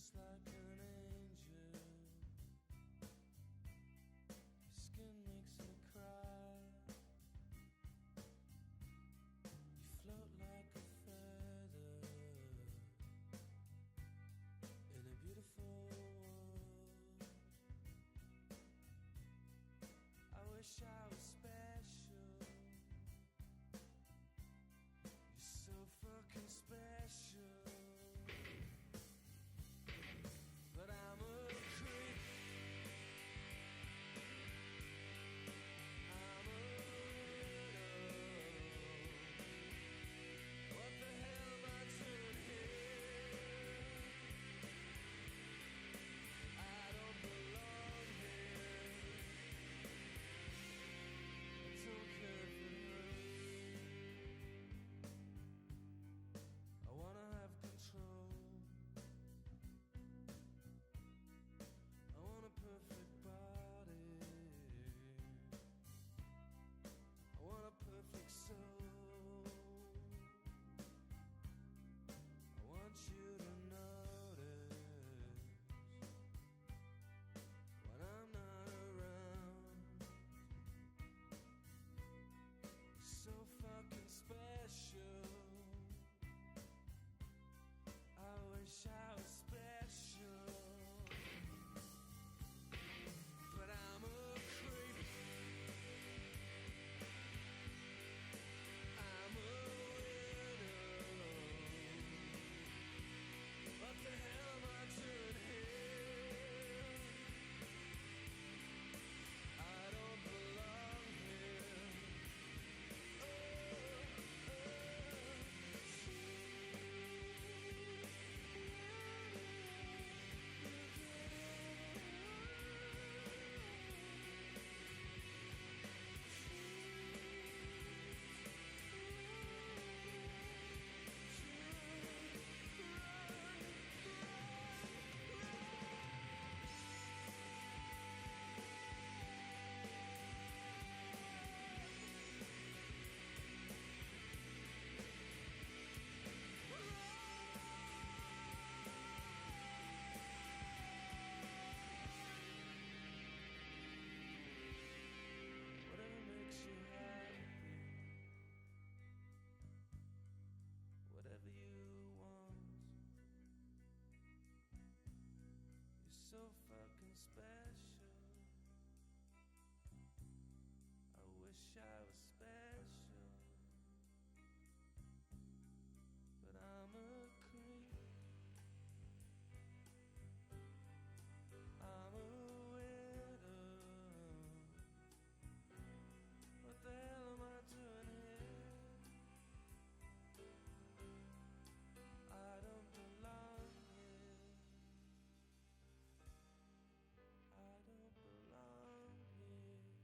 just like an angel. Your skin makes me cry. You float like a feather in a beautiful world. I wish I was special. You're so fucking special. But I'm a creep. I'm a widow. What the hell am I doing here? I don't belong here. I don't care if it hurts. I wanna have control. Perfect body. I want a perfect soul. I want you to notice when I'm not around. You're so fucking special. I wish I was special. But I'm a creep. I'm a widow. What the hell am I doing here? I don't belong here. Whatever you want. You're so fucking special. I wish I was special. But I'm a creep. I'm a widow. What the hell am I doing here? I don't belong here. I don't belong here.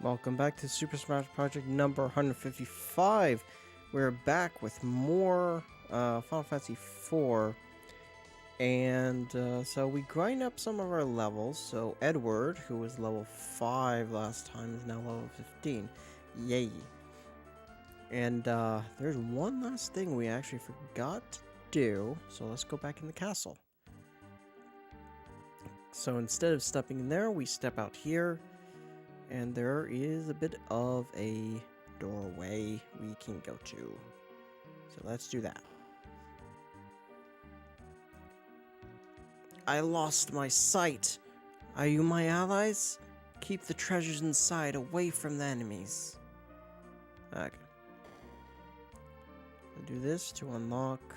Welcome back to Super Smash Project number 155. We're back with more Final Fantasy IV. And so we grind up some of our levels. So Edward, who was level 5 last time, is now level 15. Yay. And there's one last thing we actually forgot to do. So let's go back in the castle. So instead of stepping in there, we step out here. And there is a bit of a doorway we can go to. So let's do that. I lost my sight. Are you my allies? Keep the treasures inside, away from the enemies. Okay. I'll do this to unlock.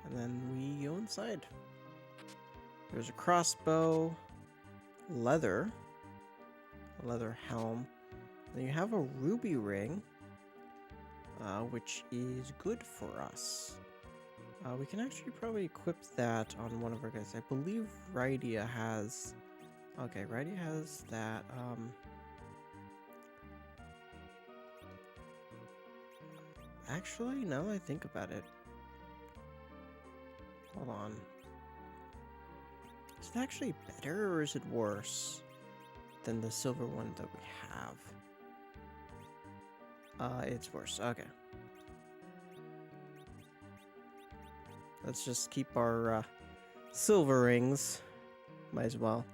And then we go inside. There's a crossbow. Leather helm. Then you have a ruby ring, which is good for us. We can actually probably equip that on one of our guys. I believe Rydia has... Okay, Rydia has that. Actually, now that I think about it... Hold on. Is it actually better or is it worse than the silver one that we have? It's worse. Okay. Let's just keep our silver rings. Might as well.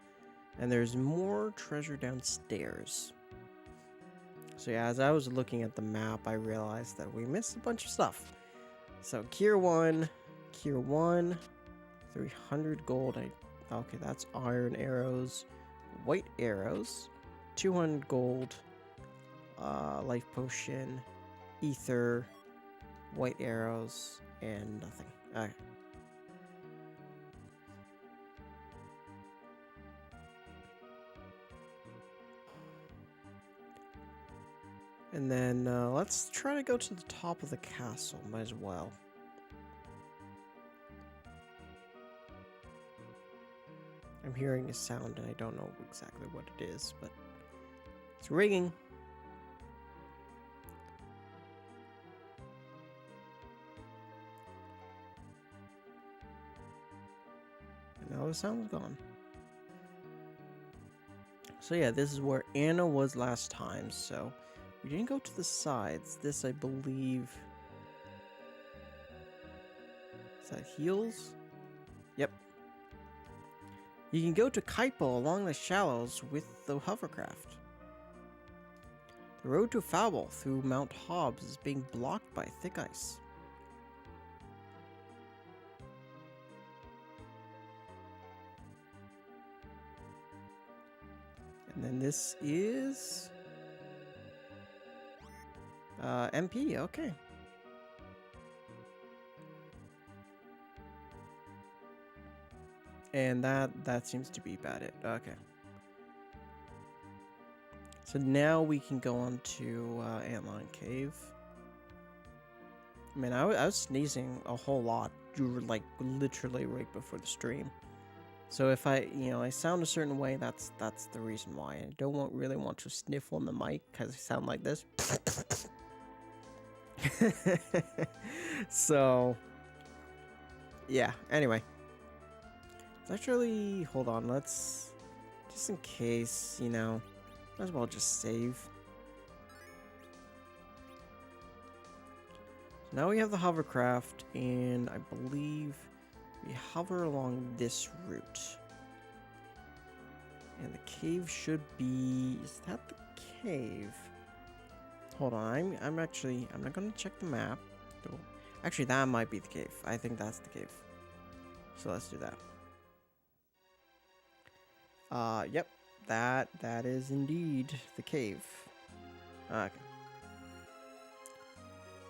And there's more treasure downstairs. So yeah, as I was looking at the map, I realized that we missed a bunch of stuff. So Gear 1, 300 gold. Okay, that's iron arrows. White arrows, 200 gold, life potion, ether, white arrows, and nothing. Okay. And then let's try to go to the top of the castle. Might as well. I'm hearing a sound and I don't know exactly what it is, but it's ringing. And now the sound's gone. So yeah, this is where Anna was last time, so we didn't go to the sides. This, I believe... Is that heals? Yep. You can go to Kaipo along the shallows with the hovercraft. The road to Foul through Mount Hobbs is being blocked by thick ice. And then this is... MP, okay. And that seems to be about it. Okay. So now we can go on to Antlion Cave. I mean, I was sneezing a whole lot, like literally right before the stream. So if I sound a certain way, that's the reason why. I don't really want to sniffle in the mic because I sound like this. So, yeah. Anyway. Actually, hold on, let's, just in case, might as well just save. So now we have the hovercraft, and I believe we hover along this route. And the cave should be, is that the cave? Hold on, I'm not gonna check the map. Actually, that might be the cave. I think that's the cave. So let's do that. Yep, that is indeed the cave. Okay.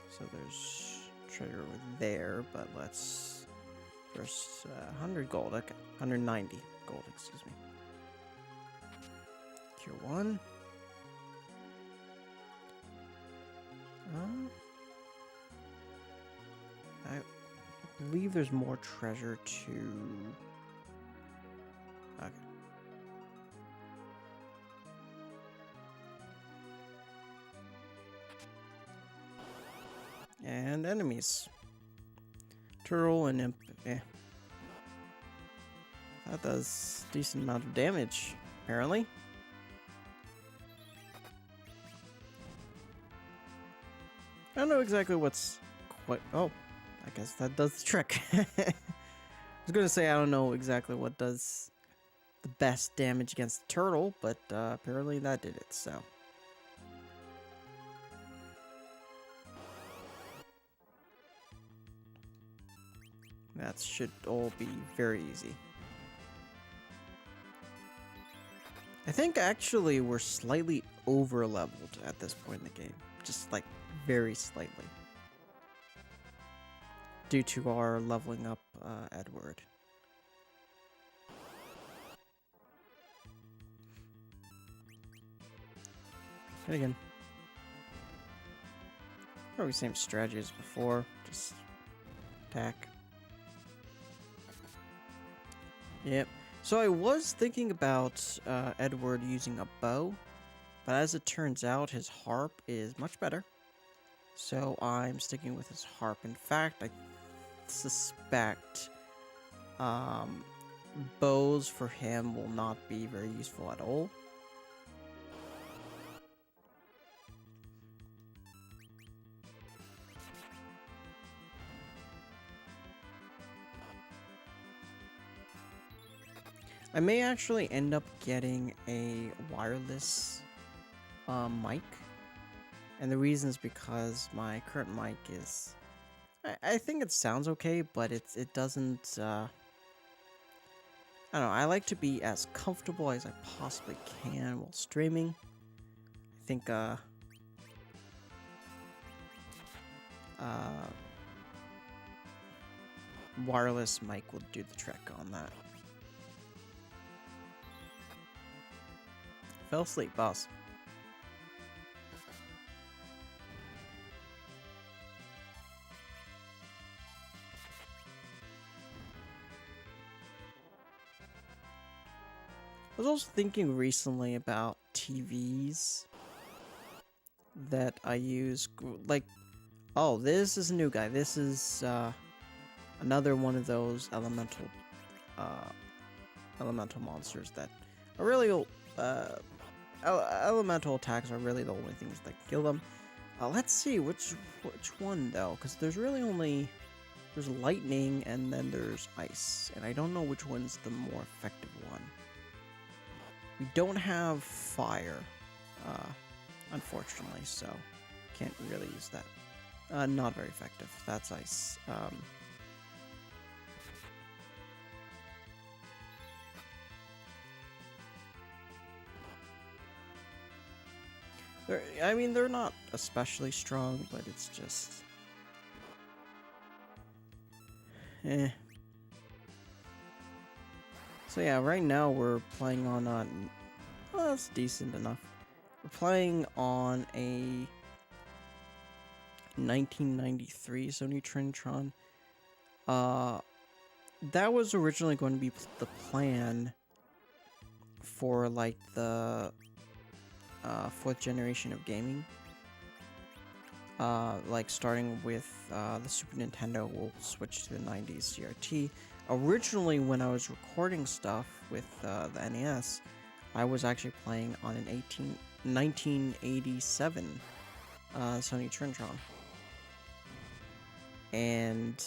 So there's treasure over there, but let's first 100 gold. Okay, 190 gold. Excuse me. Cure 1. I believe there's more treasure to... Okay. And enemies. Turtle and imp. That does a decent amount of damage, apparently. I don't know exactly what's quite. Oh, I guess that does the trick. I was gonna say I don't know exactly what does the best damage against the turtle, but apparently that did it, so. That should all be very easy. I think actually we're slightly over leveled at this point in the game. Just like very slightly. Due to our leveling up Edward. And again. Probably same strategy as before. Just attack. Yep. So I was thinking about Edward using a bow, but as it turns out, his harp is much better. So I'm sticking with his harp. In fact, I suspect bows for him will not be very useful at all. I may actually end up getting a wireless mic. And the reason is because my current mic is... I think it sounds okay, but it doesn't... I don't know, I like to be as comfortable as I possibly can while streaming. I think wireless mic will do the trick on that. Fell asleep, boss. I was also thinking recently about TVs that I use, like, oh, this is a new guy. This is another one of those elemental monsters that are really elemental attacks are really the only things that kill them. Let's see which one though, because there's really only there's lightning and then there's ice, and I don't know which one's the more effective one. We don't have fire, unfortunately, so can't really use that. Not very effective. That's ice. I mean, they're not especially strong, but it's just... So yeah, right now we're playing on well, that's decent enough. We're playing on a 1993 Sony Trinitron. That was originally going to be the plan for like the 4th generation of gaming. Like starting with the Super Nintendo, we'll switch to the 90s CRT. Originally, when I was recording stuff with the NES, I was actually playing on an 1987 Sony Trinitron. And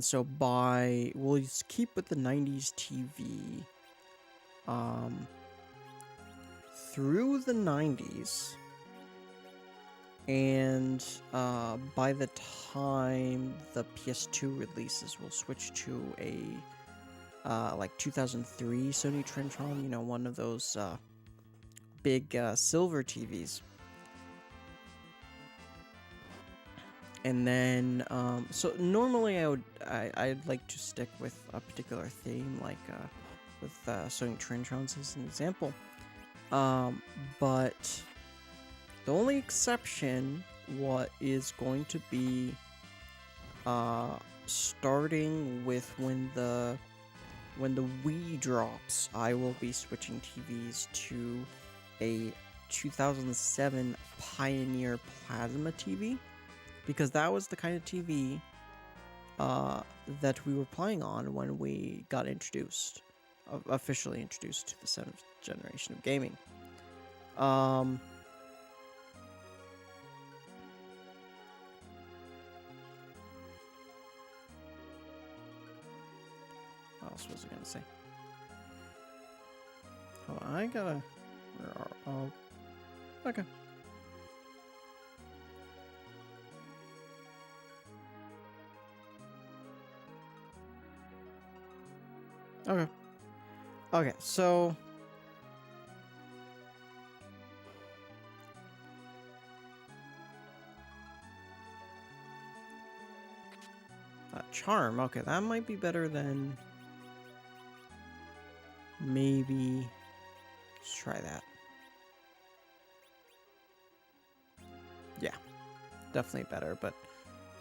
so we'll just keep with the 90s TV through the 90s, and by the time the PS2 releases, we'll switch to a like 2003 Sony Trinitron, you know, one of those big silver TVs. And then so normally I'd like to stick with a particular theme, like with Sony Trinitrons as an example. But the only exception is going to be starting with when the Wii drops. I will be switching TVs to a 2007 Pioneer Plasma TV, because that was the kind of TV that we were playing on when we got officially introduced to the 7th generation of gaming. What else was I gonna say? Hold on, I gotta. Where are? Oh, okay. Okay. Okay, so charm. Okay, that might be better than maybe. Let's try that. Yeah, definitely better, but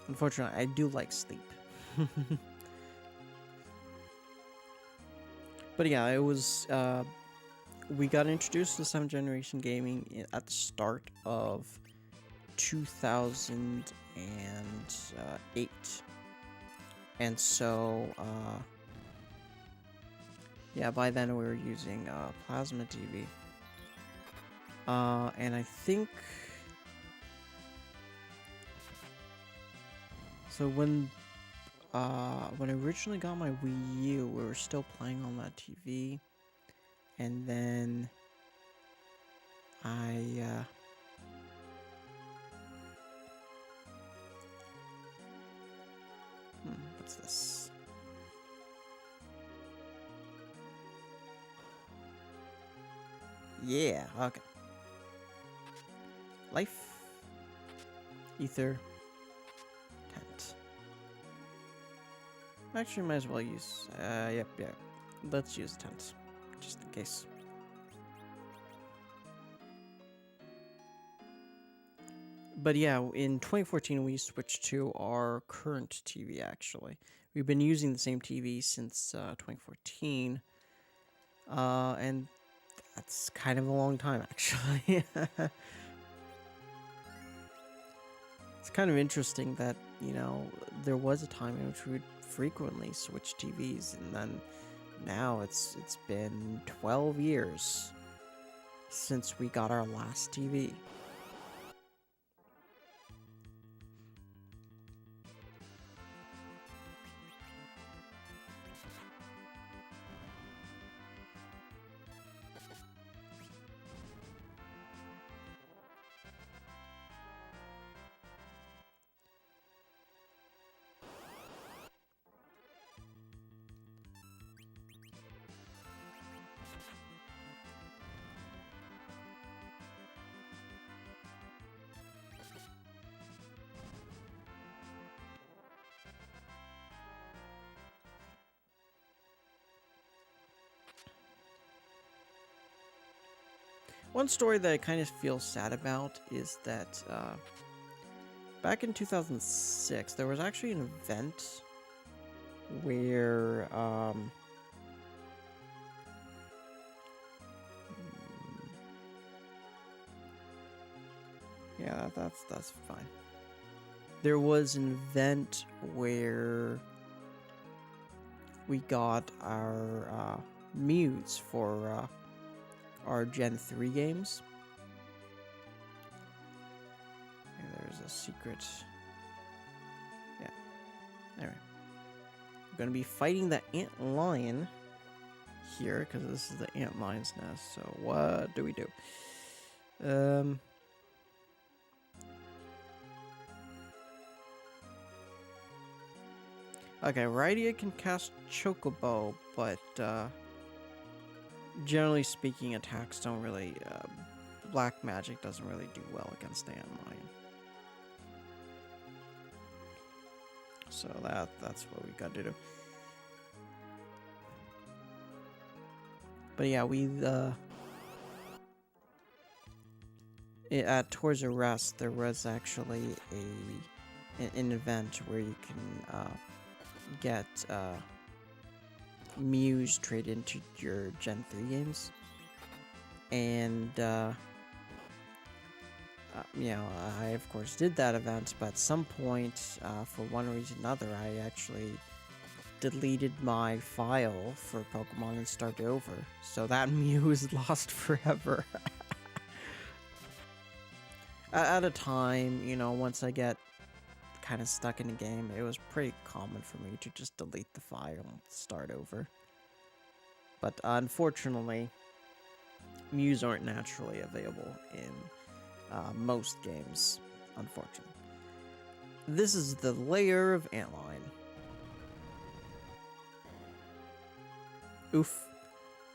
unfortunately, I do like sleep. But yeah, it was. We got introduced to 7th generation gaming at the start of 2008. And so, yeah, by then we were using Plasma TV. And I think... So when I originally got my Wii U, we were still playing on that TV. And then what's this? Yeah, okay. Life. Ether. Tent. Actually, might as well use, yep. Let's use tent, just in case. But yeah, in 2014, we switched to our current TV, actually. We've been using the same TV since 2014. And that's kind of a long time, actually. It's kind of interesting that, you know, there was a time in which we would frequently switch TVs, and then now it's been 12 years since we got our last TV. One story that I kind of feel sad about is that back in 2006, there was actually an event where yeah, that's fine. There was an event where we got our Muse for our Gen 3 games. Okay, there's a secret. Yeah. Anyway. I'm going to be fighting the ant lion here, because this is the ant lion's nest. So what do we do? Okay, Rydia can cast Chocobo, but generally speaking, attacks don't really... black magic doesn't really do well against the ant lion. So that's what we got to do. But yeah, we at Toys R Us there was actually an event where you can get Muse trade into your Gen 3 games, and I of course did that event, but at some point, for one reason or another, I actually deleted my file for Pokemon and started over. So that Mew is lost forever. At a time, once I get kind of stuck in a game, it was pretty common for me to just delete the file and start over. But unfortunately, Mews aren't naturally available in most games, unfortunately. This is the lair of Antline. Oof.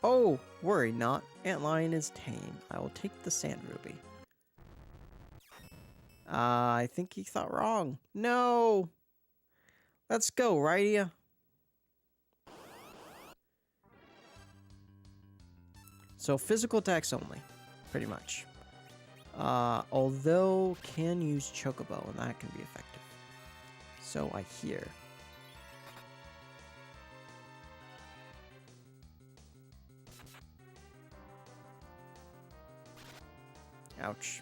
Oh, worry not. Antlion is tame. I will take the Sand Ruby. I think he thought wrong. No! Let's go, Rydia. So physical attacks only, pretty much. Although can use Chocobo, and that can be effective. So I hear. Ouch.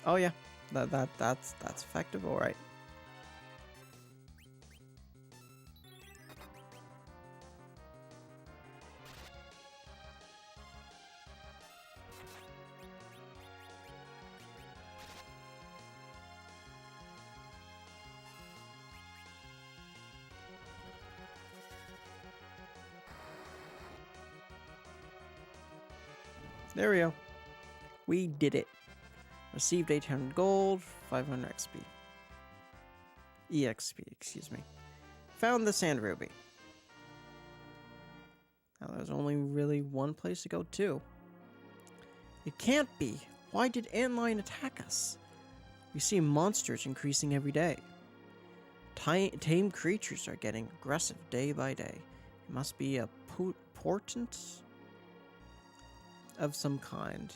Oh yeah, that's effective. All right. There we go. We did it. Received 800 gold, 500 XP. EXP, excuse me. Found the Sand Ruby. Now there's only really one place to go to. It can't be. Why did Antlion attack us? We see monsters increasing every day. Tame creatures are getting aggressive day by day. It must be a portent of some kind.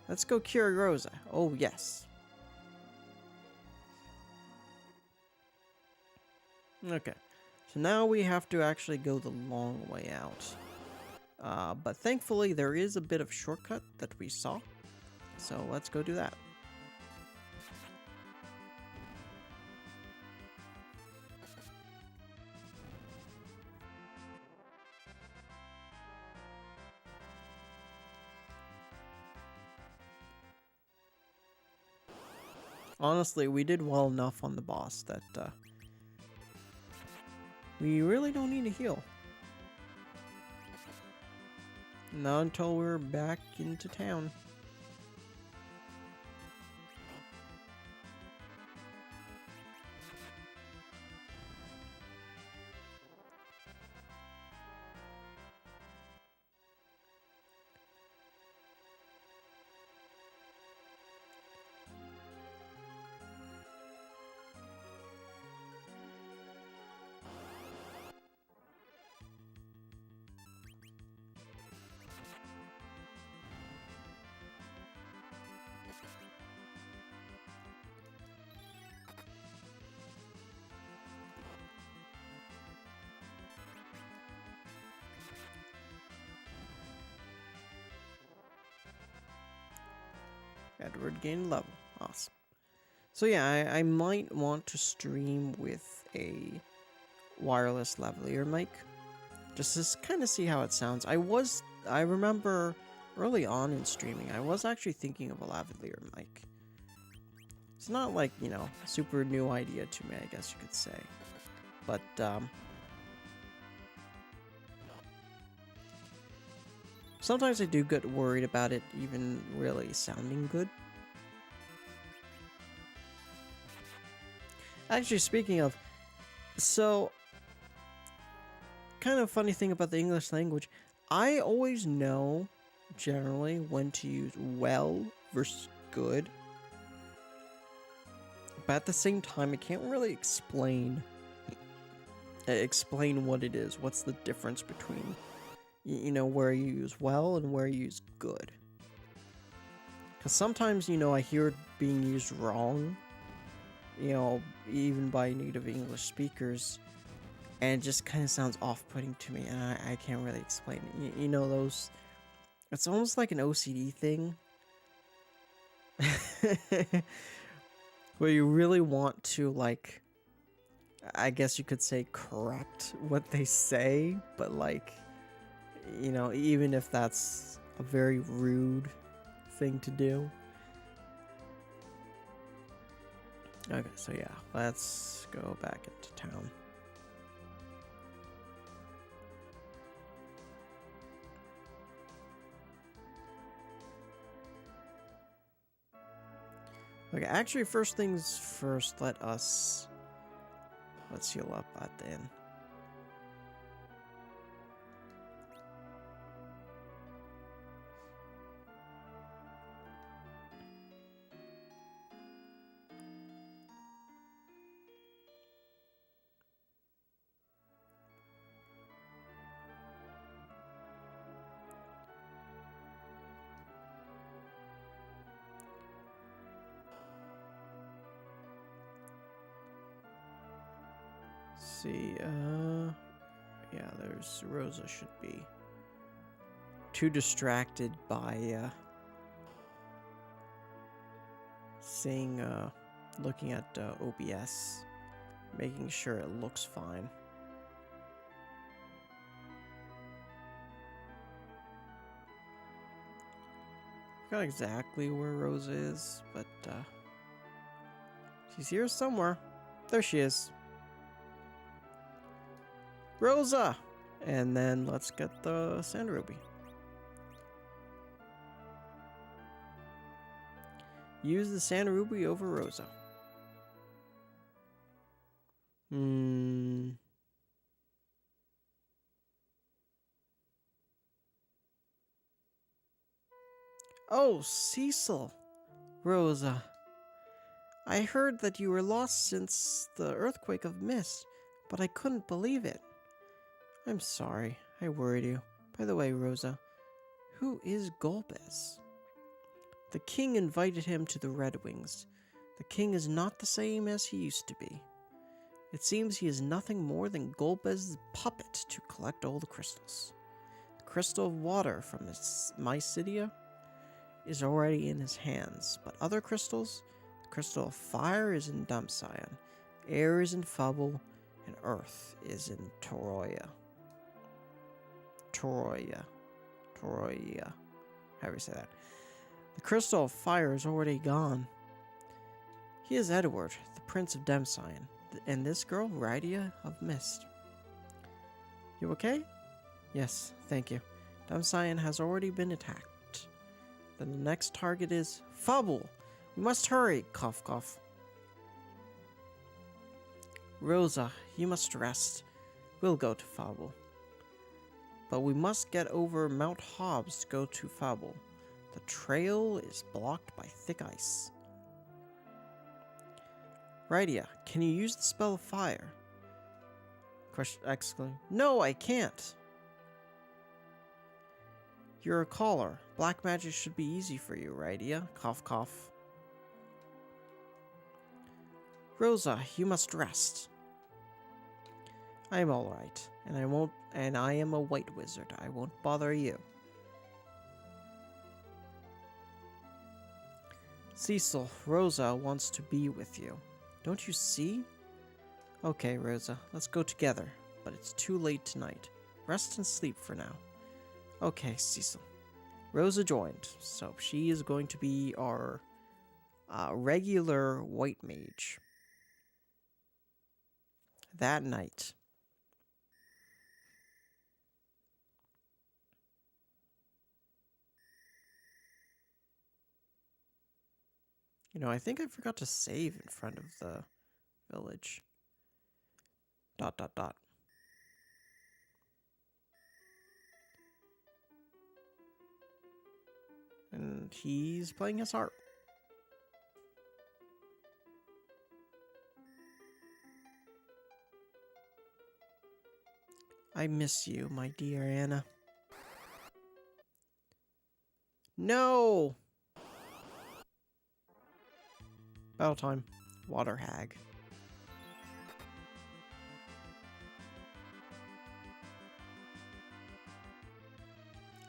Let's go cure Rosa. Oh, yes. Okay. So now we have to actually go the long way out. But thankfully, there is a bit of shortcut that we saw. So let's go do that. Honestly, we did well enough on the boss that we really don't need to heal. Not until we're back into town. Edward gained level. Awesome. So yeah, I might want to stream with a wireless lavalier mic. Just to kind of see how it sounds. I remember early on in streaming, I was actually thinking of a lavalier mic. It's not like, super new idea to me, I guess you could say. But, sometimes I do get worried about it even really sounding good. Actually, speaking of, so, kind of funny thing about the English language, I always know, generally, when to use well versus good. But at the same time, I can't really explain what it is. What's the difference between, where you use well and where you use good. Because sometimes, I hear it being used wrong, even by native English speakers. and it just kind of sounds off-putting to me, and I can't really explain it. You know, those... It's almost like an OCD thing. Where you really want to, like... I guess you could say correct what they say, but like... You know, even if that's a very rude thing to do. Okay, so yeah, let's go back into town. Okay, actually, first things first, let's heal up at the inn. See, yeah, there's Rosa should be too distracted by seeing, looking at OBS, making sure it looks fine. Not exactly where Rosa is, but she's here somewhere. There she is. Rosa! And then let's get the Sand Ruby. Use the Sand Ruby over Rosa. Oh, Cecil. Rosa. I heard that you were lost since the earthquake of Mist, but I couldn't believe it. I'm sorry, I worried you. By the way, Rosa, who is Golbez? The king invited him to the Red Wings. The king is not the same as he used to be. It seems he is nothing more than Golbez's puppet to collect all the crystals. The crystal of water from Mysidia is already in his hands, but other crystals, the crystal of fire is in Damsayan, air is in Fable, and earth is in Toroya. Toroya. How do you say that? The crystal of fire is already gone. He is Edward, the prince of Damsayan, and this girl, Rydia of Mist. You okay? Yes, thank you. Damsayan has already been attacked. Then the next target is Fable. We must hurry, cough cough. Rosa, you must rest. We'll go to Fable. But we must get over Mount Hobbs to go to Fable. The trail is blocked by thick ice. Rydia, can you use the spell of fire? Exclaim. No, I can't. You're a caller. Black magic should be easy for you, Rydia. Cough, cough. Rosa, you must rest. I am all right, and I am a white wizard. I won't bother you. Cecil, Rosa wants to be with you. Don't you see? Okay, Rosa, let's go together, but it's too late tonight. Rest and sleep for now. Okay, Cecil. Rosa joined, so she is going to be our regular white mage. That night. You know, I think I forgot to save in front of the village. ... And he's playing his harp. I miss you, my dear Anna. No! Battle time. Water hag.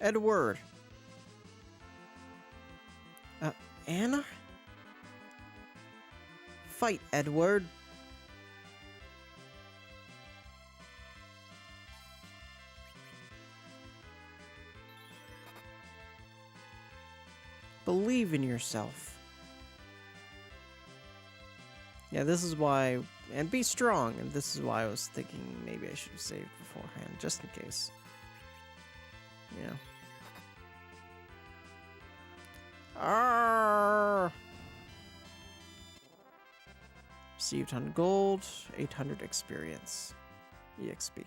Edward. Anna? Fight, Edward. Believe in yourself. Yeah, this is why, and be strong, and this is why I was thinking maybe I should have saved beforehand, just in case. Yeah. Arrgh! Received 100 gold, 800 experience. EXP.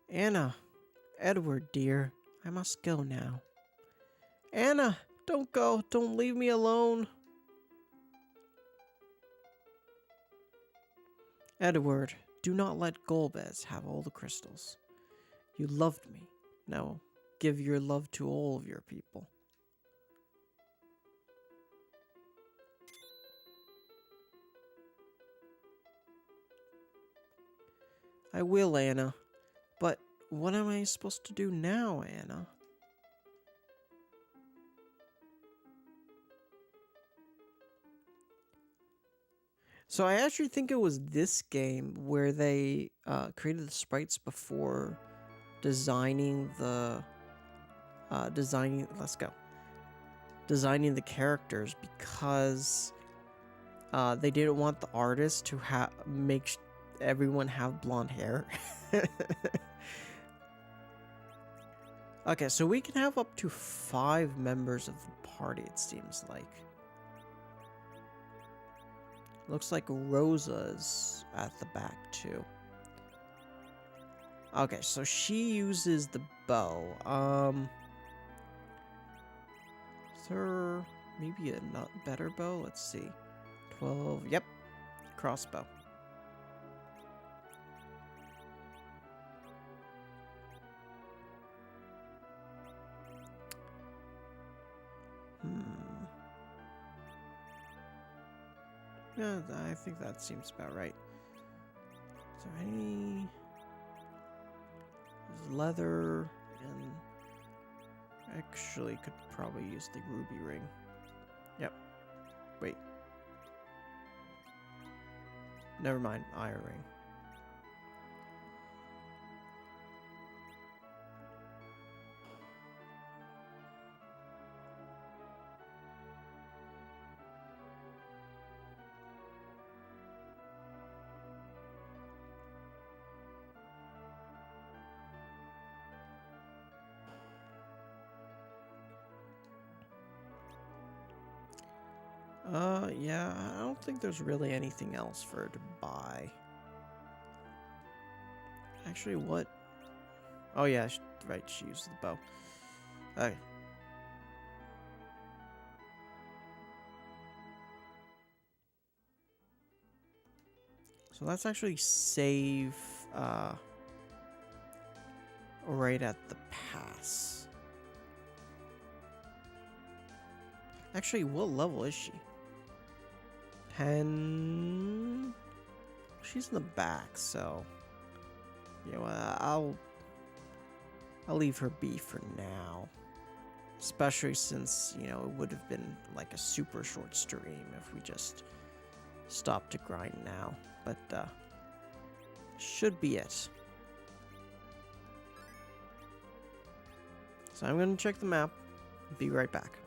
Anna, Edward, dear, I must go now. Anna, don't go. Don't leave me alone. Edward, do not let Golbez have all the crystals. You loved me. Now, give your love to all of your people. I will, Anna. But what am I supposed to do now, Anna? So I actually think it was this game where they created the sprites before designing the designing the characters, because they didn't want the artist to make everyone have blonde hair. Okay, so we can have up to 5 members of the party, it seems like. Looks like Rosa's at the back, too. Okay, so she uses the bow. Is there maybe a better bow? Let's see. 12. Yep. Crossbow. Yeah, I think that seems about right. Is there any... There's leather, and... Actually, could probably use the ruby ring. Yep. Wait. Never mind, iron ring. Yeah, I don't think there's really anything else for her to buy. Actually, what? Oh yeah, right, she used the bow. Okay. So let's actually save, right at the pass. Actually, what level is she? 10. She's in the back, so you know, I'll leave her be for now. Especially since, you know, it would have been like a super short stream if we just stopped to grind now. But should be it. So I'm gonna check the map. Be right back.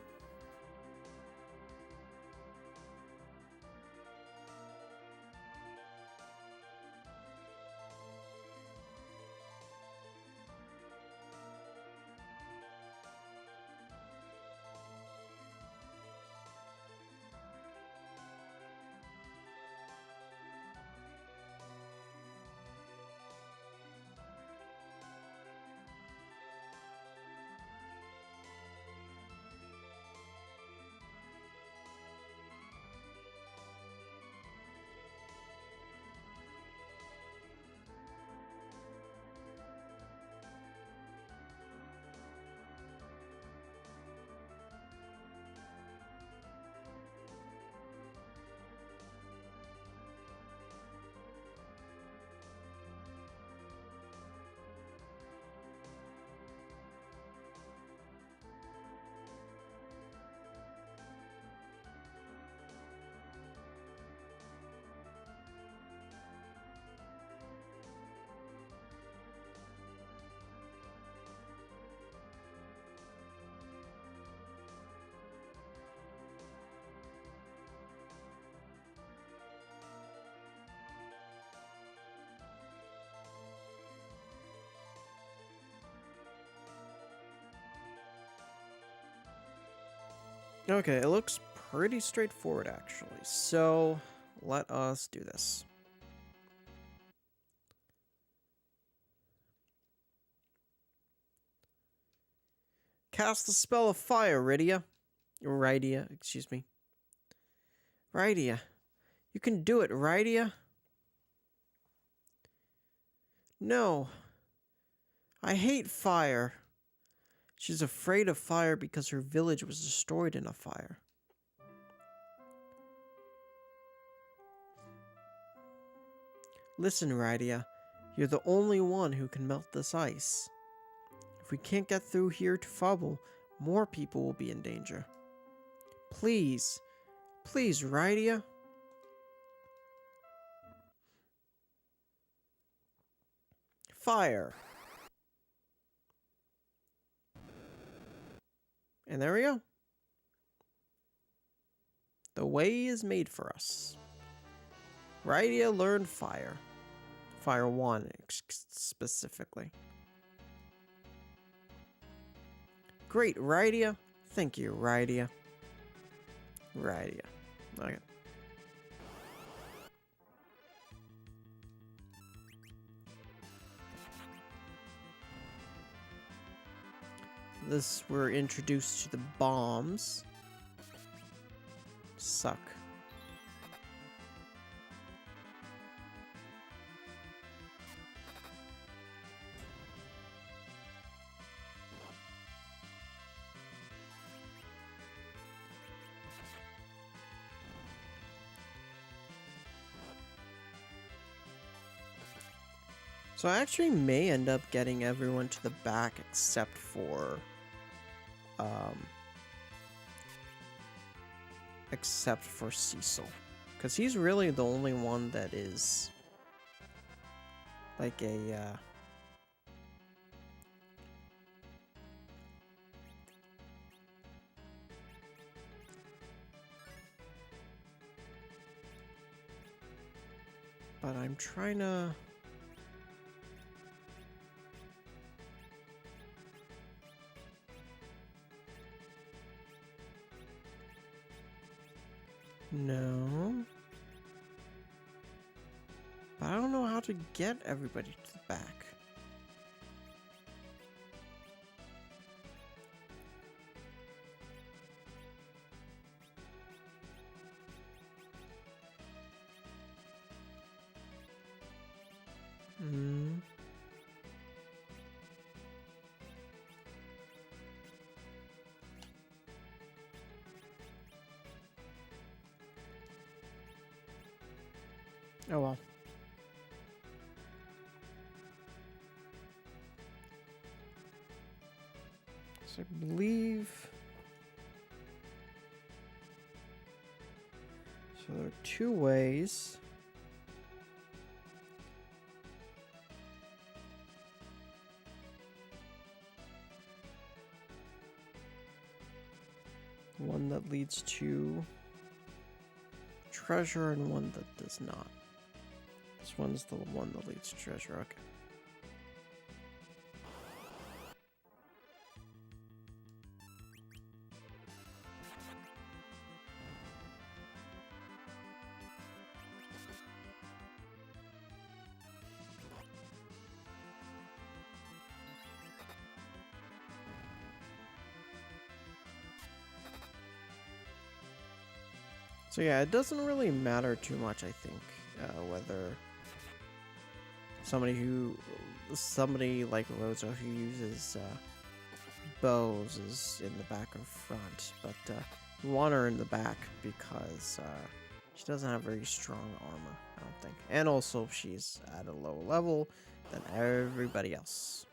Okay, it looks pretty straightforward actually. So let us do this. Cast the spell of fire, Rydia, excuse me. Rydia. You can do it, Rydia. No. I hate fire. She's afraid of fire because her village was destroyed in a fire. Listen, Rydia. You're the only one who can melt this ice. If we can't get through here to Fubble, more people will be in danger. Please. Please, Rydia. Fire. And there we go. The way is made for us. Rydia learned fire. Fire 1 specifically. Great, Rydia. Thank you, Rydia. Rydia. Okay. This, we're introduced to the bombs. Suck. So I actually may end up getting everyone to the back except for Cecil, because he's really the only one that is like a but I'm trying to no. But I don't know how to get everybody to the back. Hmm. Oh well. So I believe... So there are two ways. One that leads to treasure and one that does not. This one's the one that leads to treasure, okay. So yeah, it doesn't really matter too much, I think, whether somebody like Rosa who uses bows is in the back or front, but we want her in the back because she doesn't have very strong armor, I don't think. And also she's at a lower level than everybody else.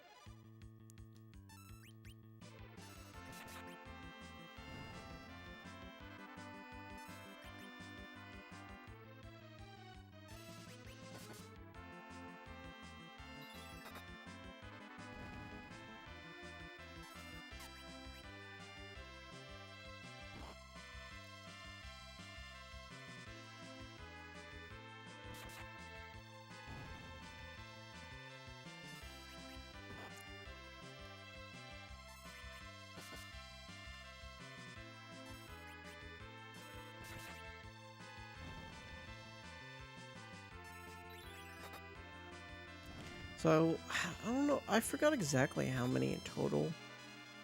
So, I don't know. I forgot exactly how many in total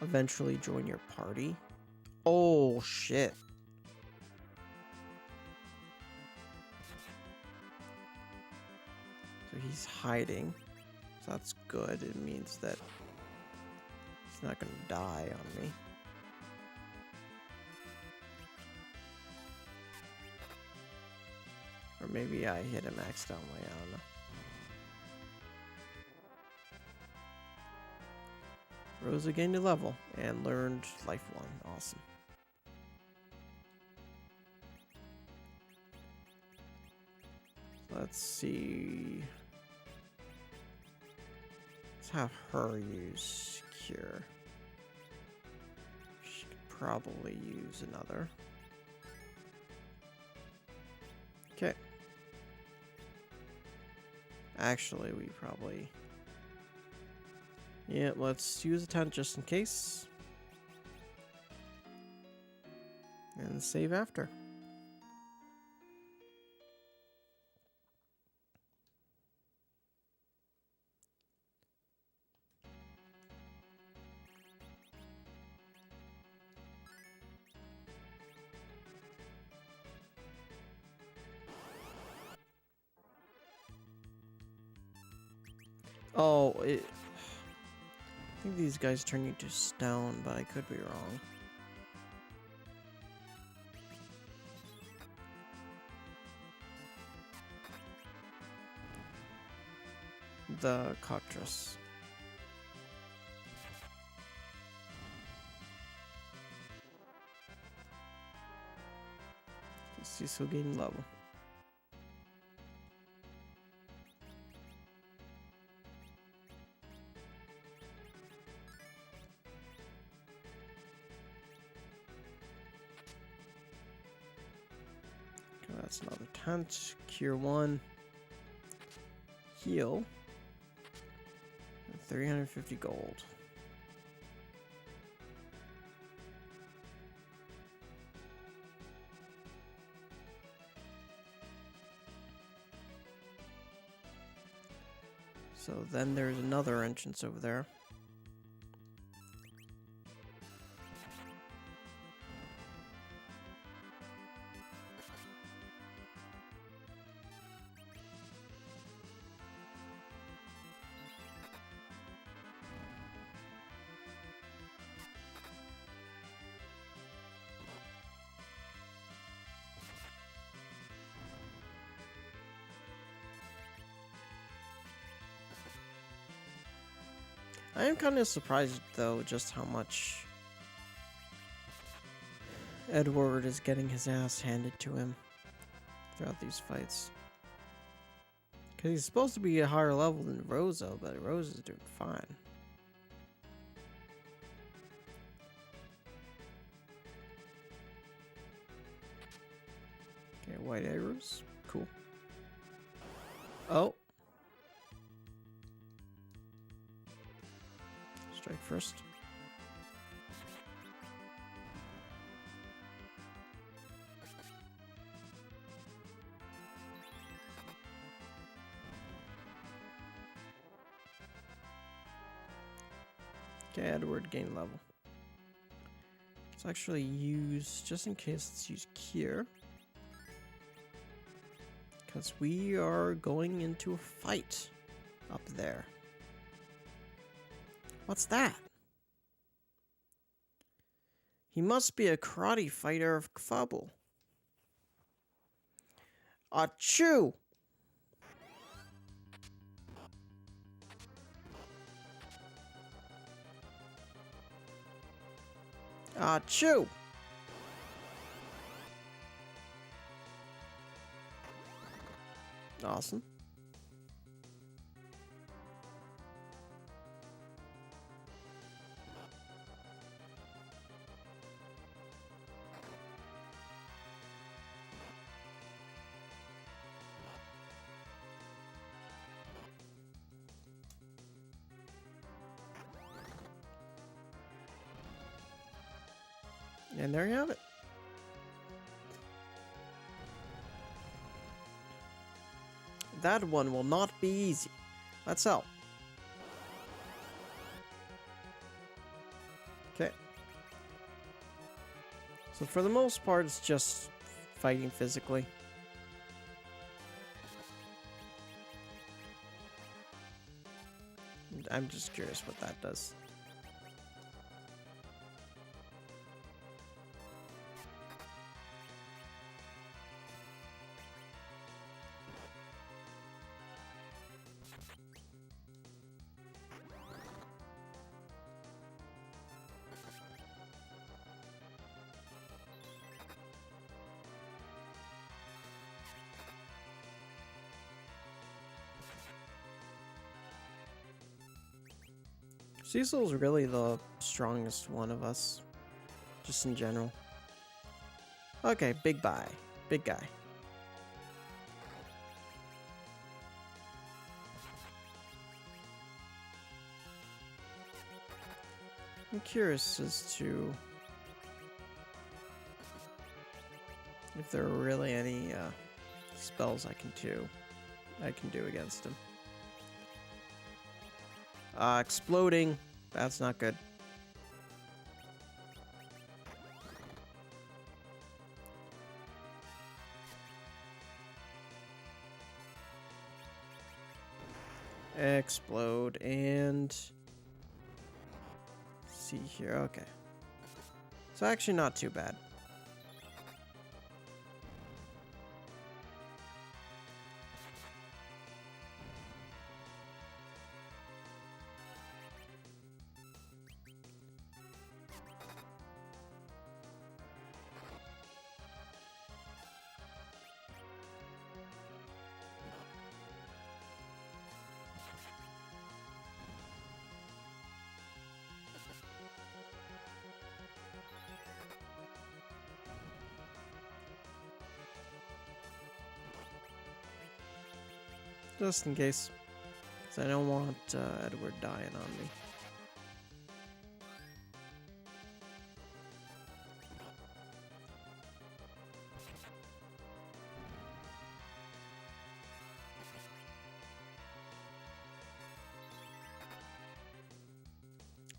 eventually join your party. Oh, shit. So he's hiding. So that's good. It means that he's not going to die on me. Or maybe I hit him accidentally. I don't know. Rosa gained a level and learned Life 1. Awesome. Let's see. Let's have her use Cure. She could probably use another. Okay. Actually, we probably... Yeah, let's use a tent just in case. And save after. Oh, I think these guys turn you to stone, but I could be wrong. The cockatrice. She's still gaining level. Okay, that's another tent. Cure 1. Heal. And 350 gold. So then there's another entrance over there. I am kind of surprised, though, just how much Edward is getting his ass handed to him throughout these fights. Because he's supposed to be a higher level than Rosa, but Rosa's doing fine. Okay, white arrows. Cool. Oh. Strike first. Okay, Edward gain level. Let's actually use, just in case, let's use Cure. Because we are going into a fight up there. What's that? He must be a karate fighter of Kfabel. Achoo! Achoo! Awesome. And there you have it. That one will not be easy. Let's help. So for the most part, it's just fighting physically. I'm just curious what that does. Cecil's really the strongest one of us, just in general. Okay, big guy. Big guy. I'm curious as to if there are really any spells I can do against him. Exploding. That's not good. Explode and see here. Okay. It's actually not too bad. Just in case. Because I don't want Edward dying on me.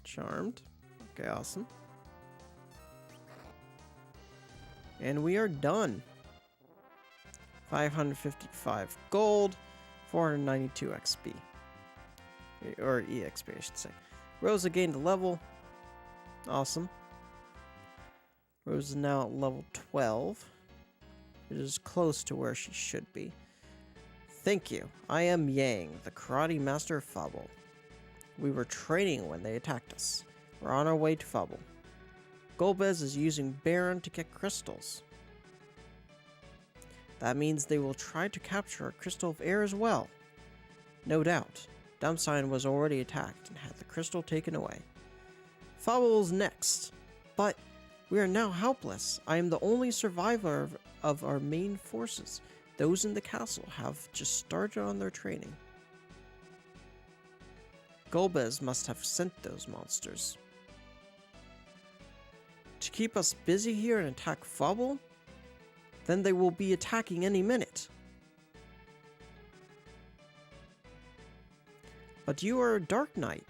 Charmed. Okay, awesome. And we are done. 555 gold. 492 XP. Or EXP, I should say. Rosa gained a level. Awesome. Rose is now at level 12. It is close to where she should be. Thank you. I am Yang, the karate master of Fable. We were training when they attacked us. We're on our way to Fable. Golbez is using Baron to get crystals. That means they will try to capture a crystal of air as well. No doubt. Dumbsign was already attacked and had the crystal taken away. Fable is next. But we are now helpless. I am the only survivor of our main forces. Those in the castle have just started on their training. Golbez must have sent those monsters. To keep us busy here and attack Fable? Then they will be attacking any minute. But you are a Dark Knight.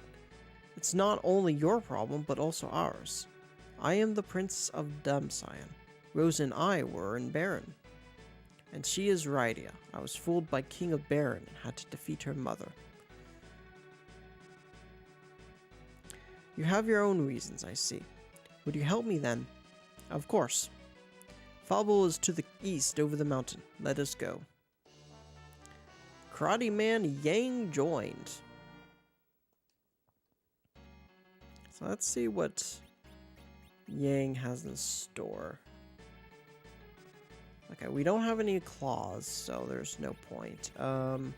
It's not only your problem, but also ours. I am the Prince of Dumbsign. Rose and I were in Baron. And she is Rydia. I was fooled by King of Baron and had to defeat her mother. You have your own reasons, I see. Would you help me then? Of course. Fable is to the east over the mountain. Let us go. Karate Man Yang joined. So let's see what Yang has in store. Okay, we don't have any claws, so there's no point. I don't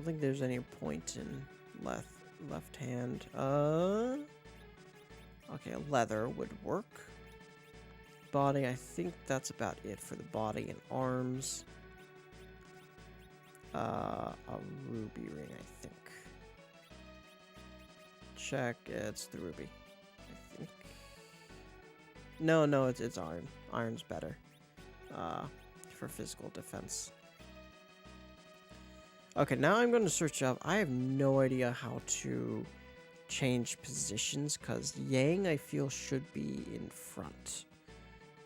think there's any point in left hand. Okay, leather would work. Body, I think that's about it for the body and arms. A ruby ring, I think. Check, it's the ruby, I think. No, it's iron. Iron's better. For physical defense. Okay, now I'm going to search up. I have no idea how to change positions, because Yang, I feel, should be in front.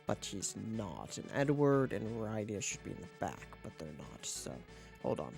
but she's not. And Edward and Rydia should be in the back, but they're not. So, hold on.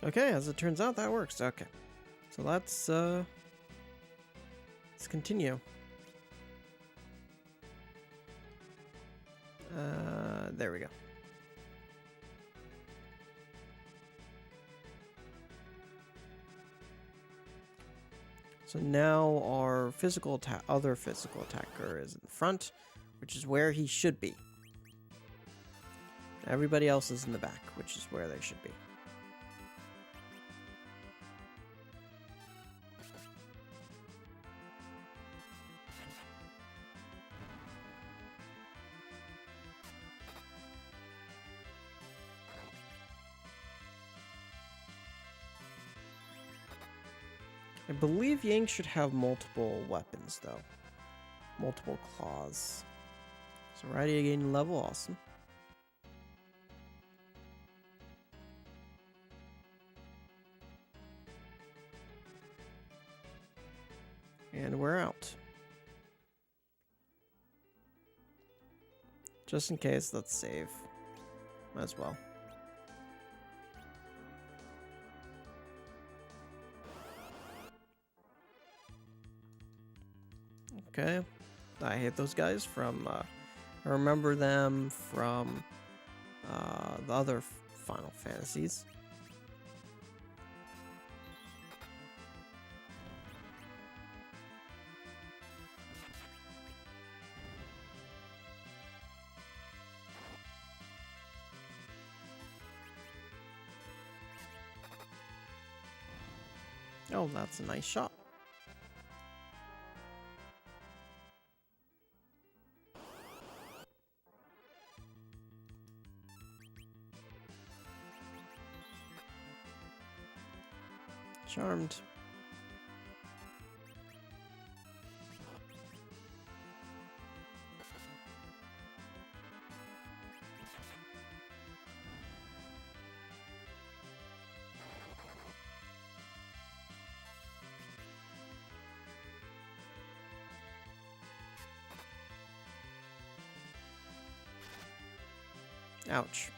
Okay, as it turns out, that works. Okay. So let's continue. There we go. So now our other physical attacker is in the front, which is where he should be. Everybody else is in the back, which is where they should be. I believe Yang should have multiple weapons, though. Multiple claws. So Rydia gaining level, awesome. And we're out. Just in case, let's save. Might as well. Okay. I hate those guys from, I remember them from the other Final Fantasies. Oh, that's a nice shot. Charmed. Ouch.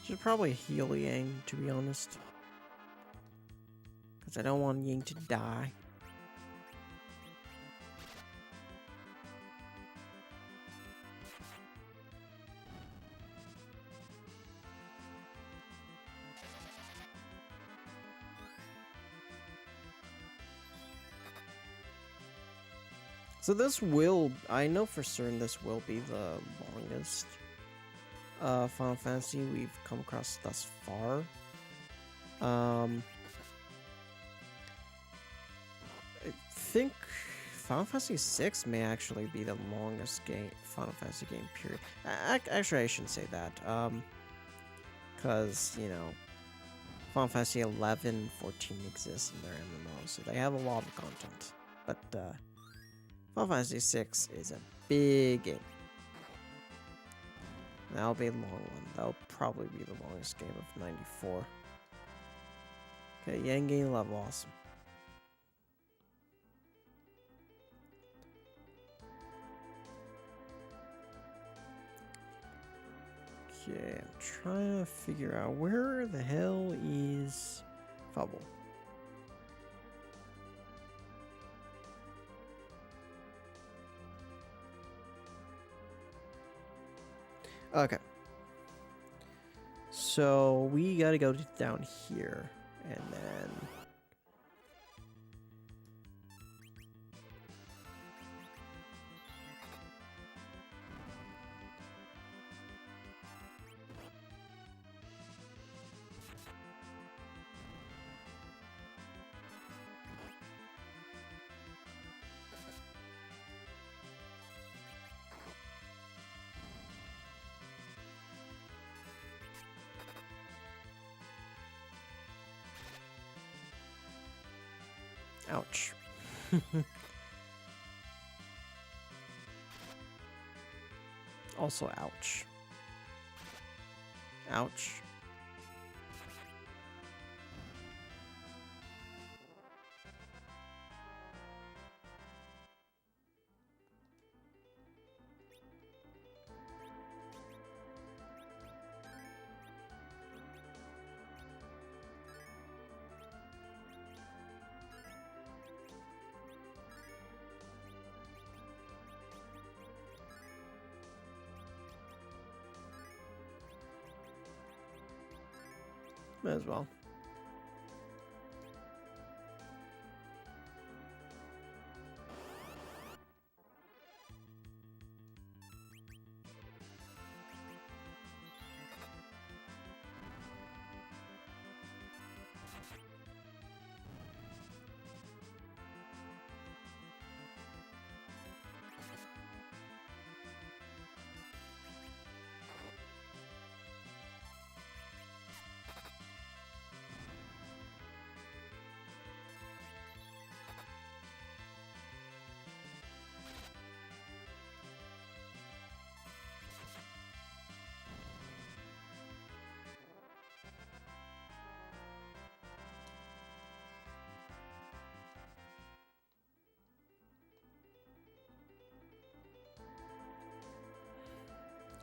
Should probably heal Yang, to be honest. Because I don't want Yang to die. So this will, I know for certain this will be the longest Final Fantasy we've come across thus far. I think Final Fantasy VI may actually be the longest Final Fantasy game, period. Actually, I shouldn't say that. Because, you know, Final Fantasy 11, 14 exists in their MMO, so they have a lot of content. But, Final Fantasy VI is a big game. That'll be a long one. That'll probably be the longest game of 94. Okay, Yang gain level, awesome. Okay, I'm trying to figure out where the hell is Fubble. Okay. So we gotta go down here and then. Ouch. Also, ouch. Ouch. Might as well.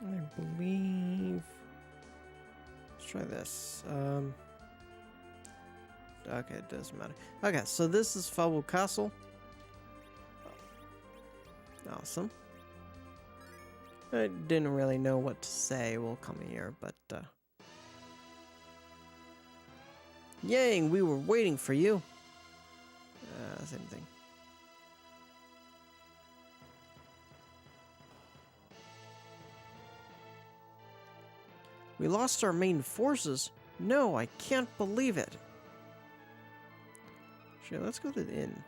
I believe. Let's try this. Okay, it doesn't matter. Okay, so this is Fable Castle. Awesome. I didn't really know what to say while coming here, but Yang, we were waiting for you. Same thing. We lost our main forces? No, I can't believe it. Shit, let's go to the inn.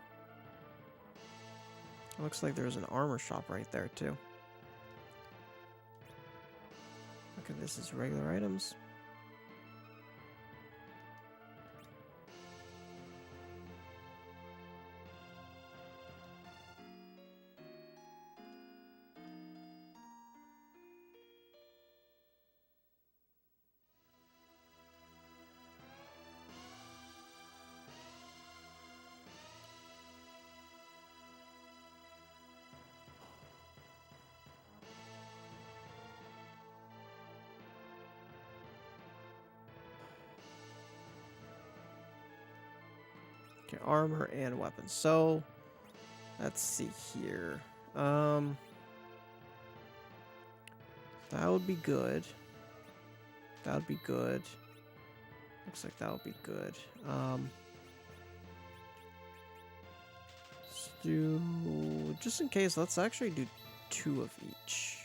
It looks like there's an armor shop right there, too. Okay, this is regular items. Okay, armor and weapons. So, let's see here. That would be good. That would be good. Looks like that would be good. do, just in case, let's actually do 2 of each.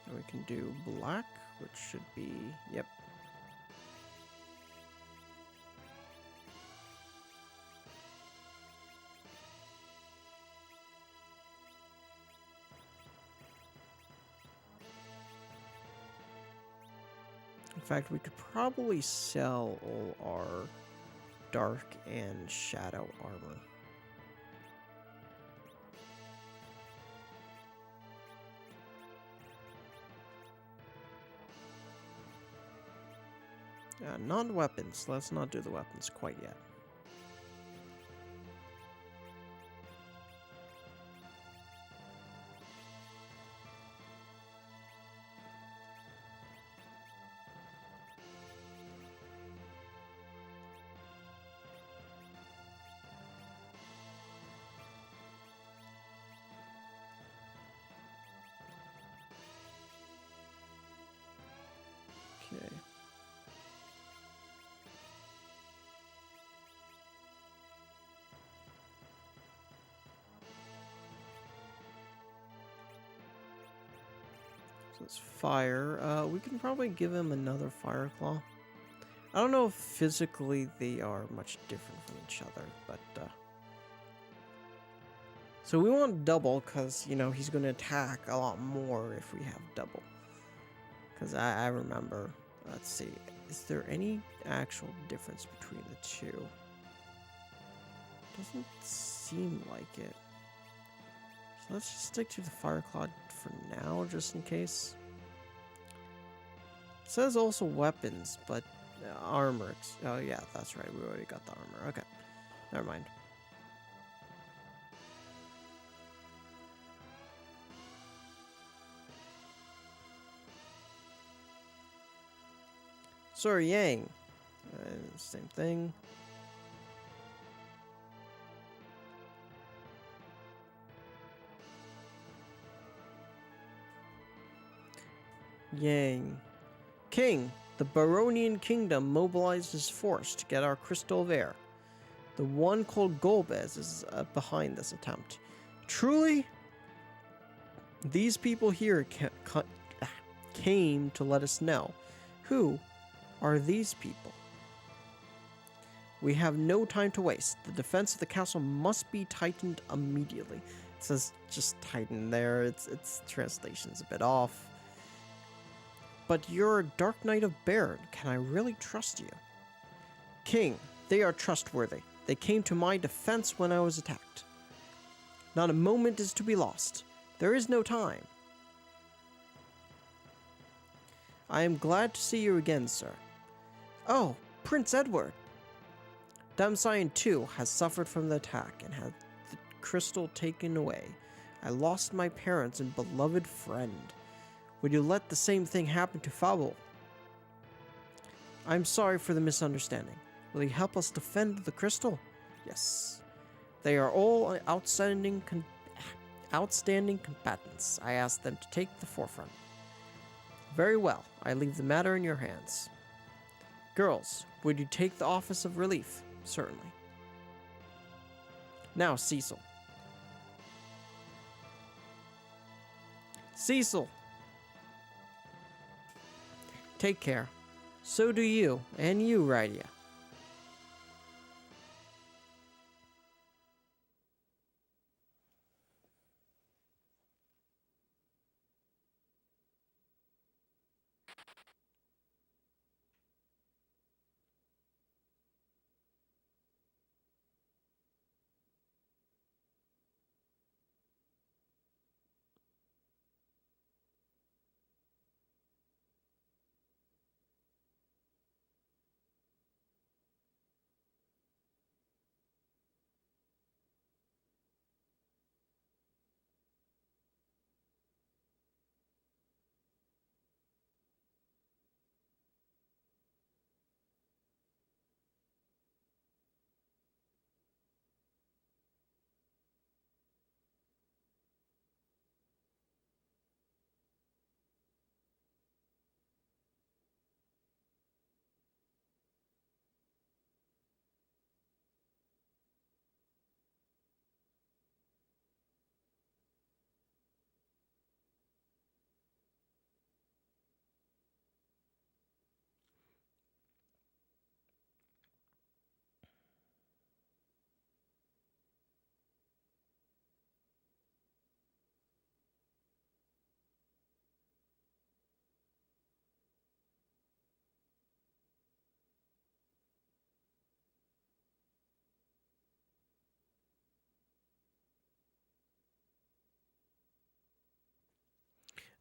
And we can do black, which should be, yep. In fact, we could probably sell all our dark and shadow armor. Not weapons. Let's not do the weapons quite yet. Okay. So it's fire. We can probably give him another fire claw. I don't know if physically they are much different from each other, but so we want double because, you know, he's going to attack a lot more if we have double. Because I remember, let's see, is there any actual difference between the two? Doesn't seem like it. So let's just stick to the fire claw for now, just in case. It says also weapons, but armor. Oh yeah, that's right. We already got the armor. Okay, never mind. Sorry, Yang. Same thing. Yang. King, the Baronian kingdom mobilized his force to get our crystal of air. The one called Golbez is behind this attempt. Truly? These people here came to let us know. Who are these people? We have no time to waste. The defense of the castle must be tightened immediately. It says just tighten there. Its translation's a bit off. But you're a Dark Knight of Baird. Can I really trust you? King, they are trustworthy. They came to my defense when I was attacked. Not a moment is to be lost. There is no time. I am glad to see you again, sir. Oh, Prince Edward. Damsine too has suffered from the attack and had the crystal taken away. I lost my parents and beloved friend. Would you let the same thing happen to Fable? I'm sorry for the misunderstanding. Will you help us defend the crystal? Yes. They are all outstanding combatants. I ask them to take the forefront. Very well. I leave the matter in your hands. Girls, would you take the office of relief? Certainly. Now, Cecil. Cecil! Take care. So do you, and you, Rydia.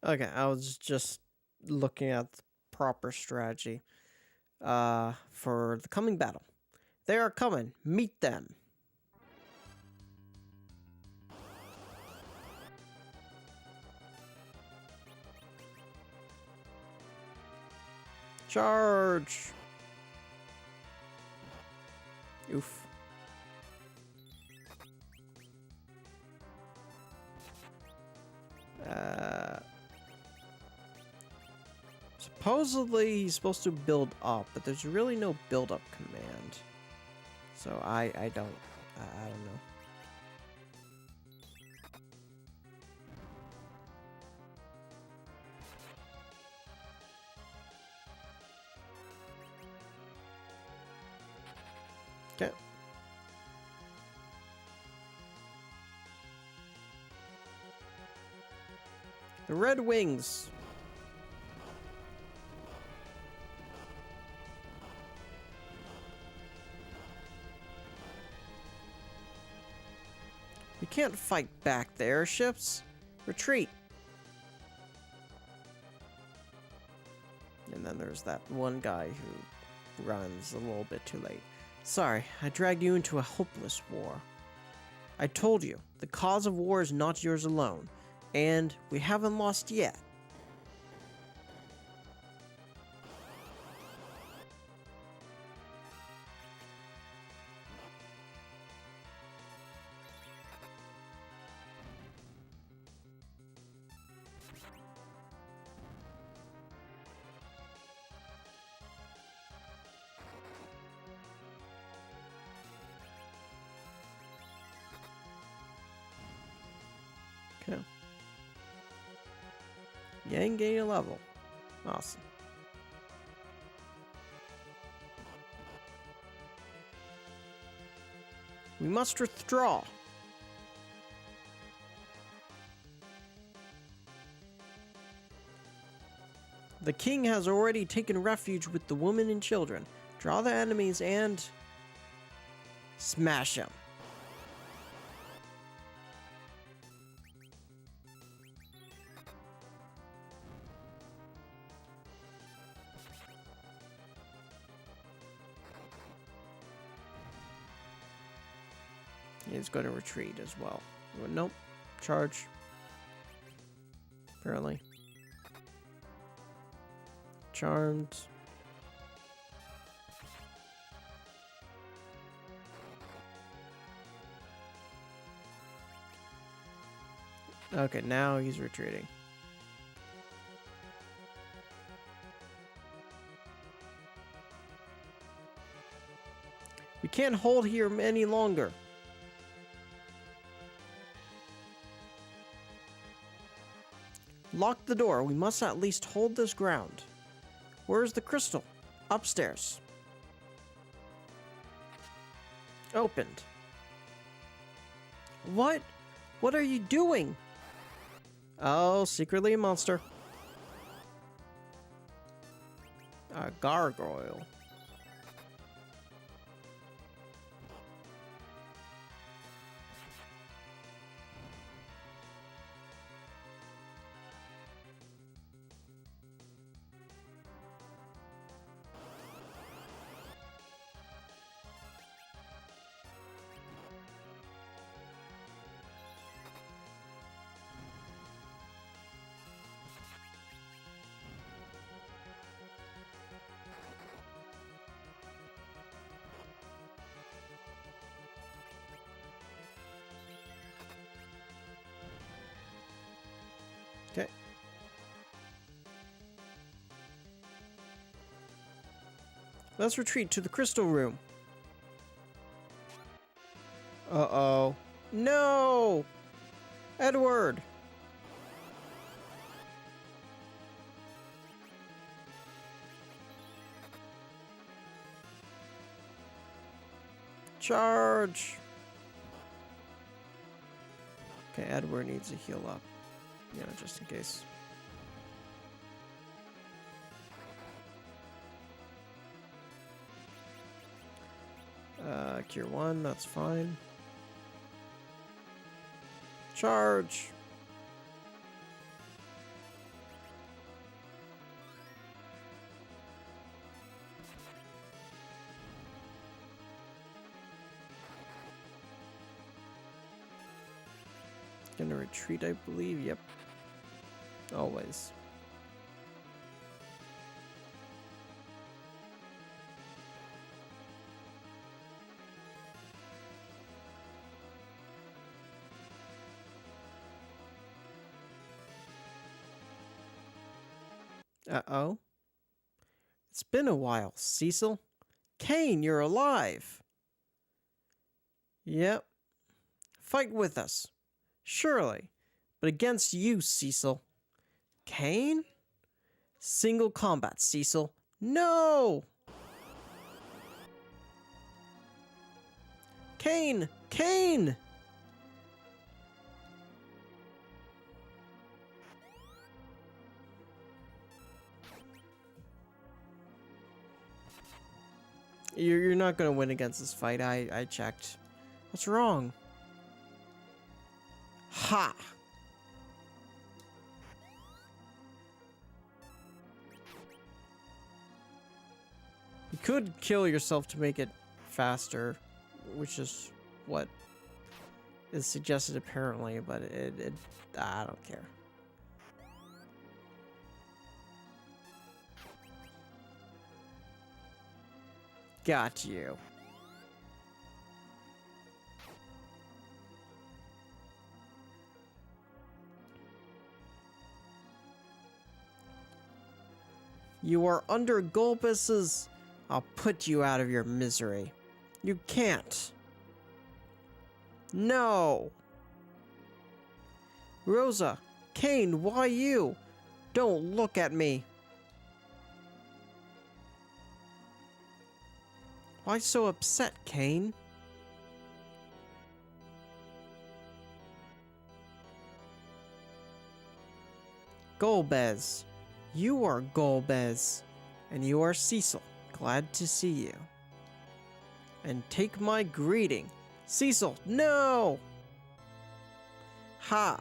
Okay, I was just looking at the proper strategy for the coming battle. They are coming. Meet them. Charge! Oof. Supposedly he's supposed to build up, but there's really no build up command. So I don't know. Okay. The Red Wings. We can't fight back the airships. Retreat. And then there's that one guy who runs a little bit too late. Sorry, I dragged you into a hopeless war. I told you, the cause of war is not yours alone, and we haven't lost yet. Okay. Yang gain a level. Awesome. We must withdraw. The king has already taken refuge with the women and children. Draw the enemies and smash them. He's going to retreat as well. Nope. Charge. Apparently. Charmed. Okay, now he's retreating. We can't hold here any longer. Lock the door. We must at least hold this ground. Where's the crystal? Upstairs. Opened. What? What are you doing? Oh, secretly a monster. A gargoyle. Okay. Let's retreat to the crystal room. Uh-oh. No! Edward! Charge! Okay, Edward needs to heal up. You know, just in case. Cure 1, that's fine. Charge! gonna retreat, I believe. Yep. Always. Uh-oh. It's been a while, Cecil. Kane, you're alive. Yep. Fight with us. Surely. But against you, Cecil. Kane? Single combat, Cecil. No! Kane! Kane! You're not gonna win against this fight. I checked. What's wrong? Ha! You could kill yourself to make it faster, which is what is suggested apparently, but I don't care. Got you. You are under Golbus's... I'll put you out of your misery. You can't. No. Rosa, Kane, why you? Don't look at me. Why so upset, Kane? Golbez. You are Golbez. And you are Cecil. Glad to see you. And take my greeting. Cecil, no! Ha!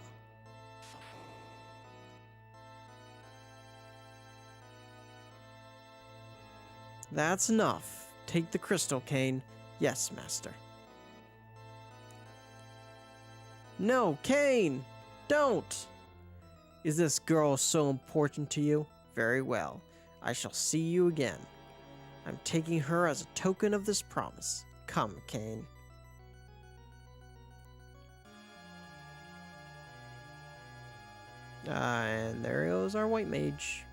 That's enough. Take the crystal, Kane. Yes, master. No, Kane! Don't! Is this girl so important to you? Very well. I shall see you again. I'm taking her as a token of this promise. Come, Kane. And there goes our white mage.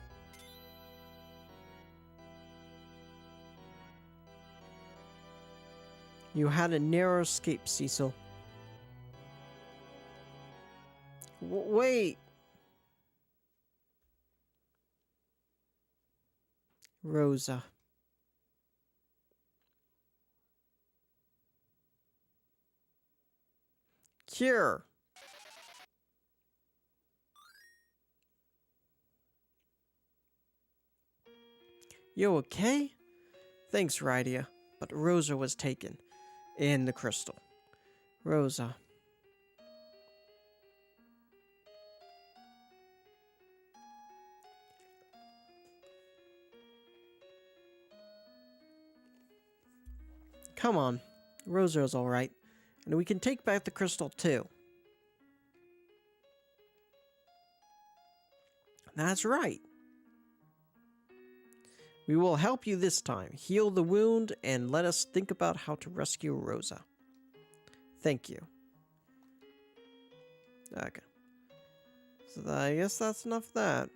You had a narrow escape, Cecil. Wait! Rosa. Cure. You okay? Thanks, Rydia. But Rosa was taken. In the crystal. Rosa. Come on. Rosa's alright. And we can take back the crystal too. That's right. We will help you this time. Heal the wound and let us think about how to rescue Rosa. Thank you. Okay. So I guess that's enough of that.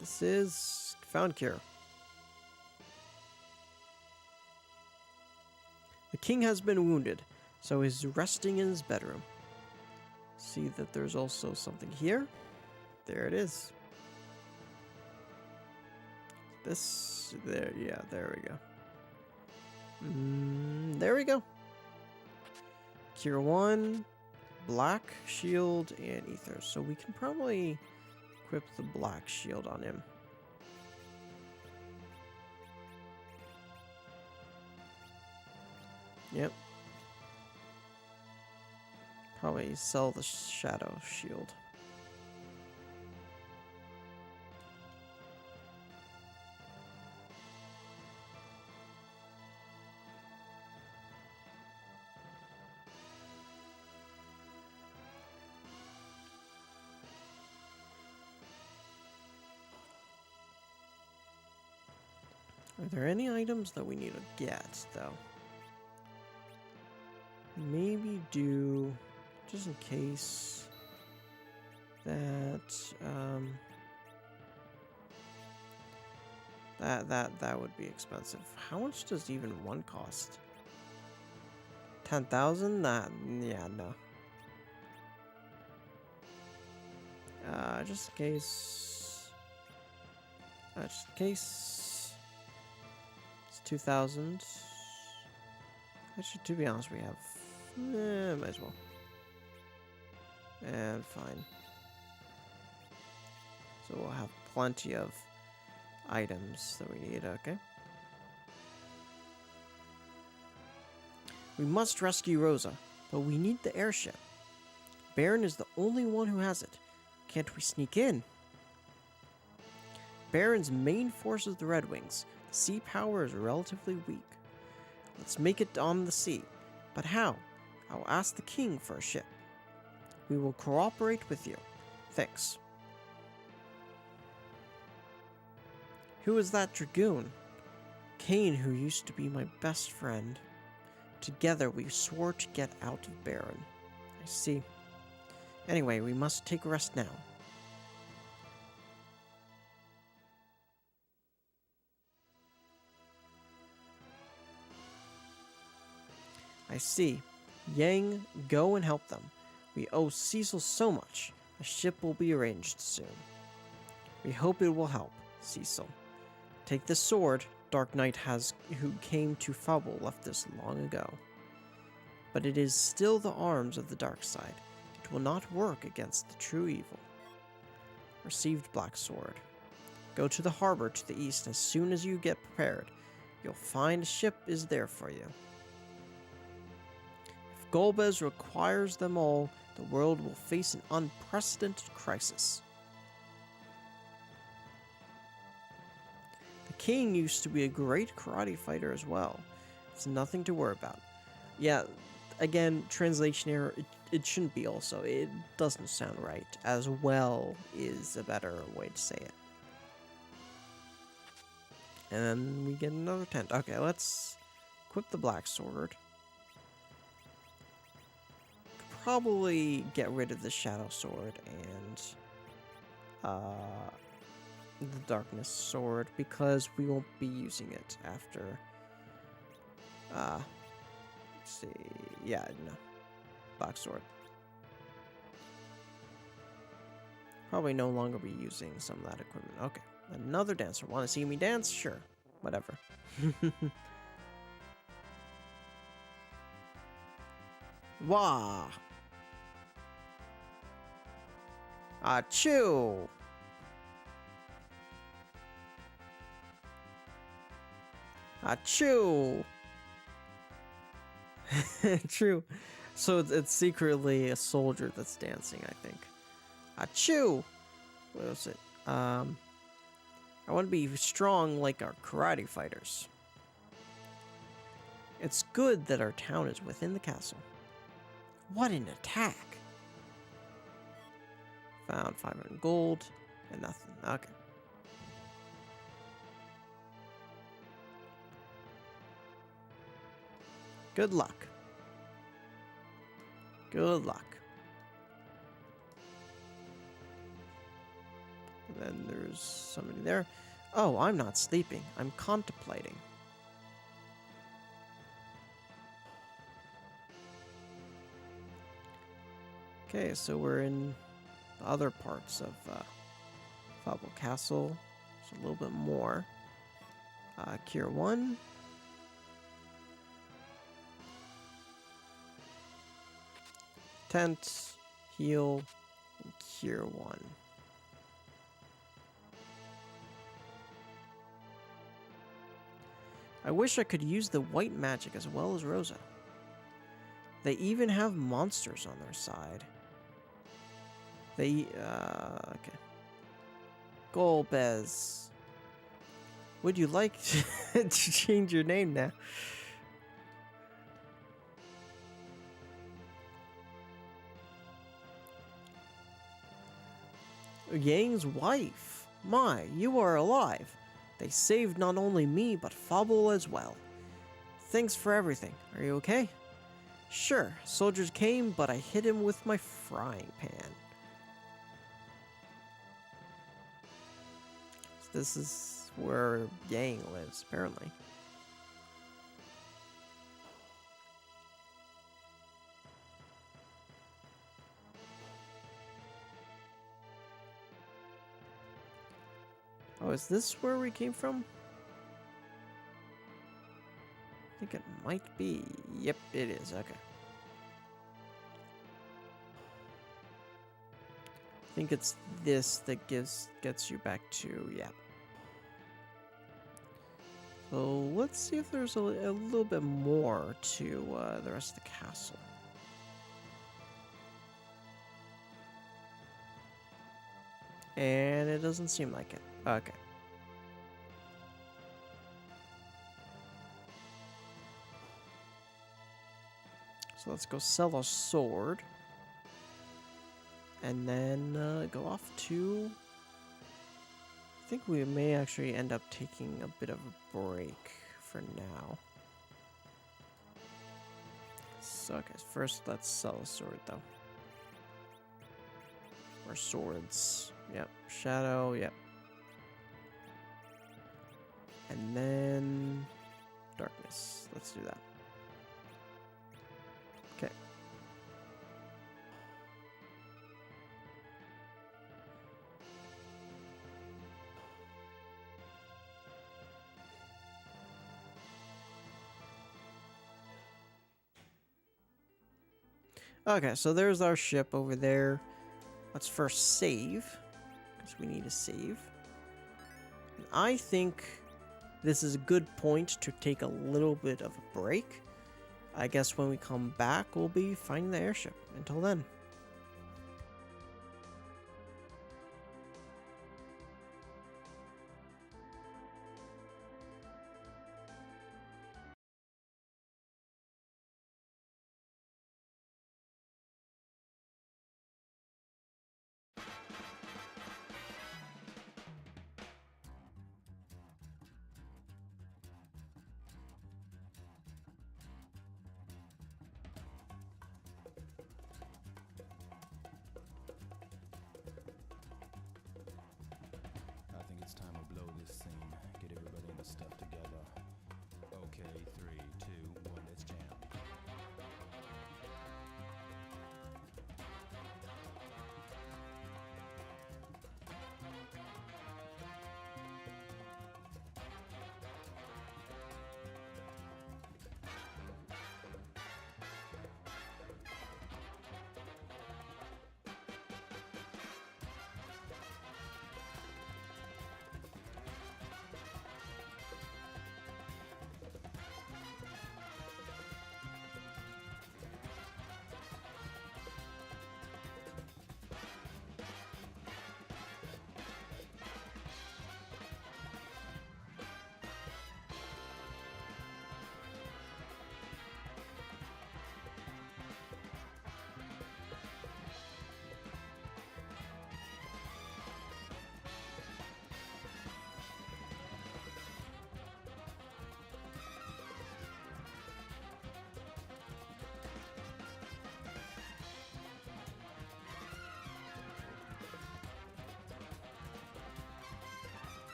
This is found cure. The king has been wounded, so he's resting in his bedroom. See that there's also something here. There it is. This, there, yeah, there we go. There we go. Cure 1, black, shield, and ether. So we can probably equip the black shield on him. Yep. Probably sell the shadow shield. Are there any items that we need to get, though? Maybe do, just in case, that, that would be expensive. How much does even one cost? 10,000? Yeah, no. Just in case. Just in case. It's 2,000. Actually, to be honest, we have. Might as well. And fine. So we'll have plenty of items that we need, okay? We must rescue Rosa, but we need the airship. Baron is the only one who has it. Can't we sneak in? Baron's main force is the Red Wings. The sea power is relatively weak. Let's make it on the sea. But how? I'll ask the king for a ship. We will cooperate with you. Thanks. Who is that dragoon? Kane, who used to be my best friend. Together we swore to get out of Baron. I see. Anyway, we must take a rest now. I see. Yang, go and help them. We owe Cecil so much. A ship will be arranged soon. We hope it will help, Cecil. Take this sword. Dark Knight who came to Fable left this long ago. But it is still the arms of the dark side. It will not work against the true evil. Received Black Sword. Go to the harbor to the east as soon as you get prepared. You'll find a ship is there for you. If Golbez requires them all, the world will face an unprecedented crisis. The king used to be a great karate fighter as well. It's nothing to worry about. Yeah, again, translation error, it shouldn't be also. It doesn't sound right. As well is a better way to say it. And then we get another tent. Okay, let's equip the Black Sword. Could probably get rid of the Shadow Sword and the Darkness Sword because we won't be using it after. Let's see. Yeah, no. Black Sword. Probably no longer be using some of that equipment. Okay. Another dancer. Want to see me dance? Sure. Whatever. Wah! Achoo! Achoo! True. So it's secretly a soldier that's dancing, I think. Achoo! What was it? I want to be strong like our karate fighters. It's good that our town is within the castle. What an attack! Found 500 gold and nothing. Okay. Good luck. Good luck. And then there's somebody there. Oh, I'm not sleeping. I'm contemplating. Okay, so we're in the other parts of Fable Castle. There's a little bit more. Cure 1. Tent, heal, and cure 1. I wish I could use the white magic as well as Rosa. They even have monsters on their side. They, okay. Golbez. Would you like to change your name now? Yang's wife. My, you are alive. They saved not only me, but Fable as well. Thanks for everything. Are you okay? Sure, soldiers came, but I hit him with my frying pan. This is where Yang lives, apparently. Oh, is this where we came from? I think it might be. Yep, it is. Okay. I think it's this that gets you back to, yeah. So let's see if there's a little bit more to the rest of the castle. And it doesn't seem like it. Okay. So let's go sell a sword. And then go off to... I think we may actually end up taking a bit of a break for now. So, okay, first let's sell a sword, though. Or swords. Yep. Shadow, yep. And then... darkness. Let's do that. Okay. Okay, so there's our ship over there. Let's first save, because we need to save. And I think this is a good point to take a little bit of a break. I guess when we come back, we'll be finding the airship. Until then.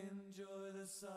Enjoy the silence.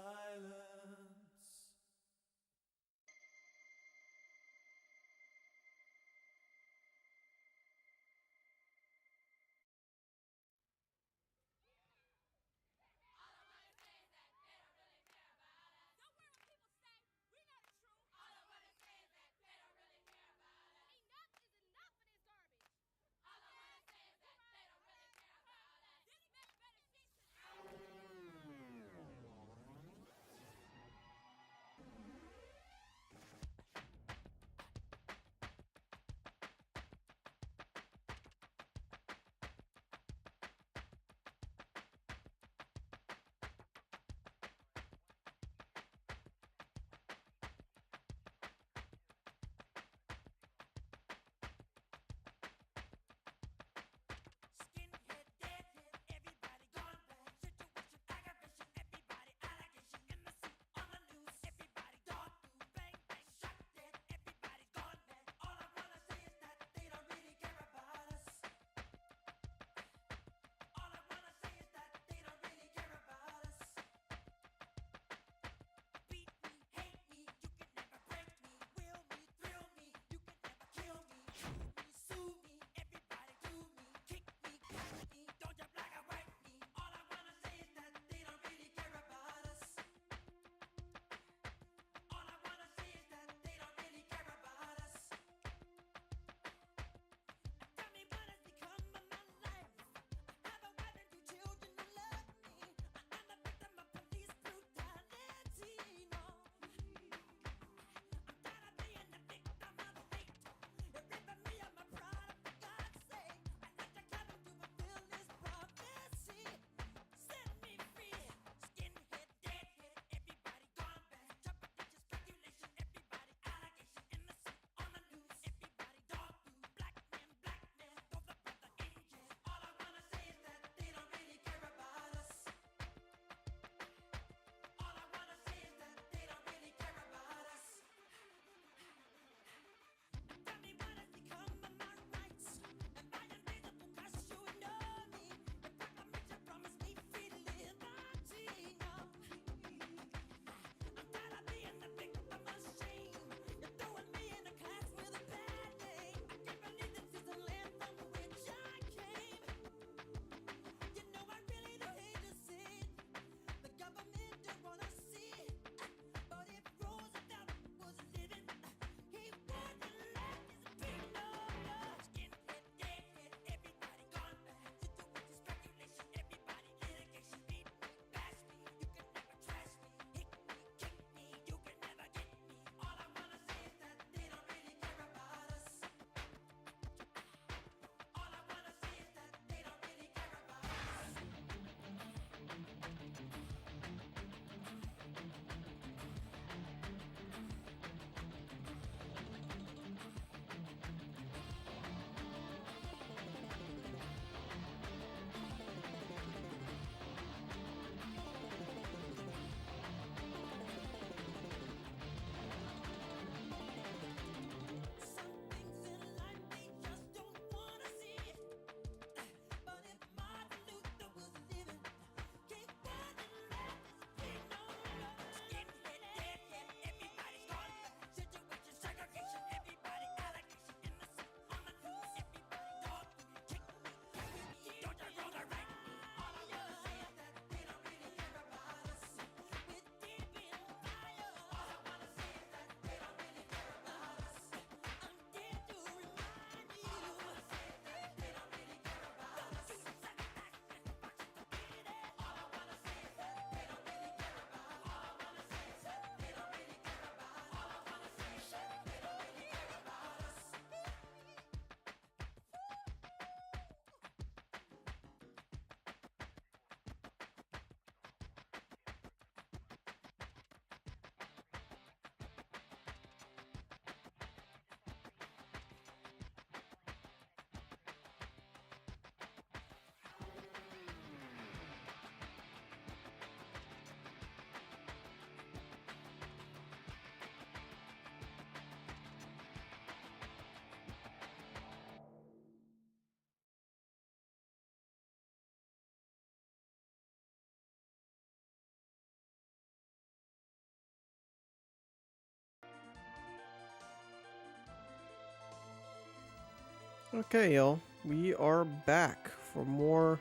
Okay, y'all. We are back for more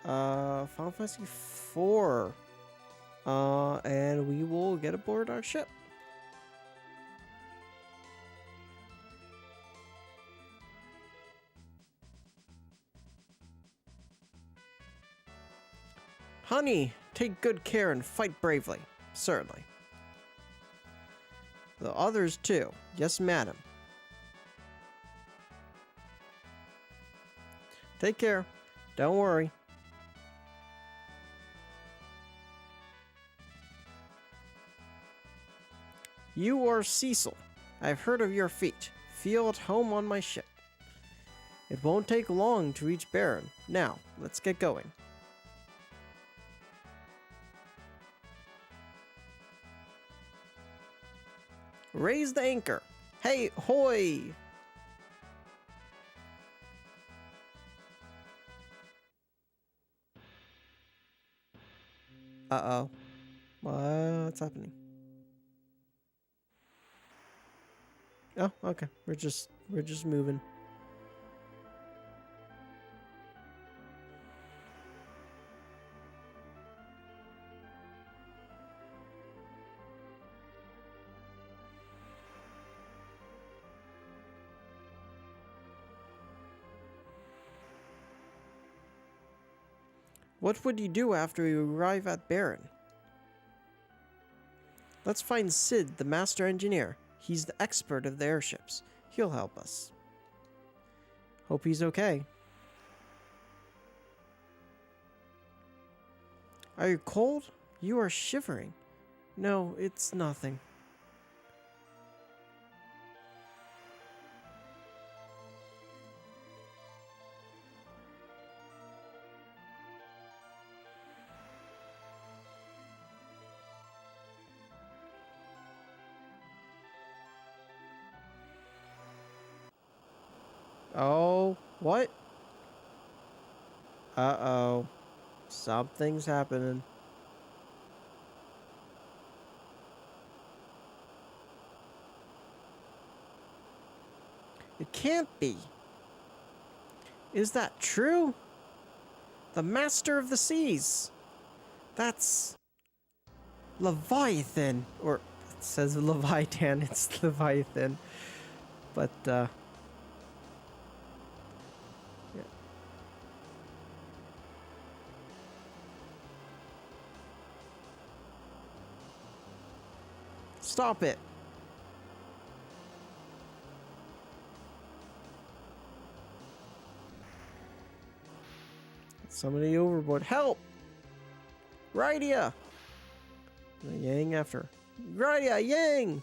Final Fantasy IV. And we will get aboard our ship. Honey, take good care and fight bravely. Certainly. The others too. Yes, madam. Take care. Don't worry. You are Cecil. I've heard of your feat. Feel at home on my ship. It won't take long to reach Baron. Now, let's get going. Raise the anchor. Hey, hoy! Uh-oh. What's happening? Oh, okay. We're just moving. What would you do after you arrive at Baron? Let's find Sid, the master engineer. He's the expert of the airships. He'll help us. Hope he's okay. Are you cold? You are shivering. No, it's nothing. Oh, what? Uh-oh. Something's happening. It can't be. Is that true? The master of the seas. That's Leviathan. Or it says Leviathan. It's Leviathan. But, yeah. Stop it. Somebody overboard. Help! Rydia! Yang after. Rydia, Yang!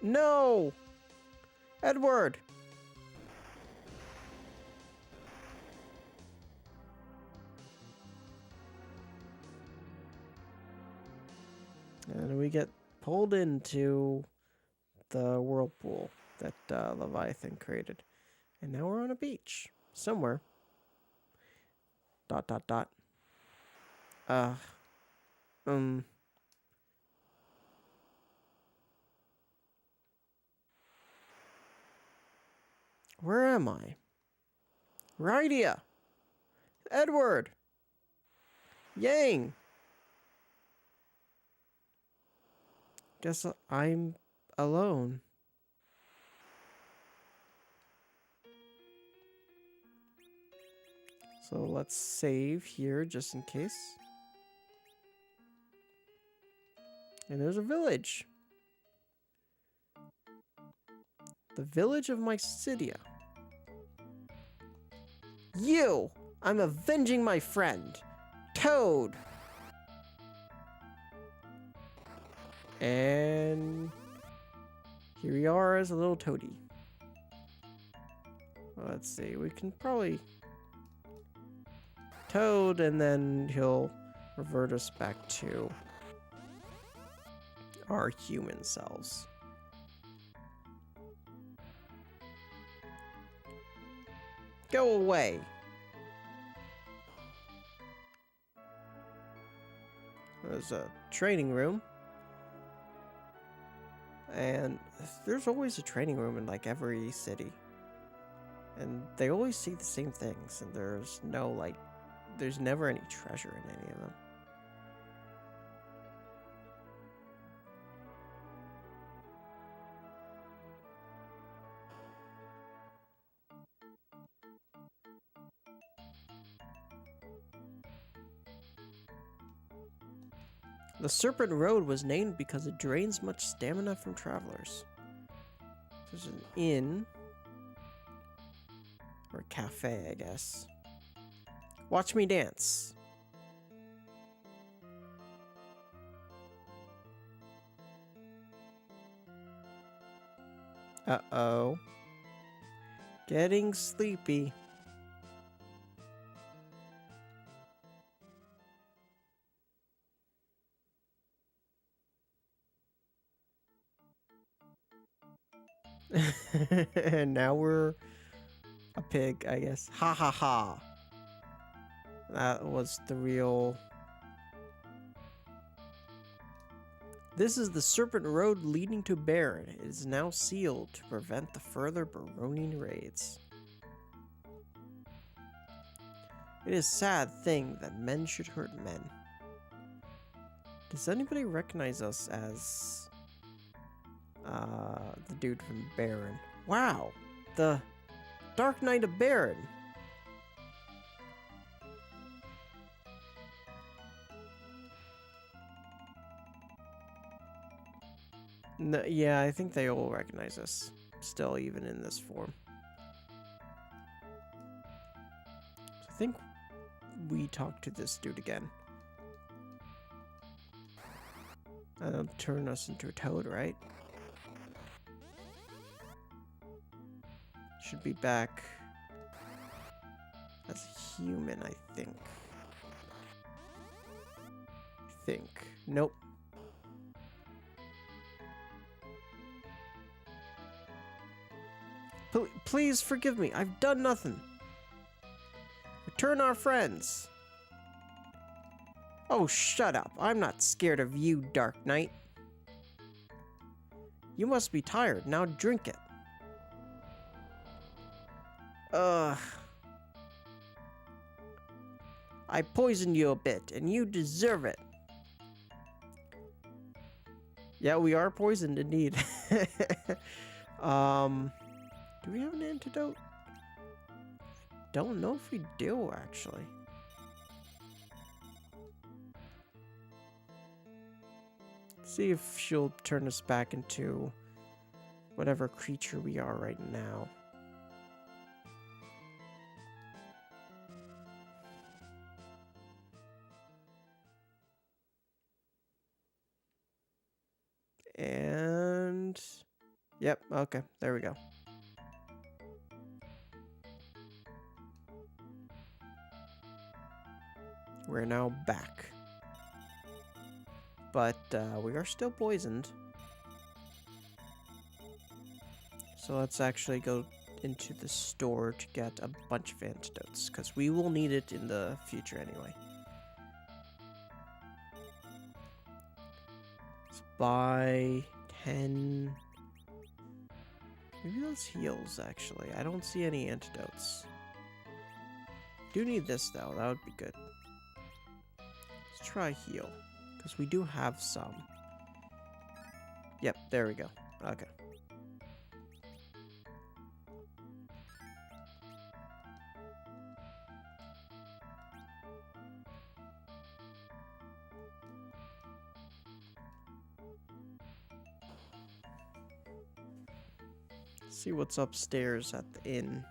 No! Edward! And we get pulled into the whirlpool that Leviathan created. And now we're on a beach. Somewhere. ... Where am I? Rydia! Edward! Yang! Guess I'm alone. So let's save here just in case. And there's a village. The village of Mysidia. You! I'm avenging my friend, Toad! And here we are as a little toady. Let's see, we can probably Toad, and then he'll revert us back to our human selves. Go away. There's a training room. And there's always a training room in like every city. And they always see the same things, and there's no like, there's never any treasure in any of them. The Serpent Road was named because it drains much stamina from travelers. There's an inn. Or a cafe, I guess. Watch me dance. Uh-oh. Getting sleepy. And now we're a pig, I guess. Ha ha ha. That was the real... This is the Serpent Road leading to Baron. It is now sealed to prevent the further Baronian raids. It is a sad thing that men should hurt men. Does anybody recognize us as... the dude from Baron? Wow! The Dark Knight of Baron! No, yeah, I think they all recognize us. Still, even in this form. So I think we talk to this dude again. That'll turn us into a toad, right? Should be back as a human, I think. Nope. Please forgive me. I've done nothing. Return our friends. Oh, shut up. I'm not scared of you, Dark Knight. You must be tired. Now drink it. Ugh. I poisoned you a bit, and you deserve it. Yeah, we are poisoned indeed. Do we have an antidote? Don't know if we do, actually. See if she'll turn us back into whatever creature we are right now. And... Yep, okay, there we go. We're now back. But we are still poisoned. So let's actually go into the store to get a bunch of antidotes, because we will need it in the future anyway. Let's buy 10... Maybe those heals, actually. I don't see any antidotes. Do need this, though. That would be good. Let's try heal, because we do have some. Yep, there we go. Okay. See what's upstairs at the inn.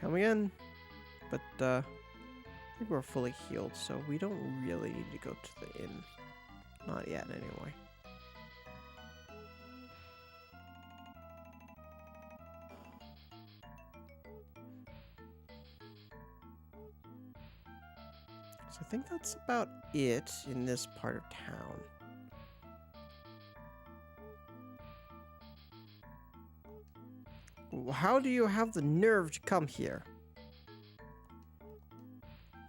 Coming in, but I think we're fully healed, so we don't really need to go to the inn. Not yet, anyway. So I think that's about it in this part of town. How do you have the nerve to come here?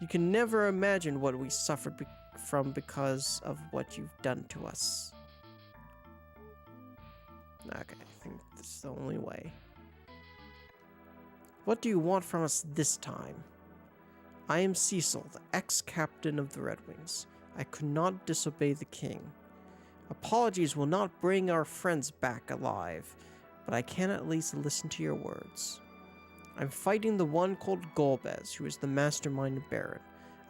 You can never imagine what we suffered from because of what you've done to us. Okay, I think this is the only way. What do you want from us this time? I am Cecil, the ex-captain of the Red Wings. I could not disobey the king. Apologies will not bring our friends back alive, but I can at least listen to your words. I'm fighting the one called Golbez, who is the mastermind of Baron.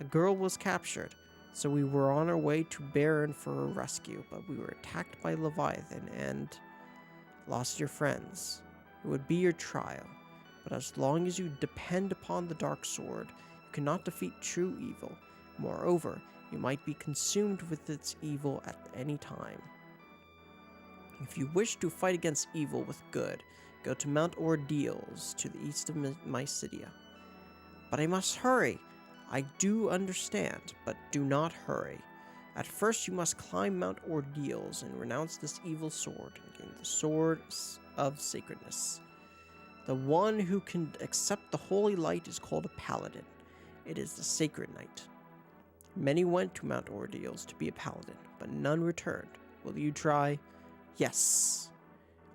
A girl was captured, so we were on our way to Baron for a rescue, but we were attacked by Leviathan and lost your friends. It would be your trial, but as long as you depend upon the Dark Sword, you cannot defeat true evil. Moreover, you might be consumed with its evil at any time. If you wish to fight against evil with good, go to Mount Ordeals to the east of Mysidia. But I must hurry. I do understand, but do not hurry. At first you must climb Mount Ordeals and renounce this evil sword and gain the Sword of Sacredness. The one who can accept the holy light is called a paladin. It is the sacred knight. Many went to Mount Ordeals to be a paladin, but none returned. Will you try? Yes.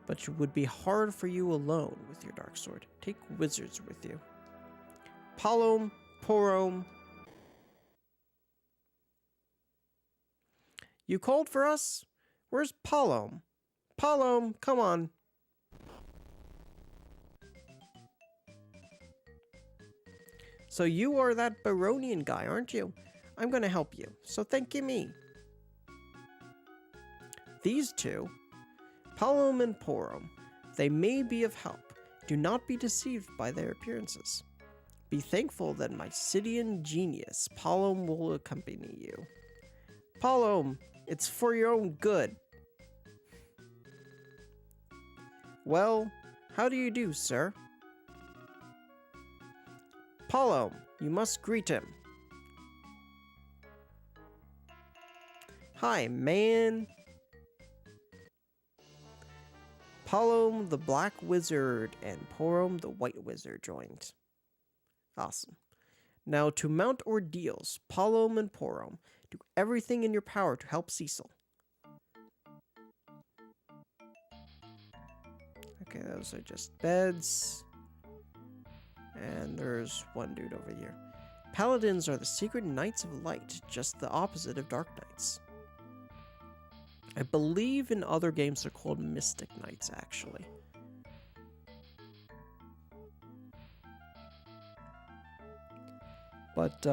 But it would be hard for you alone with your dark sword. Take wizards with you. Palom, Porom. You called for us? Where's Palom? Palom, come on. So you are that Baronian guy, aren't you? I'm going to help you, so thank you me. These two, Palom and Porom, they may be of help. Do not be deceived by their appearances. Be thankful that my Mysidian genius, Palom, will accompany you. Palom, it's for your own good. Well, how do you do, sir? Palom, you must greet him. Hi, man. Palom the Black Wizard and Porom the White Wizard joined. Awesome. Now to Mount Ordeals, Palom and Porom, do everything in your power to help Cecil. Okay, those are just beds. And there's one dude over here. Paladins are the secret knights of light, just the opposite of dark knights. I believe in other games they're called mystic knights, actually. But,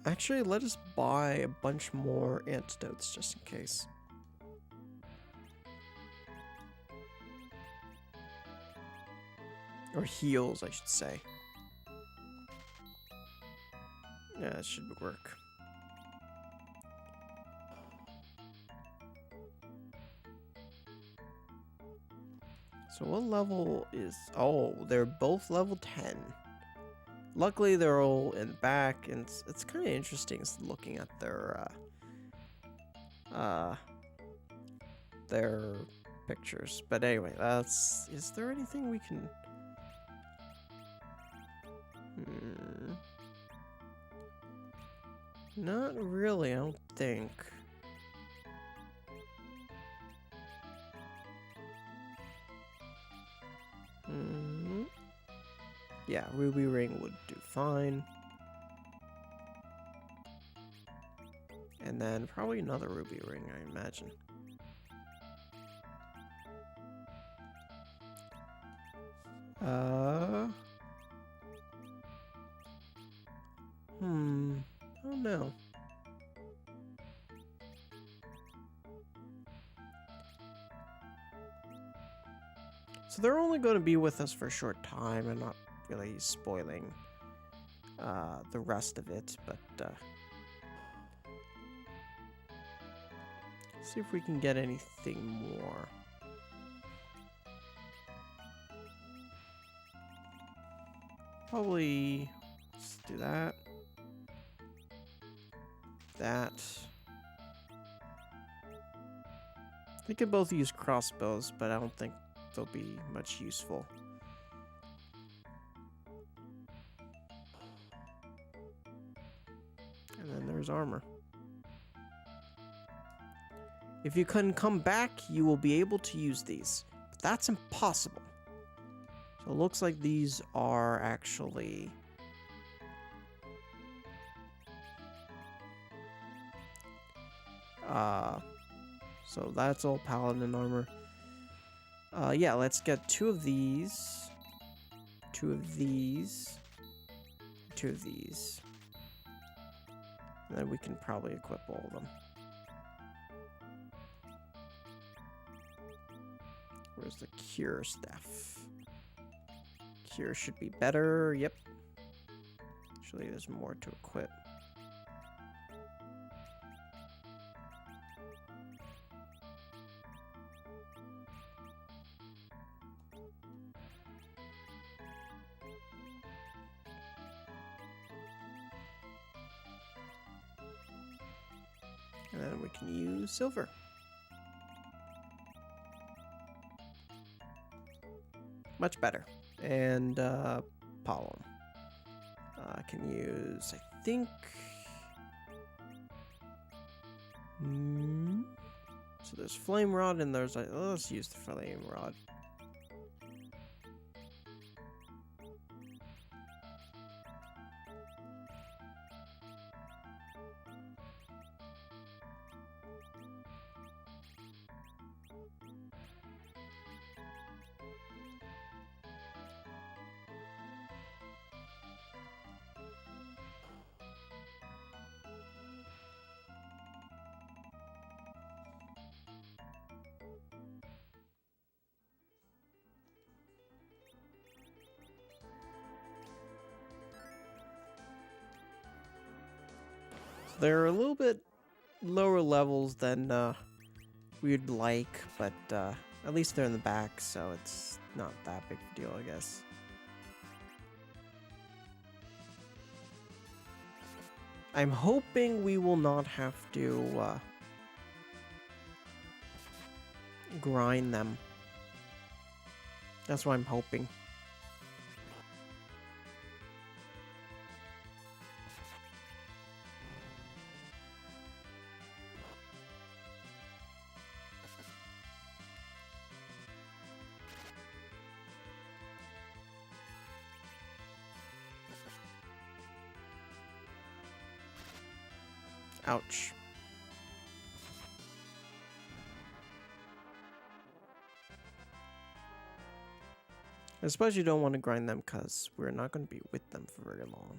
actually, let us buy a bunch more antidotes just in case. Or heals, I should say. Yeah, that should work. So what level is... Oh, they're both level 10. Luckily, they're all in the back, and it's kind of interesting looking at their pictures. But anyway, that's... Is there anything we can... Not really, I don't think. Yeah, ruby ring would do fine. And then probably another ruby ring, I imagine. I don't know. So they're only going to be with us for a short time. I'm not really spoiling the rest of it, but see if we can get anything more. Probably let's do that. That. They could both use crossbows, but I don't think they'll be much useful. his armor. If you can come back, you will be able to use these. But that's impossible. So it looks like these are actually... so that's all paladin armor. Yeah, let's get 2 of these. 2 of these. 2 of these. And then we can probably equip all of them. Where's the cure stuff? Cure should be better. Yep. Actually, there's more to equip. And then we can use silver. Much better. And pollen. I can use, I think... So there's flame rod and there's like, let's use the flame rod. They're a little bit lower levels than we'd like, but at least they're in the back, so it's not that big of a deal, I guess. I'm hoping we will not have to grind them. That's what I'm hoping. Ouch. I suppose you don't want to grind them because we're not going to be with them for very long.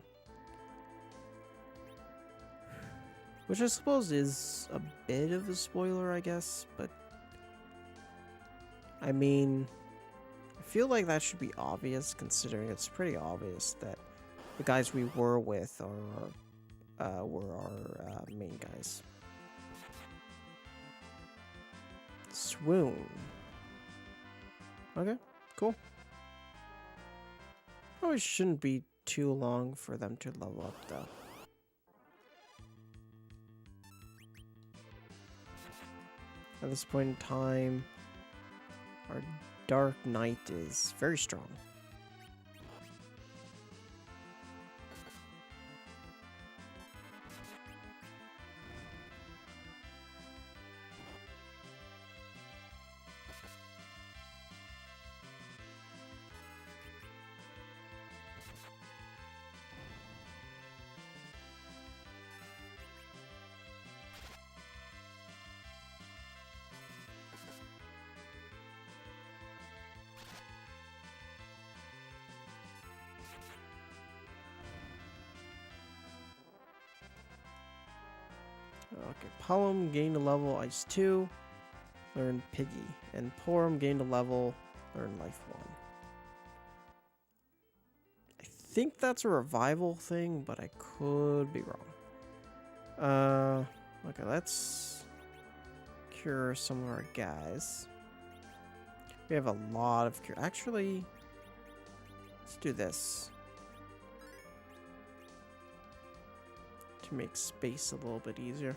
Which I suppose is a bit of a spoiler, I guess, but... I mean... I feel like that should be obvious, considering it's pretty obvious that the guys we were with are... were our main guys. Swoon. Okay, cool. Probably shouldn't be too long for them to level up, though. At this point in time, our Dark Knight is very strong. Okay, Palom gained a level, Ice 2, learn Piggy, and Porum gained a level, learn Life 1. I think that's a revival thing, but I could be wrong. Okay, let's cure some of our guys. We have a lot of cure. Actually, let's do this. To make space a little bit easier.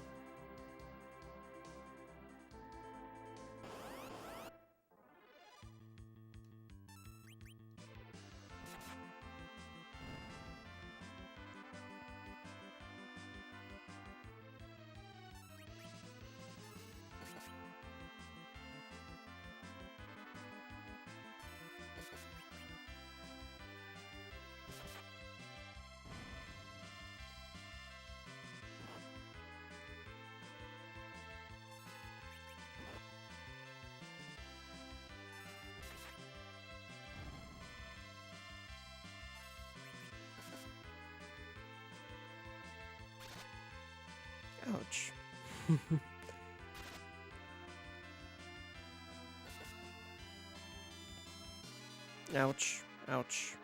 Ouch. Ouch.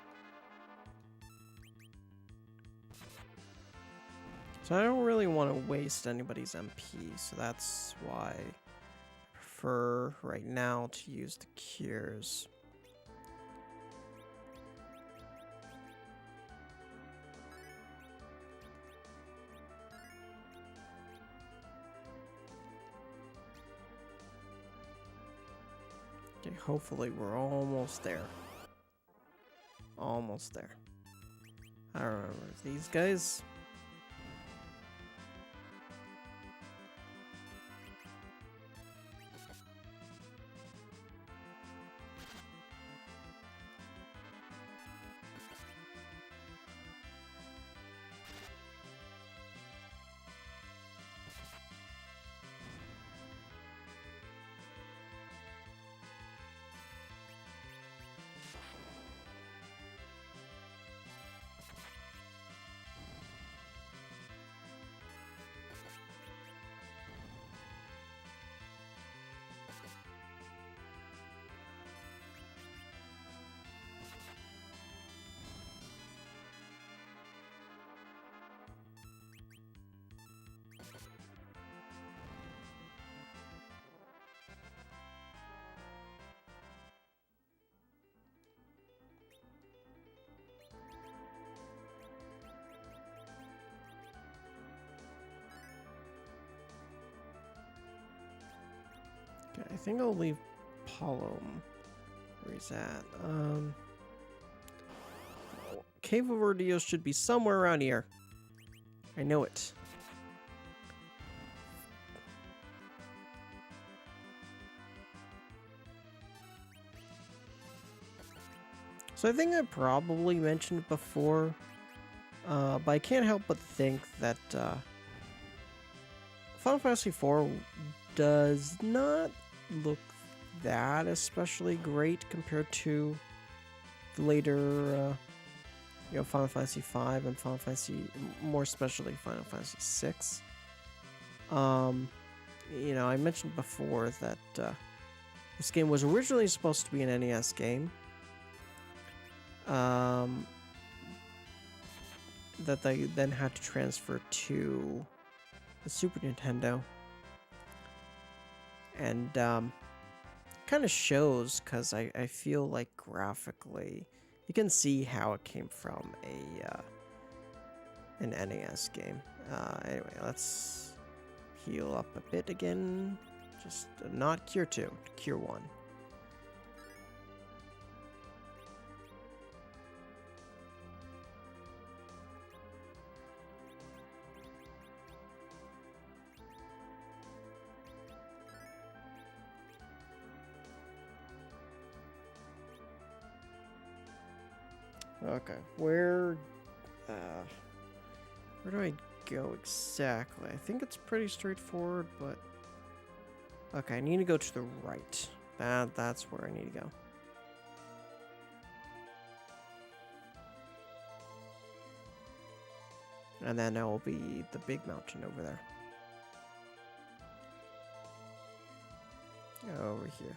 So I don't really want to waste anybody's MP, so that's why I prefer right now to use the cures. Okay, hopefully we're almost there. Almost there. I remember these guys. Okay, I think I'll leave Paulo where he's at. Cave of Ordeos should be somewhere around here. I know it. So I think I probably mentioned it before, but I can't help but think that Final Fantasy IV does not look that especially great compared to the later, Final Fantasy V and Final Fantasy, more especially Final Fantasy VI. I mentioned before that this game was originally supposed to be an NES game. That they then had to transfer to the Super Nintendo. And kind of shows, because I feel like graphically you can see how it came from an NES game. Anyway, let's heal up a bit again. Just not Cure 2, Cure 1. Okay, where do I go exactly? I think it's pretty straightforward, but okay, I need to go to the right. That's where I need to go. And then that will be the big mountain over there. Over here.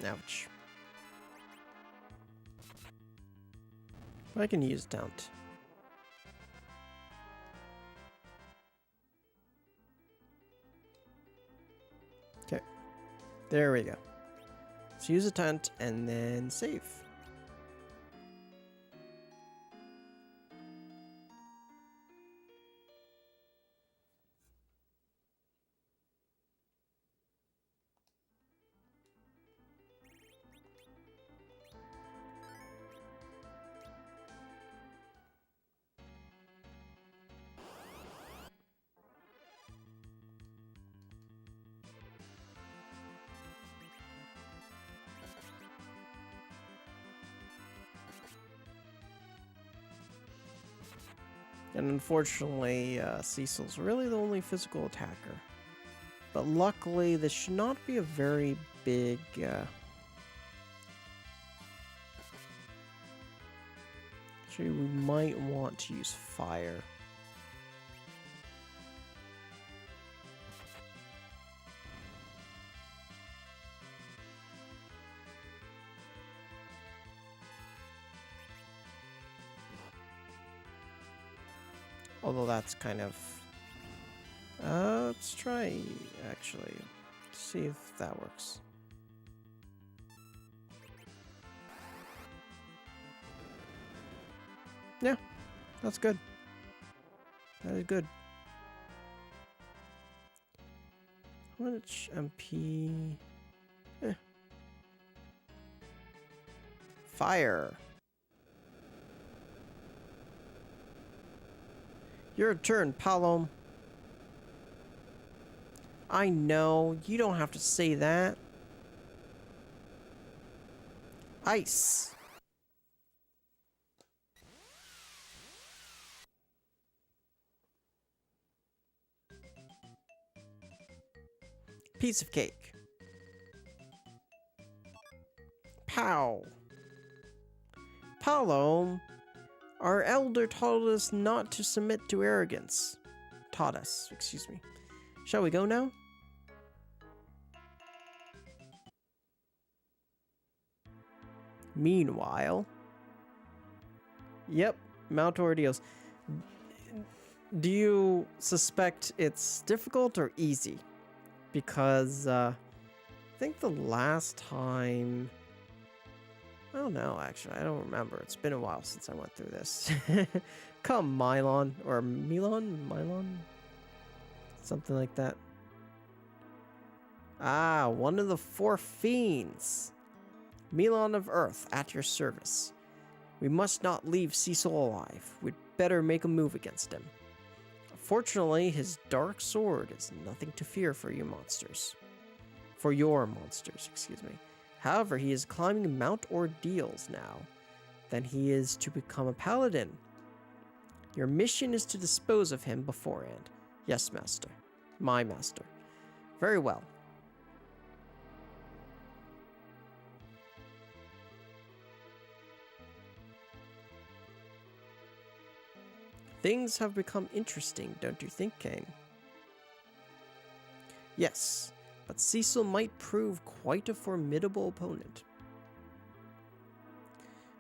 Ouch. I can use Taunt. Okay. There we go. So use a Taunt and then save. And unfortunately, Cecil's really the only physical attacker. But luckily, this should not be a very big... Actually, we might want to use fire. Although that's kind of... let's try, actually, see if that works. Yeah, that's good. That is good. How much MP? Fire. Your turn, Palom. I know, you don't have to say that. Ice. Piece of cake. Pow. Palom. Our elder taught us not to submit to arrogance. Taught us, excuse me. Shall we go now? Meanwhile... Yep, Mount Ordeals. Do you suspect it's difficult or easy? Because, I think the last time... I don't know, actually. I don't remember. It's been a while since I went through this. Come, Mylon. Or Milon? Mylon? Something like that. Ah, one of the 4 fiends. Milon of Earth, at your service. We must not leave Cecil alive. We'd better make a move against him. Fortunately, his dark sword is nothing to fear for you monsters. For your monsters, excuse me. However, he is climbing Mount Ordeals now. Then he is to become a paladin. Your mission is to dispose of him beforehand. Yes, master. My master. Very well. Things have become interesting, don't you think, Kane? Yes, but Cecil might prove quite a formidable opponent.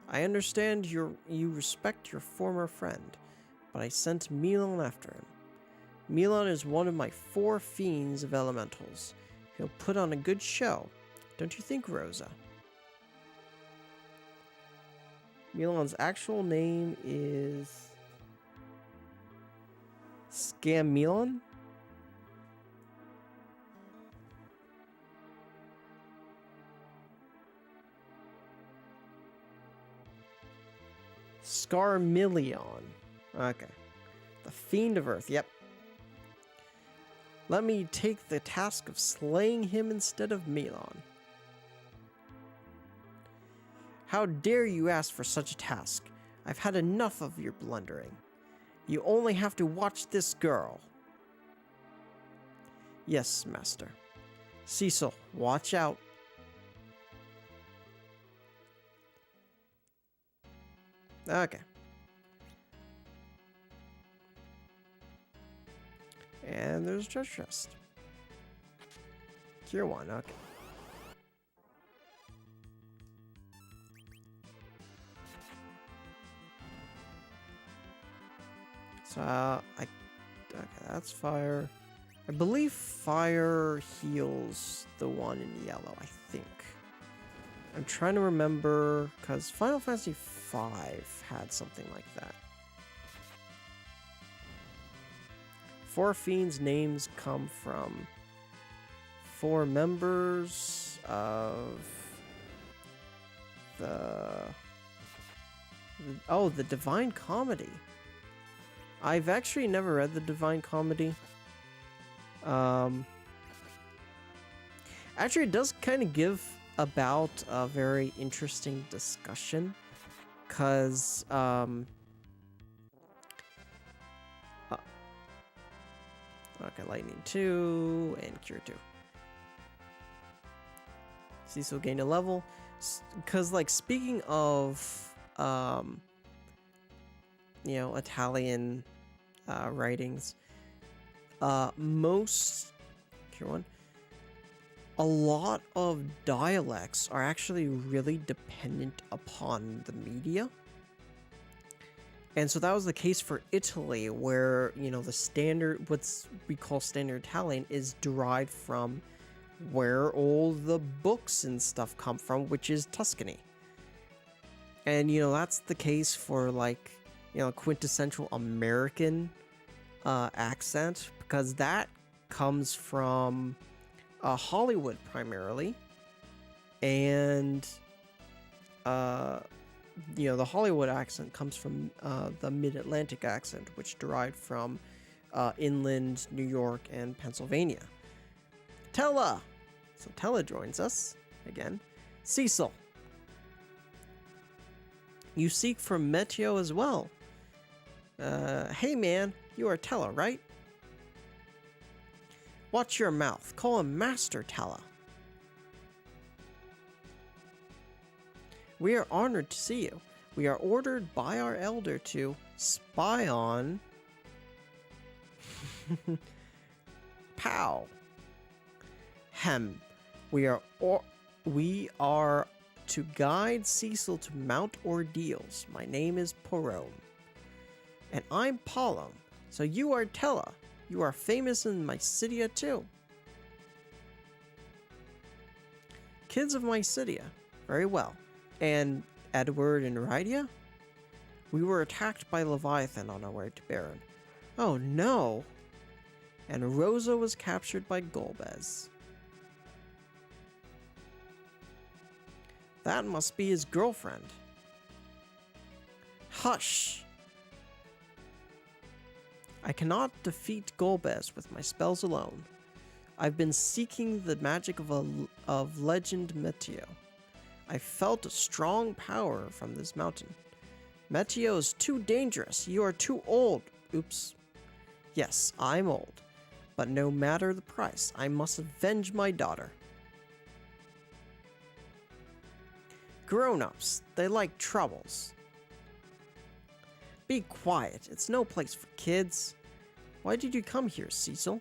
I understand you respect your former friend, but I sent Milon after him. Milon is one of my 4 fiends of elementals. He'll put on a good show, don't you think, Rosa? Milon's actual name is... Scamilon? Scarmillion. Okay. The Fiend of Earth, yep. Let me take the task of slaying him instead of Milon. How dare you ask for such a task? I've had enough of your blundering. You only have to watch this girl. Yes, master. Cecil, watch out. Okay. And there's a treasure chest. Tier 1, okay. So, okay, that's fire. I believe fire heals the one in yellow, I think. I'm trying to remember, because Final Fantasy V had something like that. 4 fiends' names come from 4 members of the Divine Comedy. I've actually never read the Divine Comedy. Actually, it does kind of give about a very interesting discussion, because Okay, Lightning 2 and Cure 2. Cecil gained a level. Because, like, speaking of, Italian writings, most, Cure 1, a lot of dialects are actually really dependent upon the media. And so that was the case for Italy, where, the standard, what's we call standard Italian, is derived from where all the books and stuff come from, which is Tuscany. And, that's the case for, like, quintessential American accent, because that comes from Hollywood primarily. And, the Hollywood accent comes from the Mid-Atlantic accent, which derived from inland New York and Pennsylvania. Tella! So Tella joins us again. Cecil. You seek for Meteo as well. Hey man, you are Tella, right? Watch your mouth. Call him Master Tella. We are honored to see you. We are ordered by our elder to spy on... Pow. Hem. We are to guide Cecil to mount ordeals. My name is Porome. And I'm Palom. So you are Tella. You are famous in Mysidia too. Kids of Mysidia. Very well. And Edward and Rydia? We were attacked by Leviathan on our way to Baron. Oh no! And Rosa was captured by Golbez. That must be his girlfriend. Hush! I cannot defeat Golbez with my spells alone. I've been seeking the magic of Legend Meteo. I felt a strong power from this mountain. Meteo is too dangerous. You are too old. Oops. Yes, I'm old. But no matter the price, I must avenge my daughter. Grown-ups, they like troubles. Be quiet. It's no place for kids. Why did you come here, Cecil?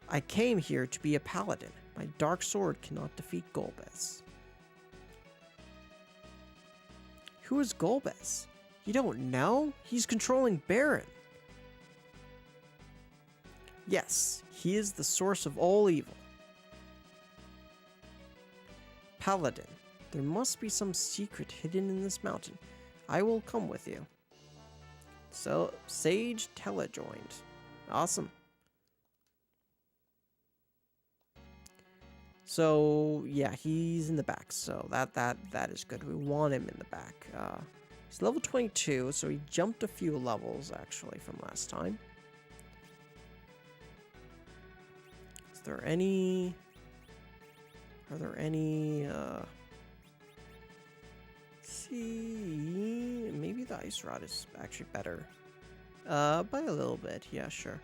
I came here to be a paladin. My dark sword cannot defeat Golbez. Who is Golbez? You don't know? He's controlling Baron. Yes, he is the source of all evil. Paladin, there must be some secret hidden in this mountain. I will come with you. So, Sage Tella joined. Awesome. So, yeah, he's in the back. So, that is good. We want him in the back. He's level 22, so he jumped a few levels, actually, from last time. Is there any... Are there any, see... Maybe the Ice Rod is actually better. By a little bit. Yeah, sure.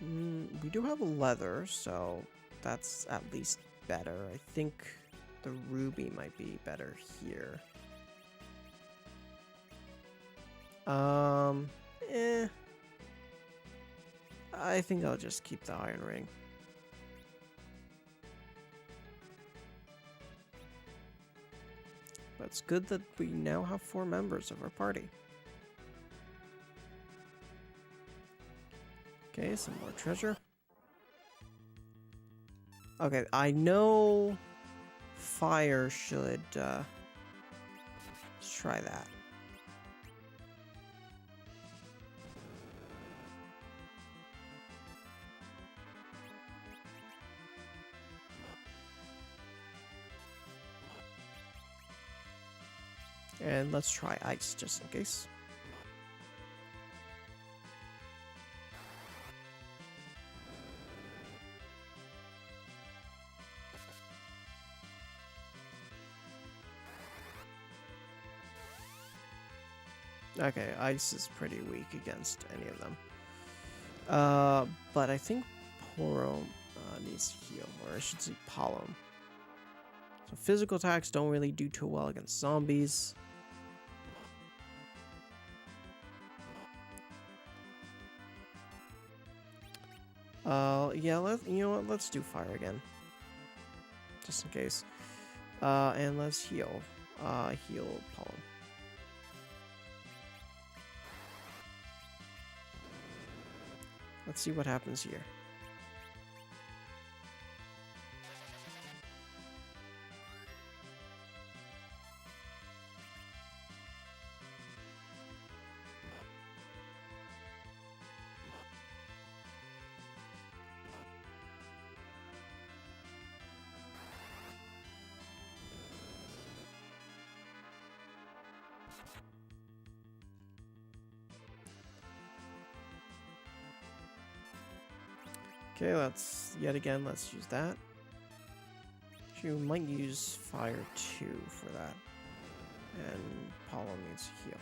We do have a leather, so that's at least better. I think the ruby might be better here. I think I'll just keep the iron ring. But it's good that we now have 4 members of our party. Okay, some more treasure. Okay, I know fire should, let's try that. And let's try ice, just in case. Okay, ice is pretty weak against any of them. But I think Poro needs to heal, or I should say Pollen. So physical attacks don't really do too well against zombies. Yeah, you know what? Let's do fire again, just in case. And let's heal. Heal Pollen. Let's see what happens here. Okay, let's use that. Actually, we might use fire too for that. And Pollen needs to heal.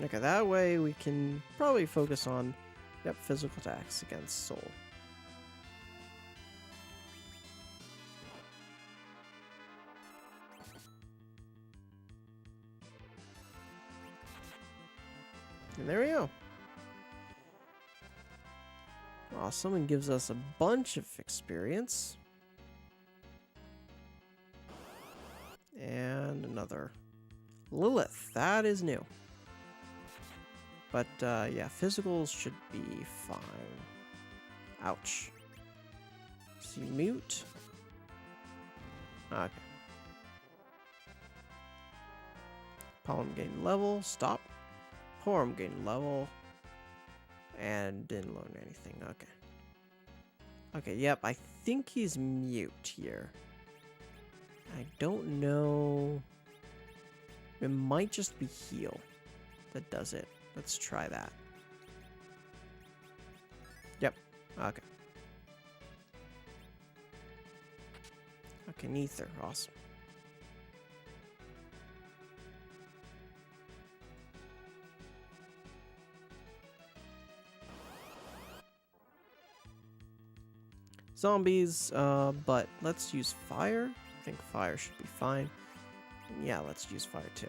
Okay, that way we can probably focus on, physical attacks against Soul. And there we go. Awesome, and gives us a bunch of experience. And another Lilith. That is new. But, yeah, physicals should be fine. Ouch. See, mute. Okay. Pollen gained level. Stop. Porum gained level. And didn't learn anything. Okay. Okay, yep, I think he's mute here. I don't know. It might just be heal that does it. Let's try that. Yep. Okay. Okay, Neither. Awesome. Zombies, but let's use fire. I think fire should be fine. Yeah, let's use fire too.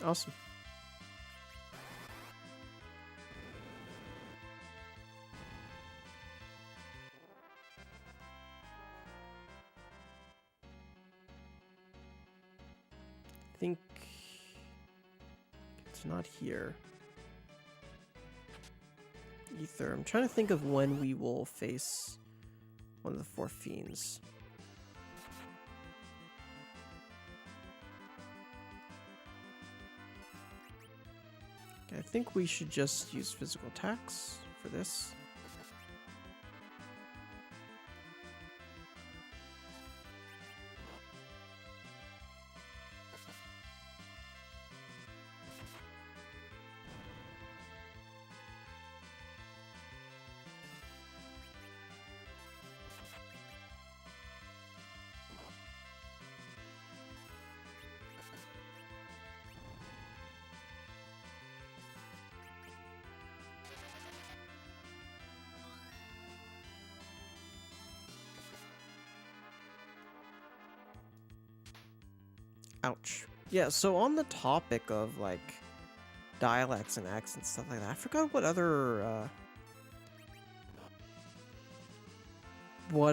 Awesome. I think it's not here. Ether. I'm trying to think of when we will face one of the 4 fiends. I think we should just use physical attacks for this. Ouch. Yeah, so on the topic of, like, dialects and accents, stuff like that, I forgot what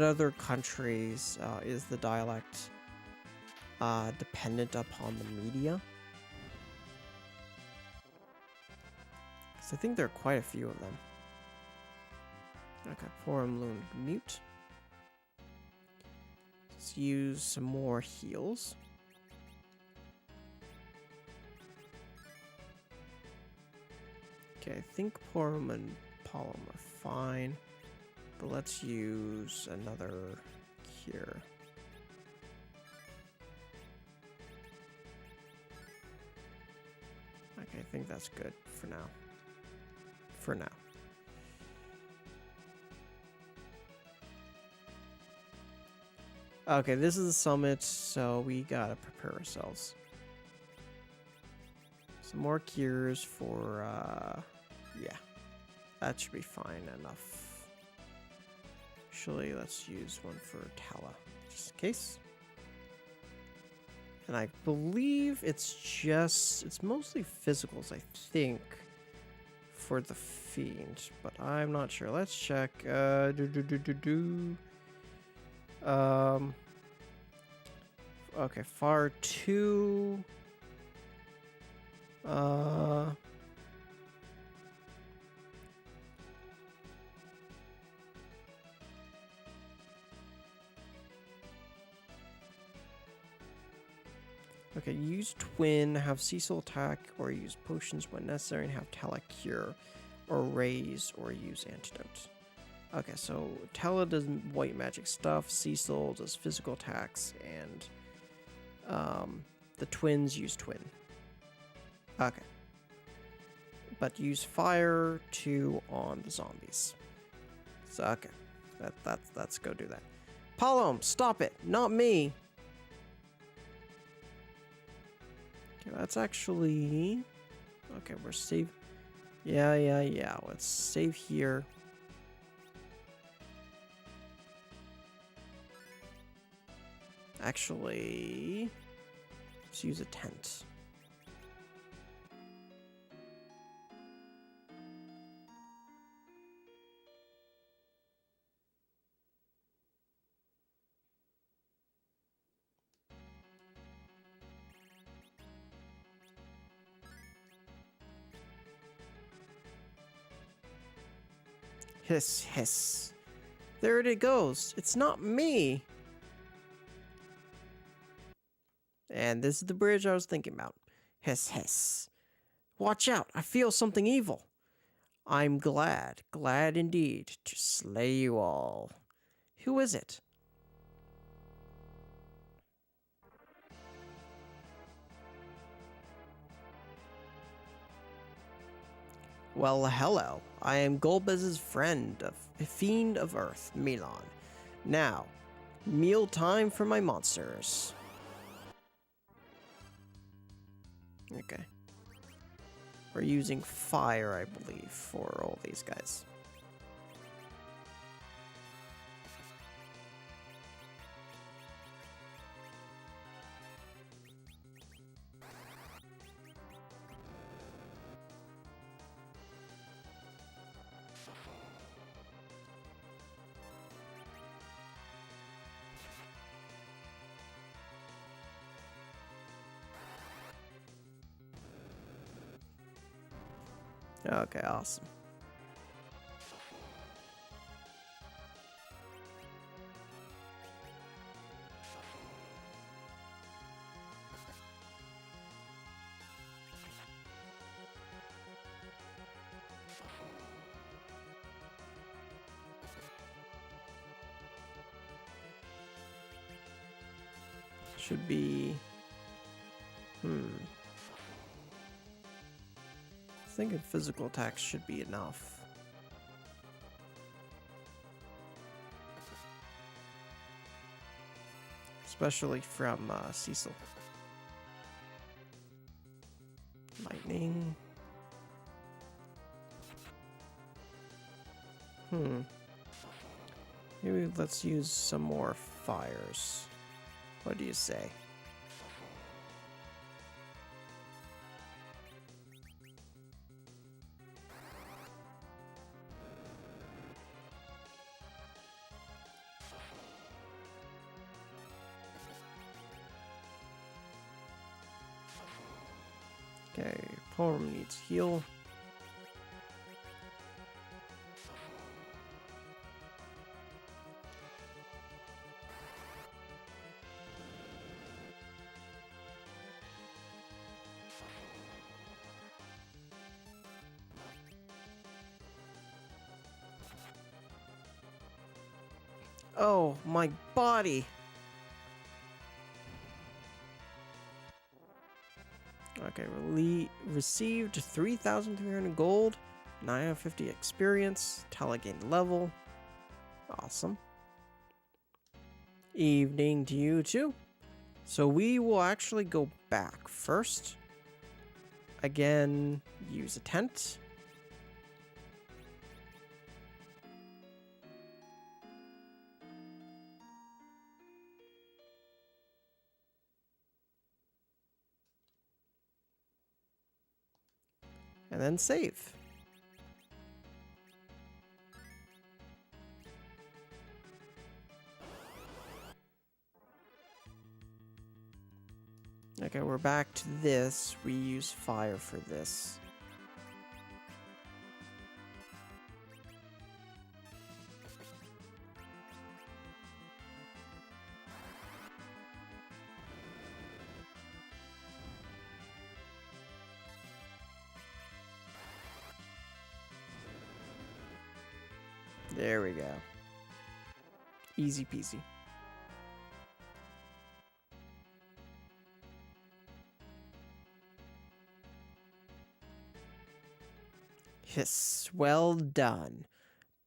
other countries is the dialect dependent upon the media? Because I think there are quite a few of them. Okay, Porum Loon mute. Let's use some more heals. Okay, I think Porum and Polym are fine. But let's use another cure. Okay, I think that's good for now. For now. Okay, this is the summit, so we gotta prepare ourselves. Some more cures for, yeah. That should be fine enough. Actually, let's use one for Tala, just in case. And I believe it's mostly physicals, I think, for the Fiend, but I'm not sure. Let's check. Okay, FAR 2. Okay, use Twin, have Cecil attack, or use potions when necessary, and have Tala cure, or raise, or use antidote. Okay, so Tala does white magic stuff, Cecil does physical attacks, and the twins use Twin. Okay. But use fire 2 on the zombies. So, okay. Let's go do that. Polym, stop it! Not me! Okay, that's actually... Okay, we're safe. Yeah. Let's save here. Actually... Let's use a tent. Hiss, hiss. There it goes. It's not me. And this is the bridge I was thinking about. Hiss, hiss. Watch out. I feel something evil. I'm glad indeed, to slay you all. Who is it? Well, hello. I am Golbez's friend, a fiend of Earth, Milan. Now, meal time for my monsters. Okay. We're using fire, I believe, for all these guys. Okay, awesome. Should be... I think physical attacks should be enough. Especially from Cecil. Lightning. Maybe let's use some more fires. What do you say? Okay, Porum needs heal. Oh, my body. Okay, received 3,300 gold, 950 experience, Tala gained level. Awesome. Evening to you too. So we will actually go back first. Again, use a tent. And then save. Okay, we're back to this. We use fire for this. There we go. Easy peasy. Hiss, well done.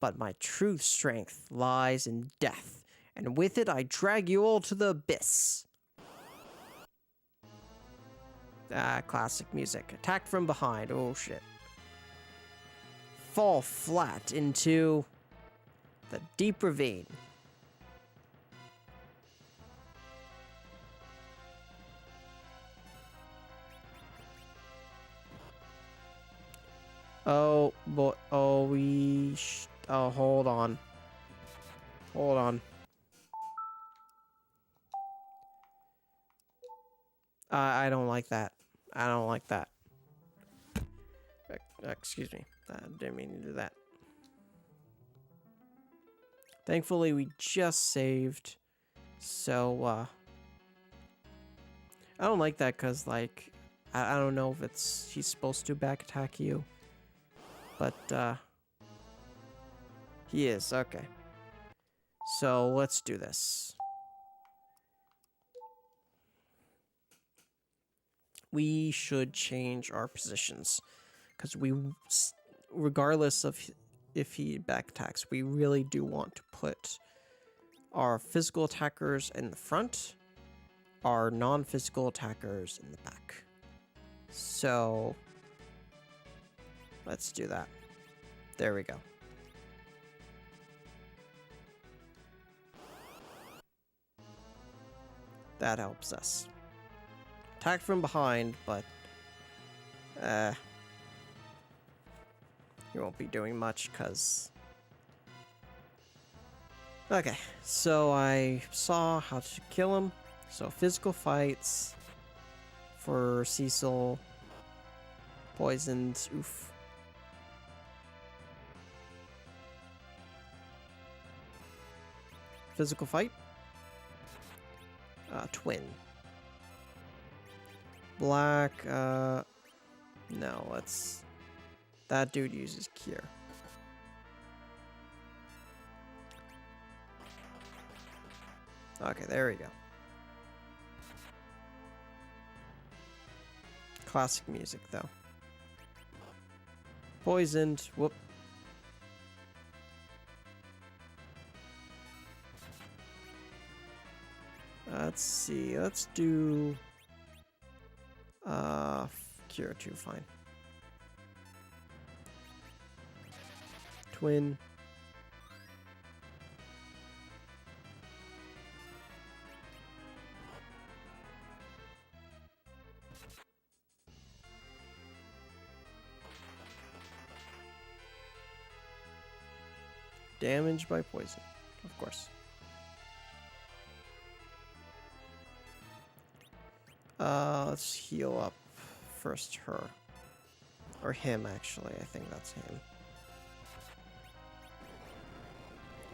But my true strength lies in death, and with it I drag you all to the abyss. Ah, classic music. Attacked from behind. Oh shit. Fall flat into the deep ravine. Oh, boy. Oh, oh, hold on. Hold on. I don't like that. I don't like that. Excuse me. I didn't mean to do that. Thankfully, we just saved. So, I don't like that because, like, I don't know if he's supposed to back attack you. But, he is. Okay. So, let's do this. We should change our positions. Because regardless of if he back attacks, we really do want to put our physical attackers in the front, our non-physical attackers in the back. So, let's do that. There we go. That helps us. Attack from behind, but he won't be doing much because... Okay, so I saw how to kill him. So physical fights for Cecil. Poisoned. Oof. Physical fight. Twin. Black. No, let's... That dude uses Cure. Okay, there we go. Classic music, though. Poisoned. Whoop. Let's see. Let's do... Cure 2, fine. Twin. Damaged by poison, of course. Let's heal up first her. Or him, actually. I think that's him.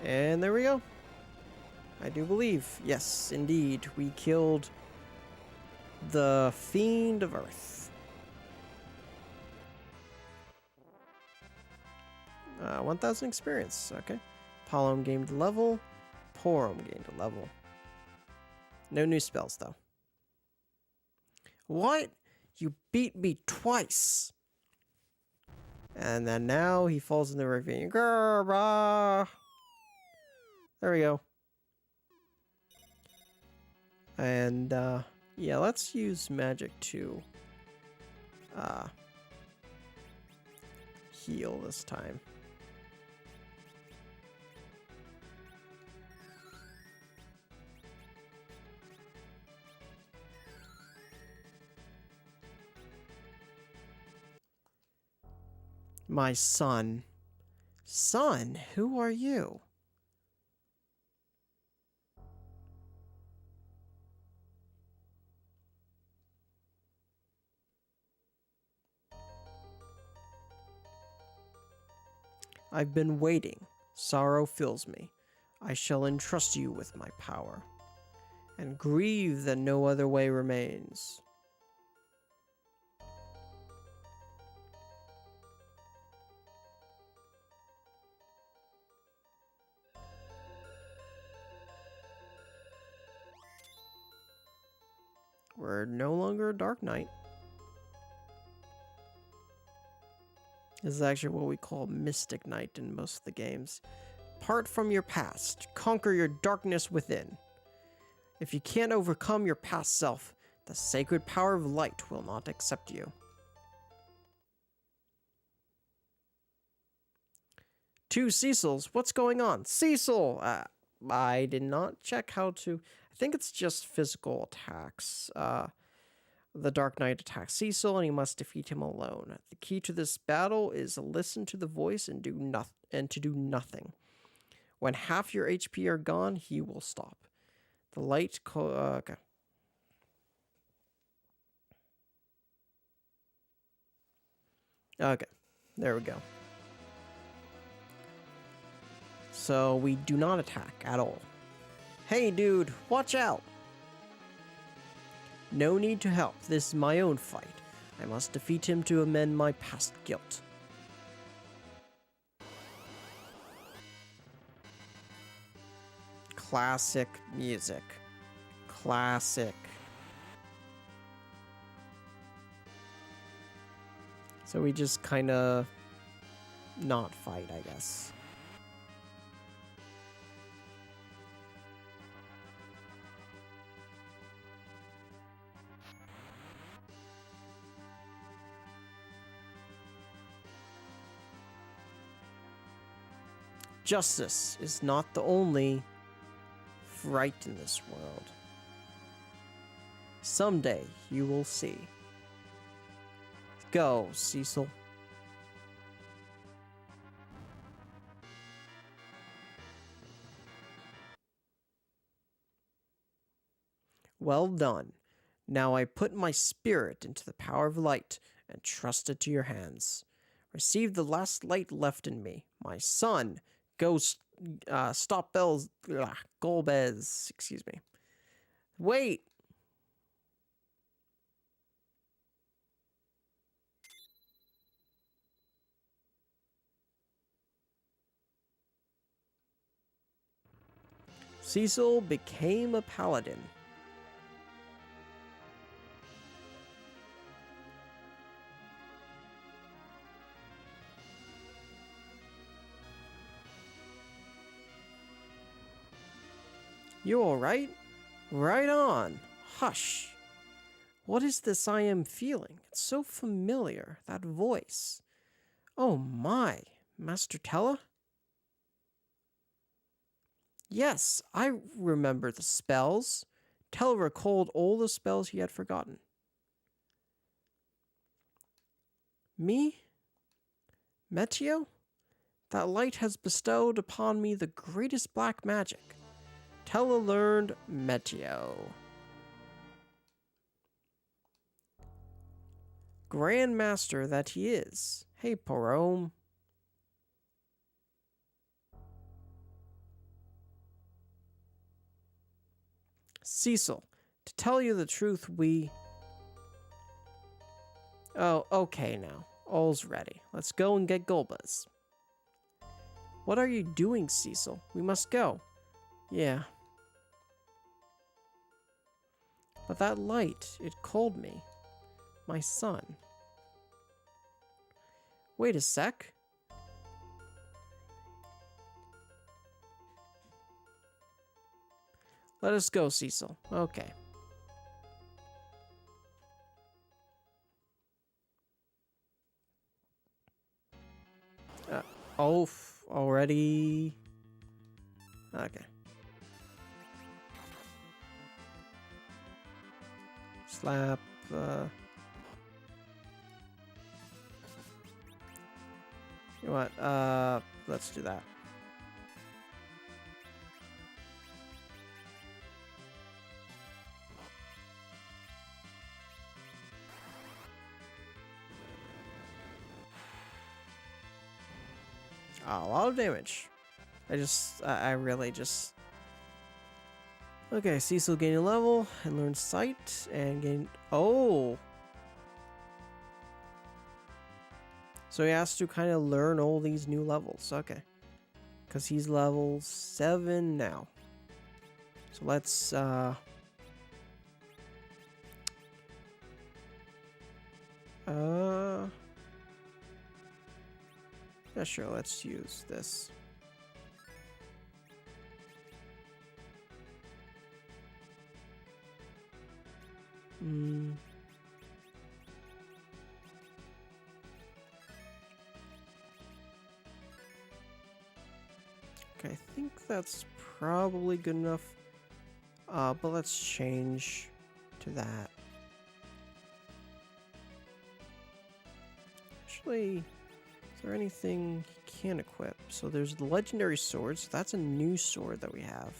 And there we go. I do believe. Yes, indeed. We killed the Fiend of Earth. 1,000 experience. Okay. Palom gained level. Porom gained a level. No new spells, though. What? You beat me twice! And then now he falls in the ravine. Grrrr, there we go. And, yeah, let's use magic to heal this time. My son. Son, who are you? I've been waiting. Sorrow fills me. I shall entrust you with my power, and grieve that no other way remains. We're no longer a Dark Knight. This is actually what we call Mystic Knight in most of the games. Part from your past. Conquer your darkness within. If you can't overcome your past self, the sacred power of light will not accept you. Two Cecils, what's going on? Cecil! I did not check how to... I think it's just physical attacks. The Dark Knight attacks Cecil, and he must defeat him alone. The key to this battle is listen to the voice and to do nothing. When half your HP are gone, he will stop. The light... okay. Okay. There we go. So we do not attack at all. Hey, dude, watch out! No need to help. This is my own fight. I must defeat him to amend my past guilt. Classic music. Classic. So we just kind of not fight, I guess. Justice is not the only right in this world. Someday you will see. Go, Cecil. Well done. Now I put my spirit into the power of light and trust it to your hands. Receive the last light left in me. My son, go stop bells. Golbez. Excuse me. Wait. Cecil became a paladin. You all right? Right on. Hush. What is this I am feeling? It's so familiar, that voice. Oh my, Master Tella? Yes, I remember the spells. Tella recalled all the spells he had forgotten. Me? Meteo? That light has bestowed upon me the greatest black magic. Tella learned Meteo. Grand Master that he is. Hey, Porom. Cecil, to tell you the truth, we... Oh, okay now. All's ready. Let's go and get Golbez. What are you doing, Cecil? We must go. Yeah. But that light, it called me. My son. Wait a sec. Let us go, Cecil. Okay. Oh, already. Okay. Slap. You know what? Let's do that. A lot of damage. I really just... Okay, Cecil gained a level and learned sight and gained... Oh! So he has to kind of learn all these new levels. Okay. Because he's level 7 now. So let's... Yeah, sure, let's use this. Okay, I think that's probably good enough. But let's change to that. Actually, is there anything he can equip? So there's the legendary sword, so that's a new sword that we have.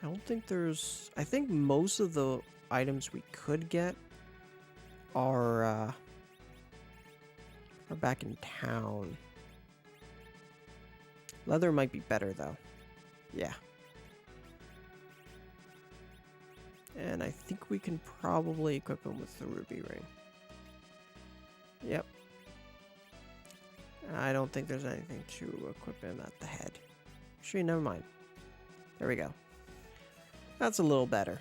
I don't think there's... I think most of the items we could get are back in town. Leather might be better, though. Yeah. And I think we can probably equip him with the ruby ring. Yep. I don't think there's anything to equip him at the head. Actually, never mind. There we go. That's a little better.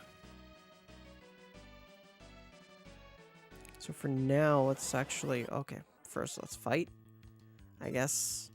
So for now, let's actually... Okay, first let's fight, I guess.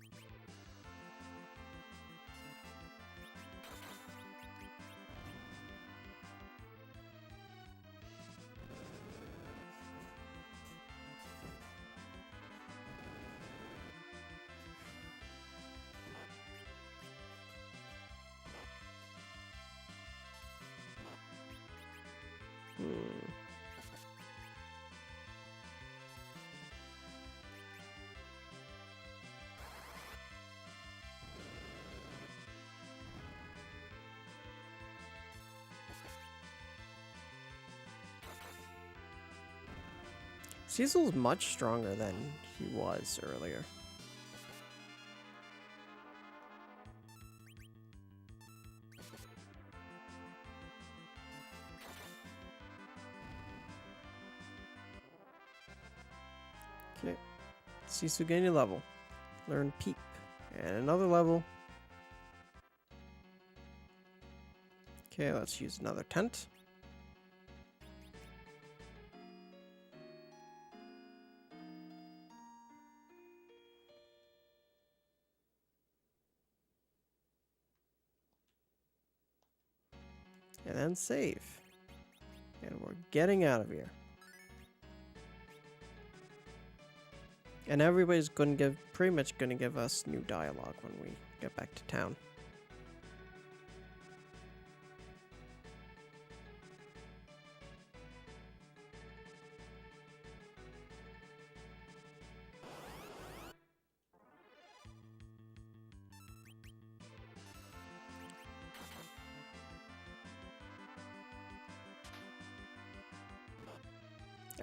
Cecil's much stronger than he was earlier. Okay. Cecil gained a level. Learn Peep. And another level. Okay, let's use another tent. And then save. And we're getting out of here. And everybody's going to pretty much going to give us new dialogue when we get back to town.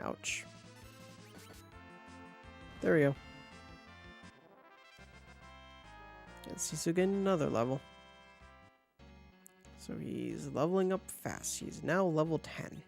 Ouch. There we go. And Cecil getting another level. So he's leveling up fast. He's now level 10.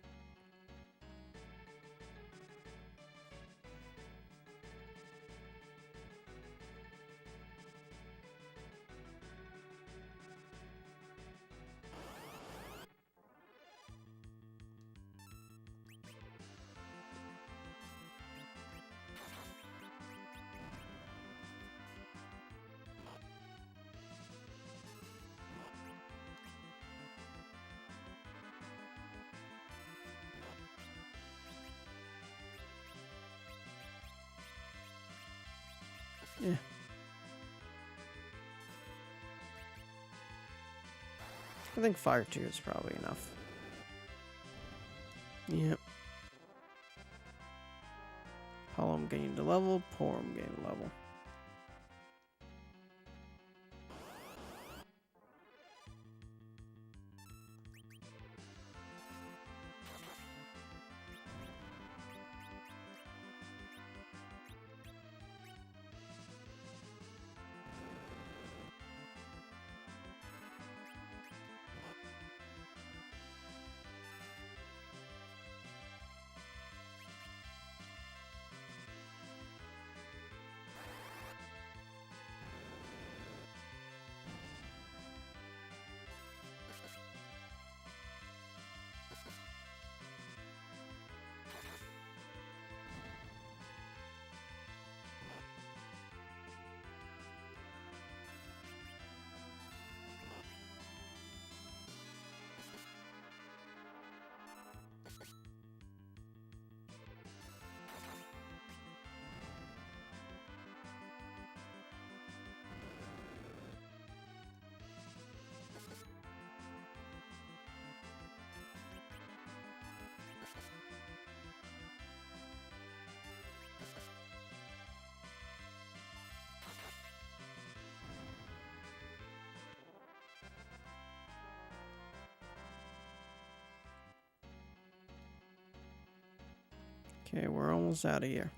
Yeah. I think fire 2 is probably enough. Yep. Palom gained a level, Porum gained a level. Okay, we're almost out of here.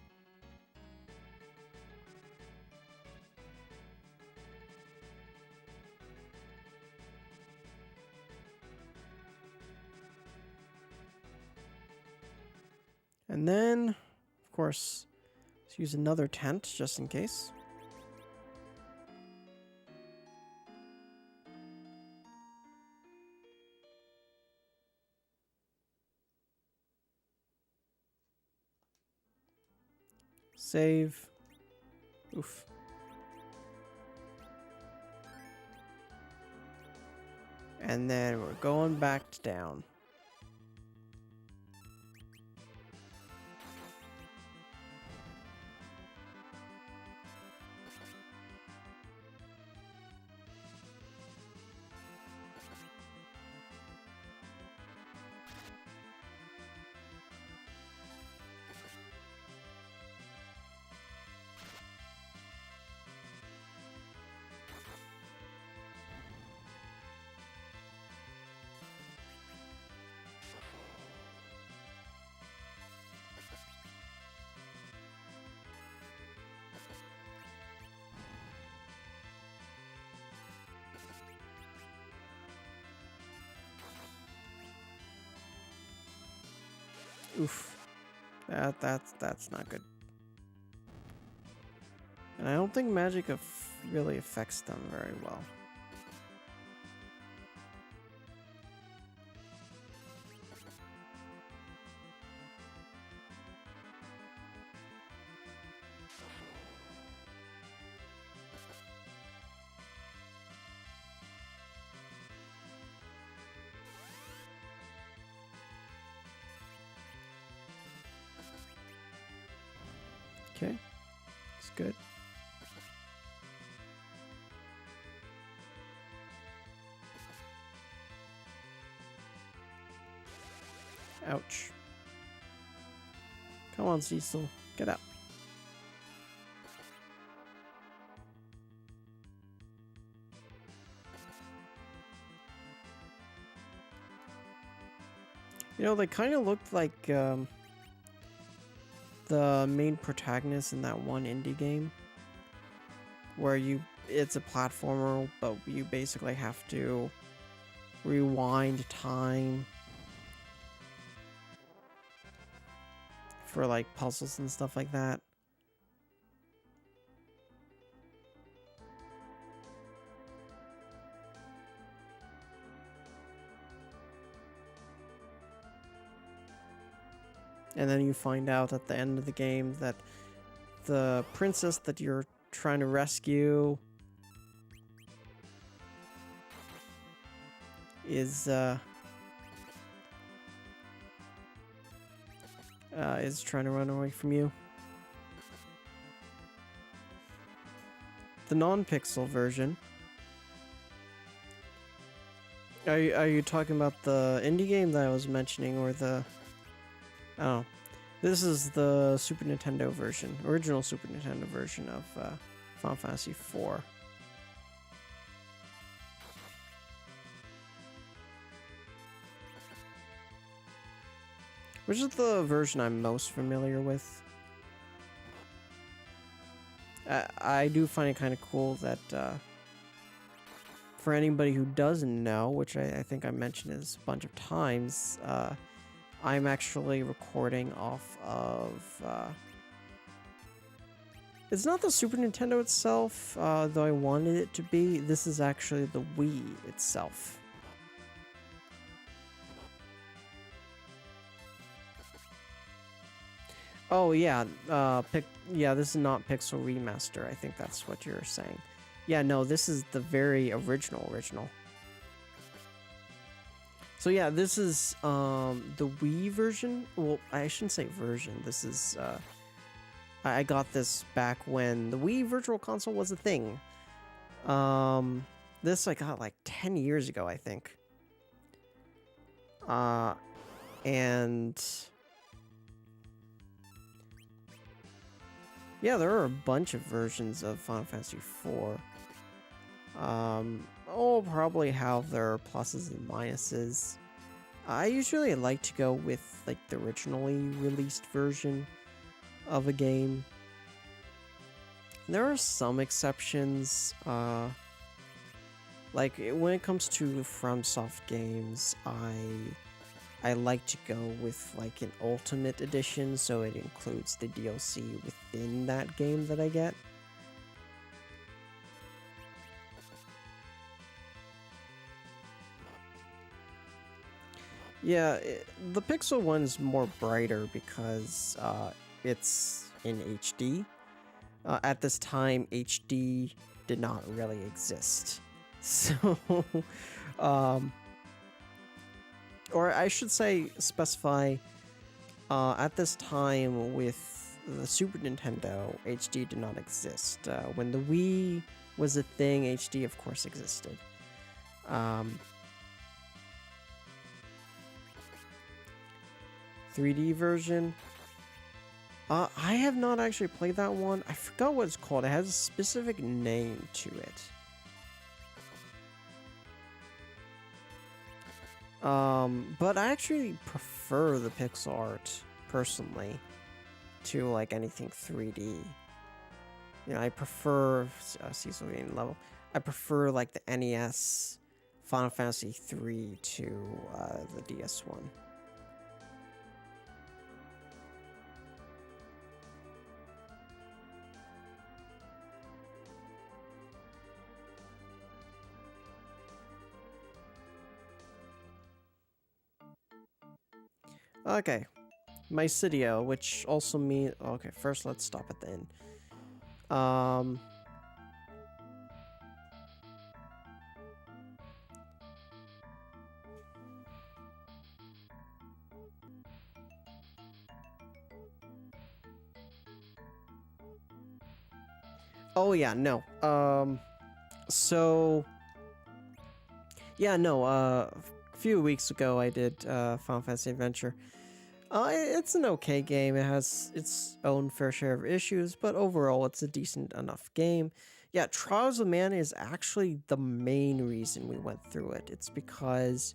And then, of course, let's use another tent just in case. Save. Oof. And then we're going back down. Oof. That's not good. And I don't think magic really affects them very well. Okay, it's good. Ouch. Come on, Cecil. Get up. You know, they kind of looked like the main protagonist in that one indie game where it's a platformer, but you basically have to rewind time for like puzzles and stuff like that. And then you find out at the end of the game that the princess that you're trying to rescue is trying to run away from you. the non-pixel version. Are you talking about the indie game that I was mentioning, or the... Oh, this is the Super Nintendo version, original Super Nintendo version of Final Fantasy IV. Which is the version I'm most familiar with. I do find it kind of cool that for anybody who doesn't know, which I think I mentioned this a bunch of times, I'm actually recording off of... it's not the Super Nintendo itself, though I wanted it to be. This is actually the Wii itself. Oh yeah, yeah, this is not Pixel Remaster. I think that's what you're saying. Yeah, no, this is the very original. So yeah, this is the Wii version. Well, I shouldn't say version. This is I got this back when the Wii Virtual Console was a thing. This I got like 10 years ago, I think. And yeah, there are a bunch of versions of Final Fantasy IV. All probably have their pluses and minuses. I usually like to go with like the originally released version of a game. There are some exceptions. Like when it comes to FromSoft games, I like to go with like an Ultimate Edition, so it includes the DLC within that game that I get. Yeah, the Pixel one's more brighter because it's in HD. At this time, HD did not really exist. So, or I should say, specify, at this time with the Super Nintendo, HD did not exist. When the Wii was a thing, HD of course existed. 3D version. I have not actually played that one. I forgot what it's called. It has a specific name to it. But I actually prefer the pixel art, personally, to, like, anything 3D. You know, I prefer, Cecil getting level, I prefer, like, the NES Final Fantasy 3 to, the DS one. Okay, Mysidio, which also means... Okay, first let's stop at the inn. Oh yeah, no. So... Yeah, no, a few weeks ago I did Final Fantasy Adventure. It's an okay game. It has its own fair share of issues, but overall it's a decent enough game. Yeah, Trials of Mana is actually the main reason we went through it. It's because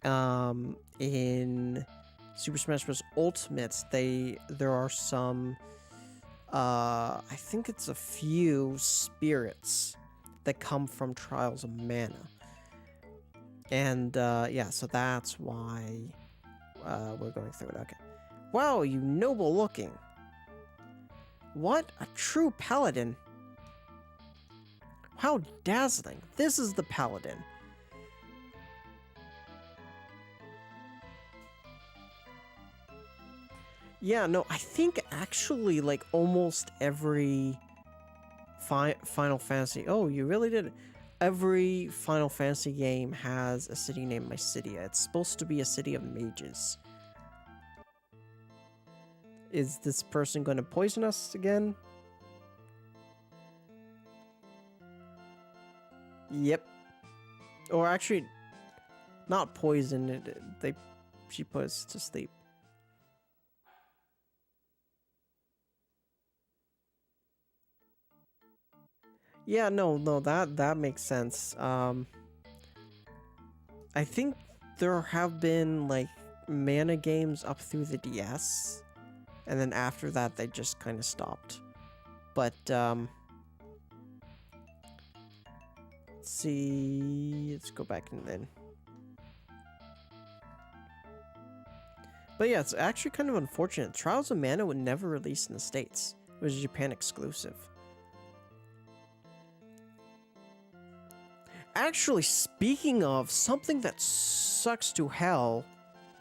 in Super Smash Bros. Ultimate, there are some, I think it's a few spirits that come from Trials of Mana. And yeah, so that's why we're going through it. Okay. Wow, you noble looking. What? A true paladin. How dazzling. This is the paladin. Yeah, no, I think actually like almost every Final Fantasy... Oh, you really did it. Every Final Fantasy game has a city named Mysidia. It's supposed to be a city of mages. Is this person going to poison us again? Yep. Or actually, not poison. She put us to sleep. Yeah, no, that makes sense. I think there have been like mana games up through the DS, and then after that they just kind of stopped. But let's see, let's go back and then. But yeah, it's actually kind of unfortunate. Trials of Mana would never release in the States. It was Japan exclusive. Actually, speaking of something that sucks to hell,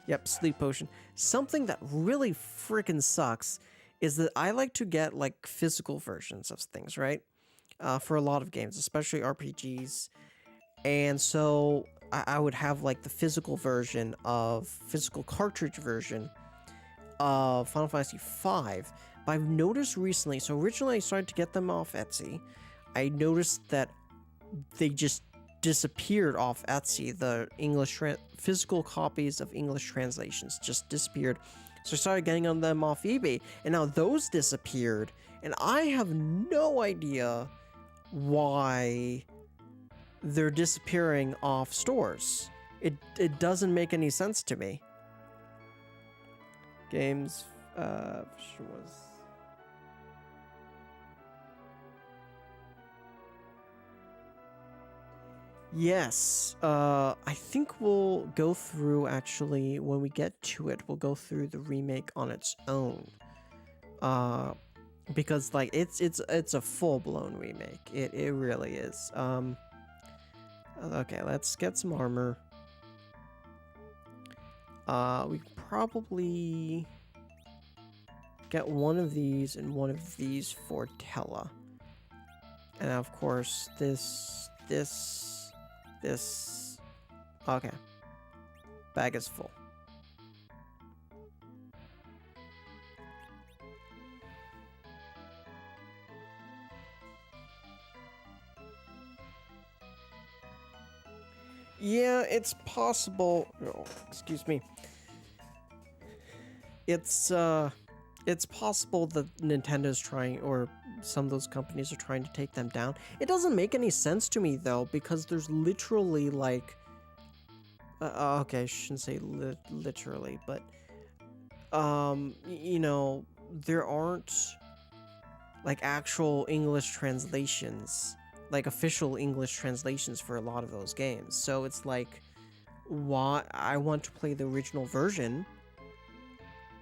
yep, sleep potion. Something that really freaking sucks is that I like to get like physical versions of things, right? For a lot of games, especially RPGs. And so I would have like the physical cartridge version of Final Fantasy V. But I've noticed recently, so originally I started to get them off Etsy. I noticed that they just disappeared off Etsy. The physical copies of English translations just disappeared. So I started getting on them off eBay, and now those disappeared, and I have no idea why they're disappearing off stores. It doesn't make any sense to me. Games was yes. I think we'll go through, actually, when we get to it, we'll go through the remake on its own. Because like it's a full-blown remake. It really is. Okay, let's get some armor. We could probably get one of these and one of these for Tella. And of course, this. Okay. Bag is full. Yeah, it's possible. Oh, excuse me. It's possible that Nintendo's trying, or some of those companies are trying to take them down. It doesn't make any sense to me though, because there's literally like okay, I shouldn't say literally, but you know, there aren't like actual English translations, like official English translations for a lot of those games. So it's like, why I want to play the original version.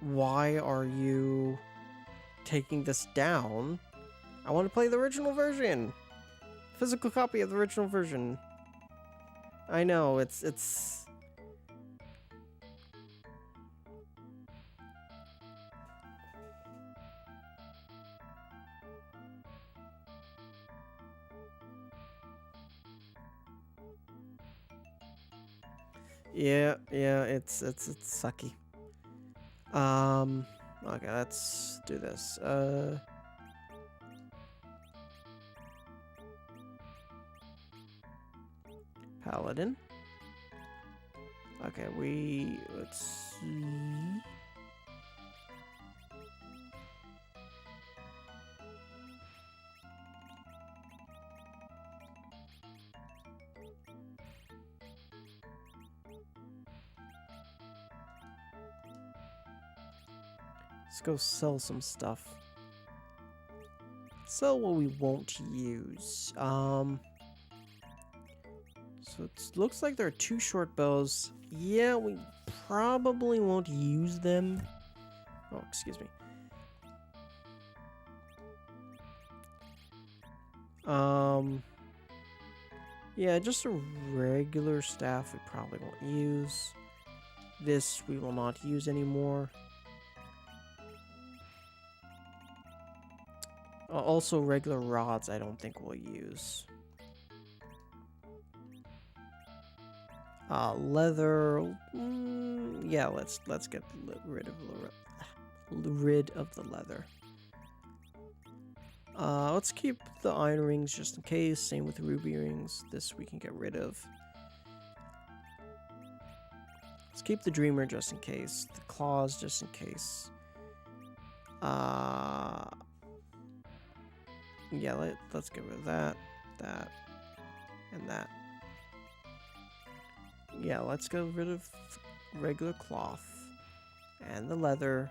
Why are you taking this down? I want to play the original version. Physical copy of the original version. I know, it's yeah, it's sucky. Okay, let's do this. Paladin. Okay, let's see. Let's go sell some stuff. Sell what we won't use. So it looks like there are 2 short bows. Yeah, we probably won't use them. Oh, excuse me. Yeah, just a regular staff we probably won't use. This we will not use anymore. Also, regular rods I don't think we'll use. Leather. Yeah, let's get rid of the leather. Let's keep the iron rings just in case. Same with the ruby rings. This we can get rid of. Let's keep the dreamer just in case. The claws just in case. Yeah, let's get rid of that, and that. Yeah, let's get rid of regular cloth and the leather.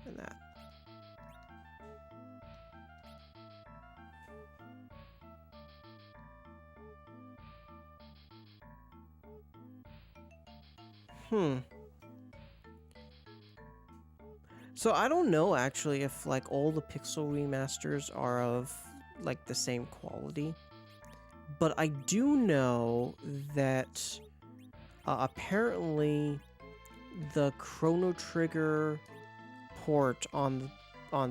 And that. So I don't know actually if like all the pixel remasters are of like the same quality, but I do know that apparently the Chrono Trigger port on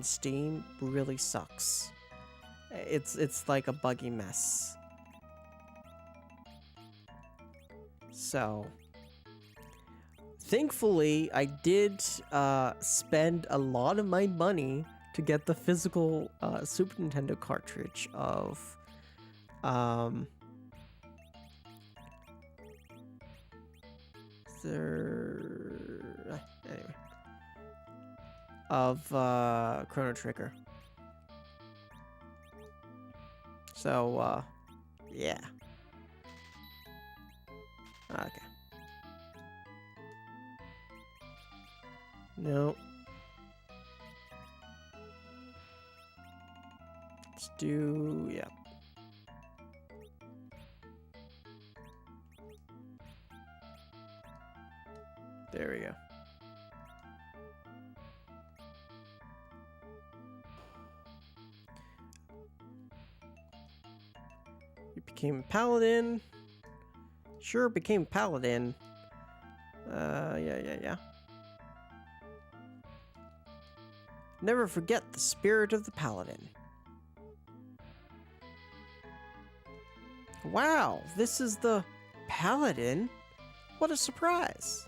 Steam really sucks. It's like a buggy mess. So thankfully, I did spend a lot of my money to get the physical Super Nintendo cartridge of Chrono Trigger. So yeah. Okay. No. Let's do, yeah. There we go. You became a paladin. Sure, became paladin. Yeah. Never forget the spirit of the paladin. Wow, this is the paladin? What a surprise.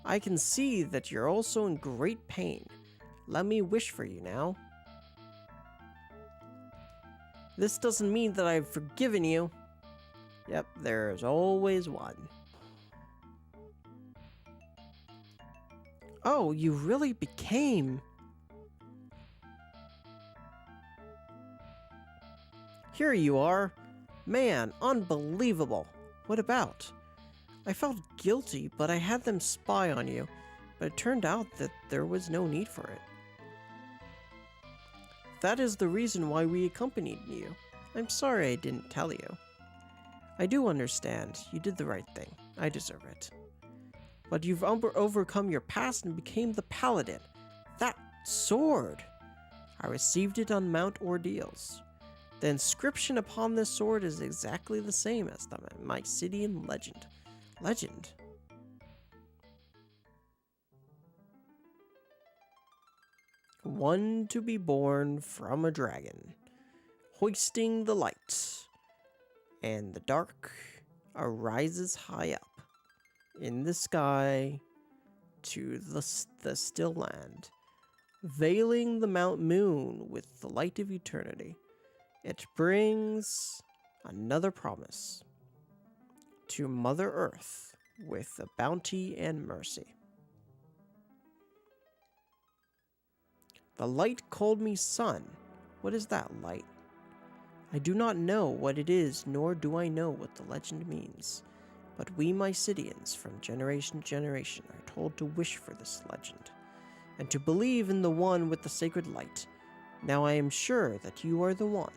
I can see that you're also in great pain. Let me wish for you now. This doesn't mean that I've forgiven you. Yep, there's always one. Oh, you really became... Here you are. Man, unbelievable. What about? I felt guilty, but I had them spy on you. But it turned out that there was no need for it. That is the reason why we accompanied you. I'm sorry I didn't tell you. I do understand. You did the right thing. I deserve it. But you've overcome your past and became the paladin. That sword! I received it on Mount Ordeals. The inscription upon this sword is exactly the same as the Mysidian legend. Legend? One to be born from a dragon, hoisting the light, and the dark arises high up in the sky to the still land, veiling the Mount Moon with the light of eternity. It brings another promise to Mother Earth with a bounty and mercy. The light called me son. What is that light? I do not know what it is, nor do I know what the legend means. But we Mysidians, from generation to generation, are told to wish for this legend, and to believe in the one with the sacred light. Now I am sure that you are the one.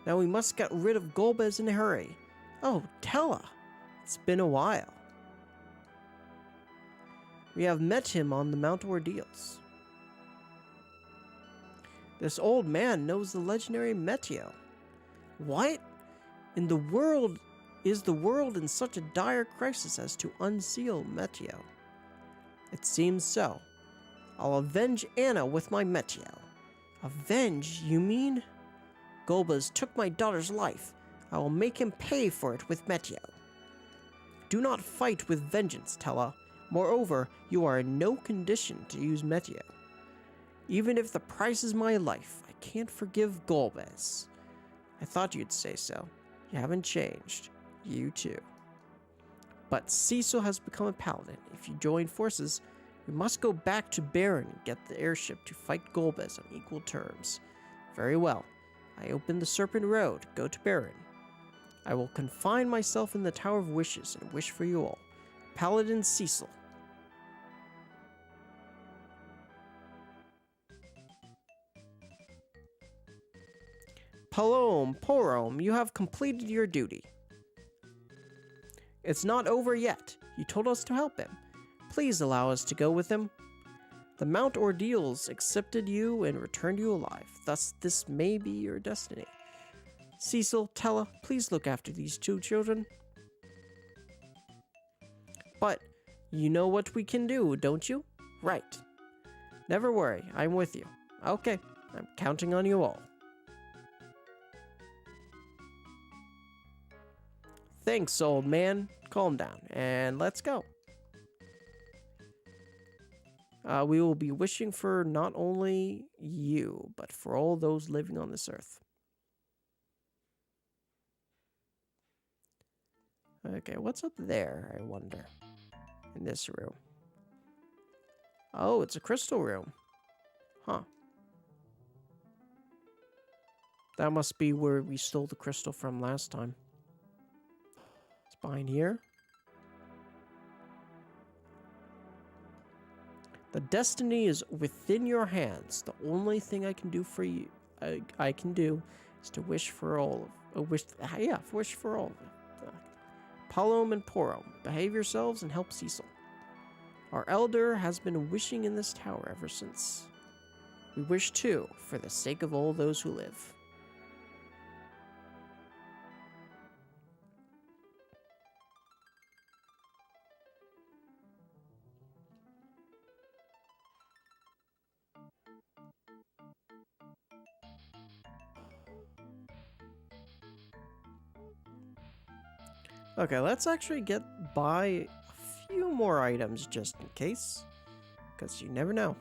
Now we must get rid of Golbez in a hurry. Oh, Tella! It's been a while. We have met him on the Mount Ordeals. This old man knows the legendary Meteo. What? Is the world in such a dire crisis as to unseal Meteo? It seems so. I'll avenge Anna with my Meteo. Avenge, you mean? Golbez took my daughter's life. I will make him pay for it with Meteo. Do not fight with vengeance, Tella. Moreover, you are in no condition to use Meteo. Even if the price is my life, I can't forgive Golbez. I thought you'd say so. You haven't changed. You too. But Cecil has become a paladin. If you join forces, we must go back to Baron and get the airship to fight Golbez on equal terms. Very well. I open the Serpent Road. Go to Baron. I will confine myself in the Tower of Wishes and wish for you all. Paladin Cecil. Porom, you have completed your duty. It's not over yet. You told us to help him. Please allow us to go with him. The Mount Ordeals accepted you and returned you alive. Thus, this may be your destiny. Cecil, Tella, please look after these two children. But you know what we can do, don't you? Right. Never worry, I'm with you. Okay, I'm counting on you all. Thanks, old man. Calm down, and let's go. We will be wishing for not only you, but for all those living on this earth. Okay, what's up there, I wonder? In this room. Oh, it's a crystal room. Huh. That must be where we stole the crystal from last time. It's behind here. The destiny is within your hands. The only thing I can do for you, I can do, is to wish for all of, wish for all of it. Palom and Porom, behave yourselves and help Cecil. Our elder has been wishing in this tower ever since. We wish too, for the sake of all those who live. Okay, let's actually buy a few more items just in case, because you never know.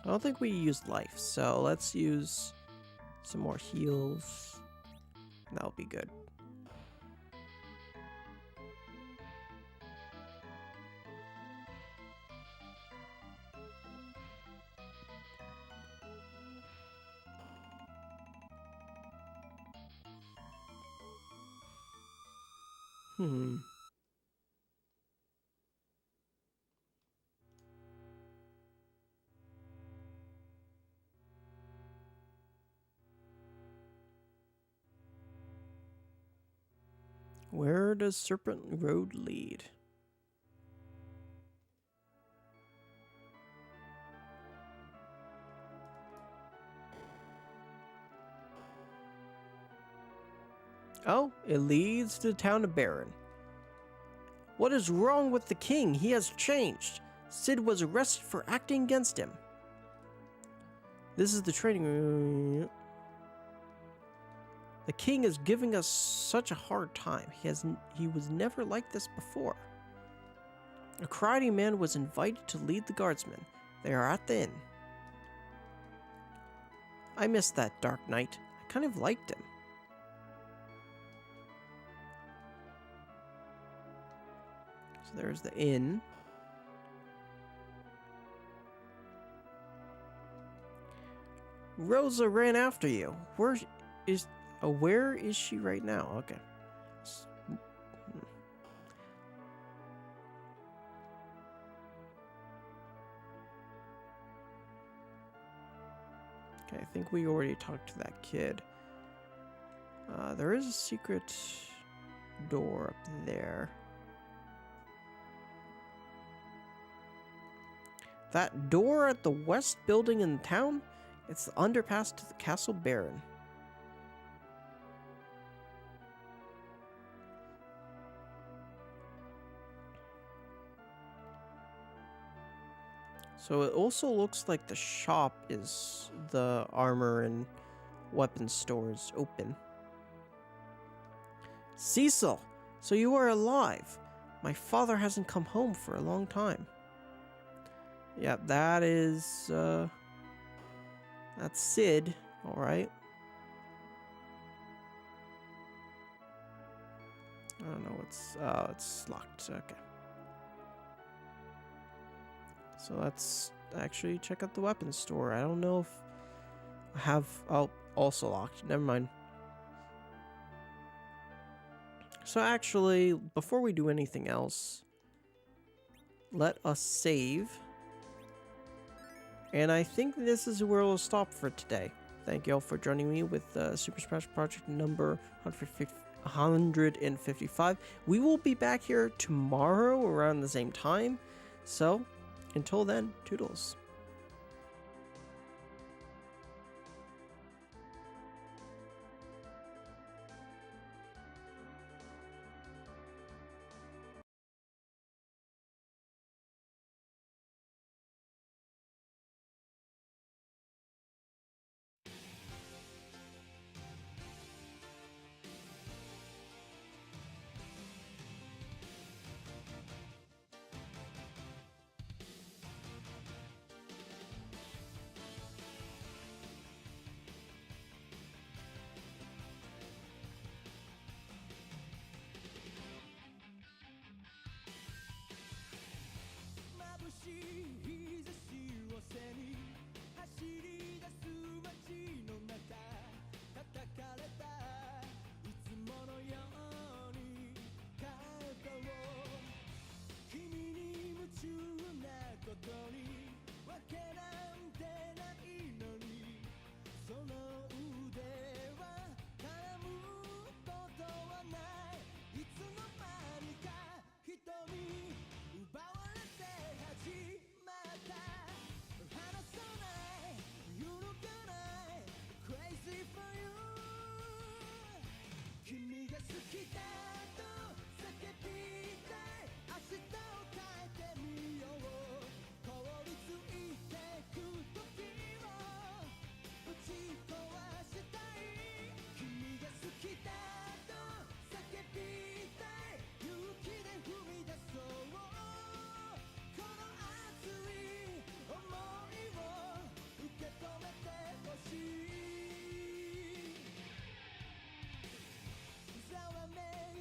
I don't think we used life, so let's use some more heals. That'll be good. Where does Serpent Road lead? Oh, it leads to the town of Baron. What is wrong with the king? He has changed. Sid was arrested for acting against him. This is the training room. The king is giving us such a hard time. He was never like this before. A karate man was invited to lead the guardsmen. They are at the inn. I missed that Dark Knight. I kind of liked him. So there's the inn. Rosa ran after you. Where is she right now? Okay. Okay, I think we already talked to that kid. There is a secret door up there. That door at the west building in town? It's the underpass to the Castle Baron. So it also looks like the shop is the armor and weapon store is open. Cecil, so you are alive. My father hasn't come home for a long time. Yeah, that is, that's Sid, alright. I don't know, it's locked, okay. So let's actually check out the weapons store. I don't know if I have, oh, also locked, never mind. So actually, before we do anything else, let us save. And I think this is where we'll stop for today. Thank you all for joining me with Super Smash Project number 155. We will be back here tomorrow around the same time. So, until then, toodles.ざわめ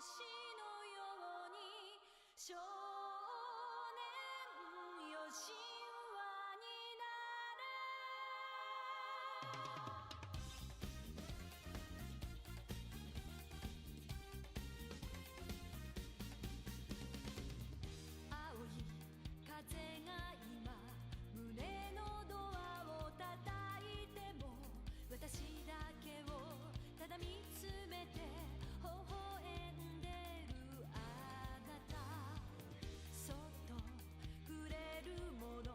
星のように少年よ神話になれ青い風が今胸のドアを叩いても私だけをただ見つめて微笑んでるあなたそっと触れるもの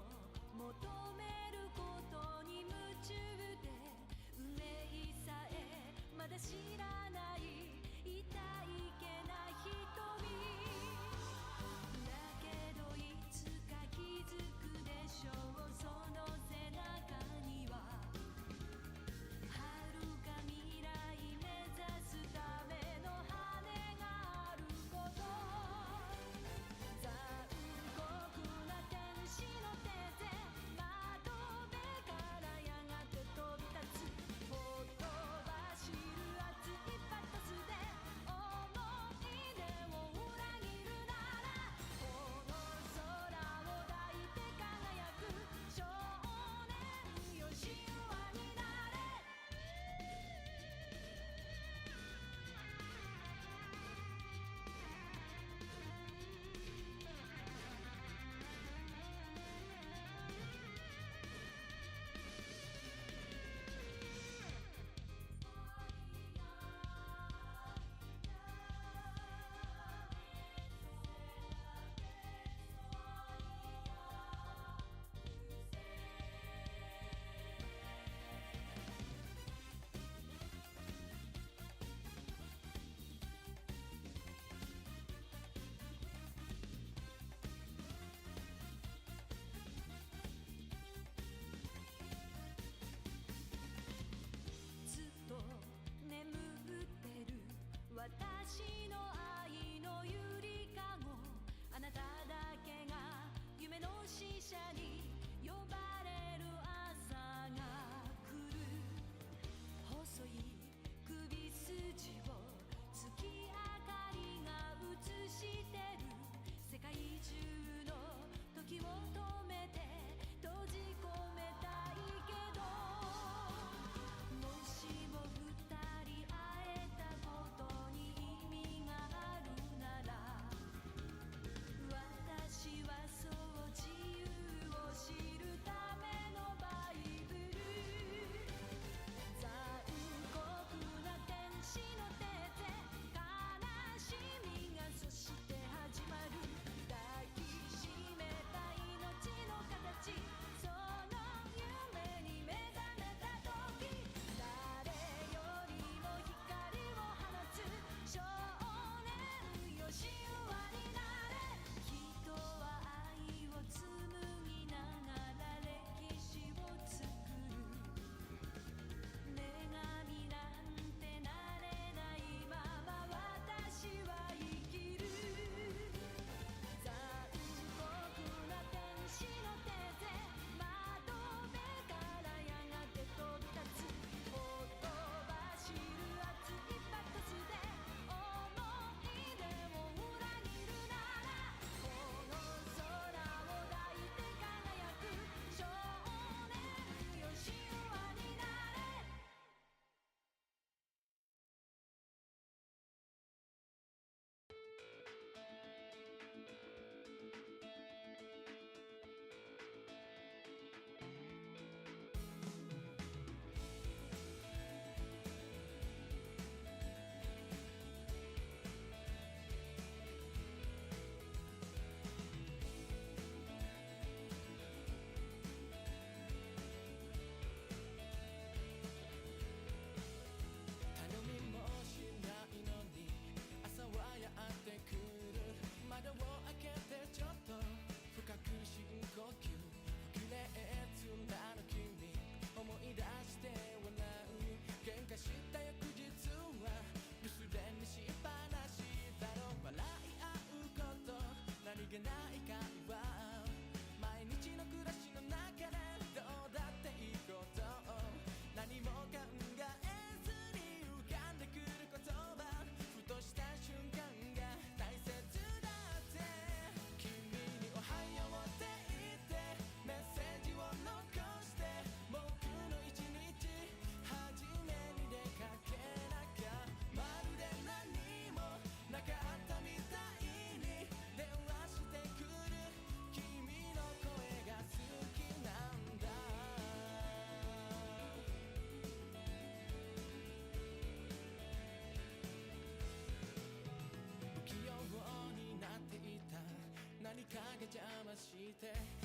影邪魔して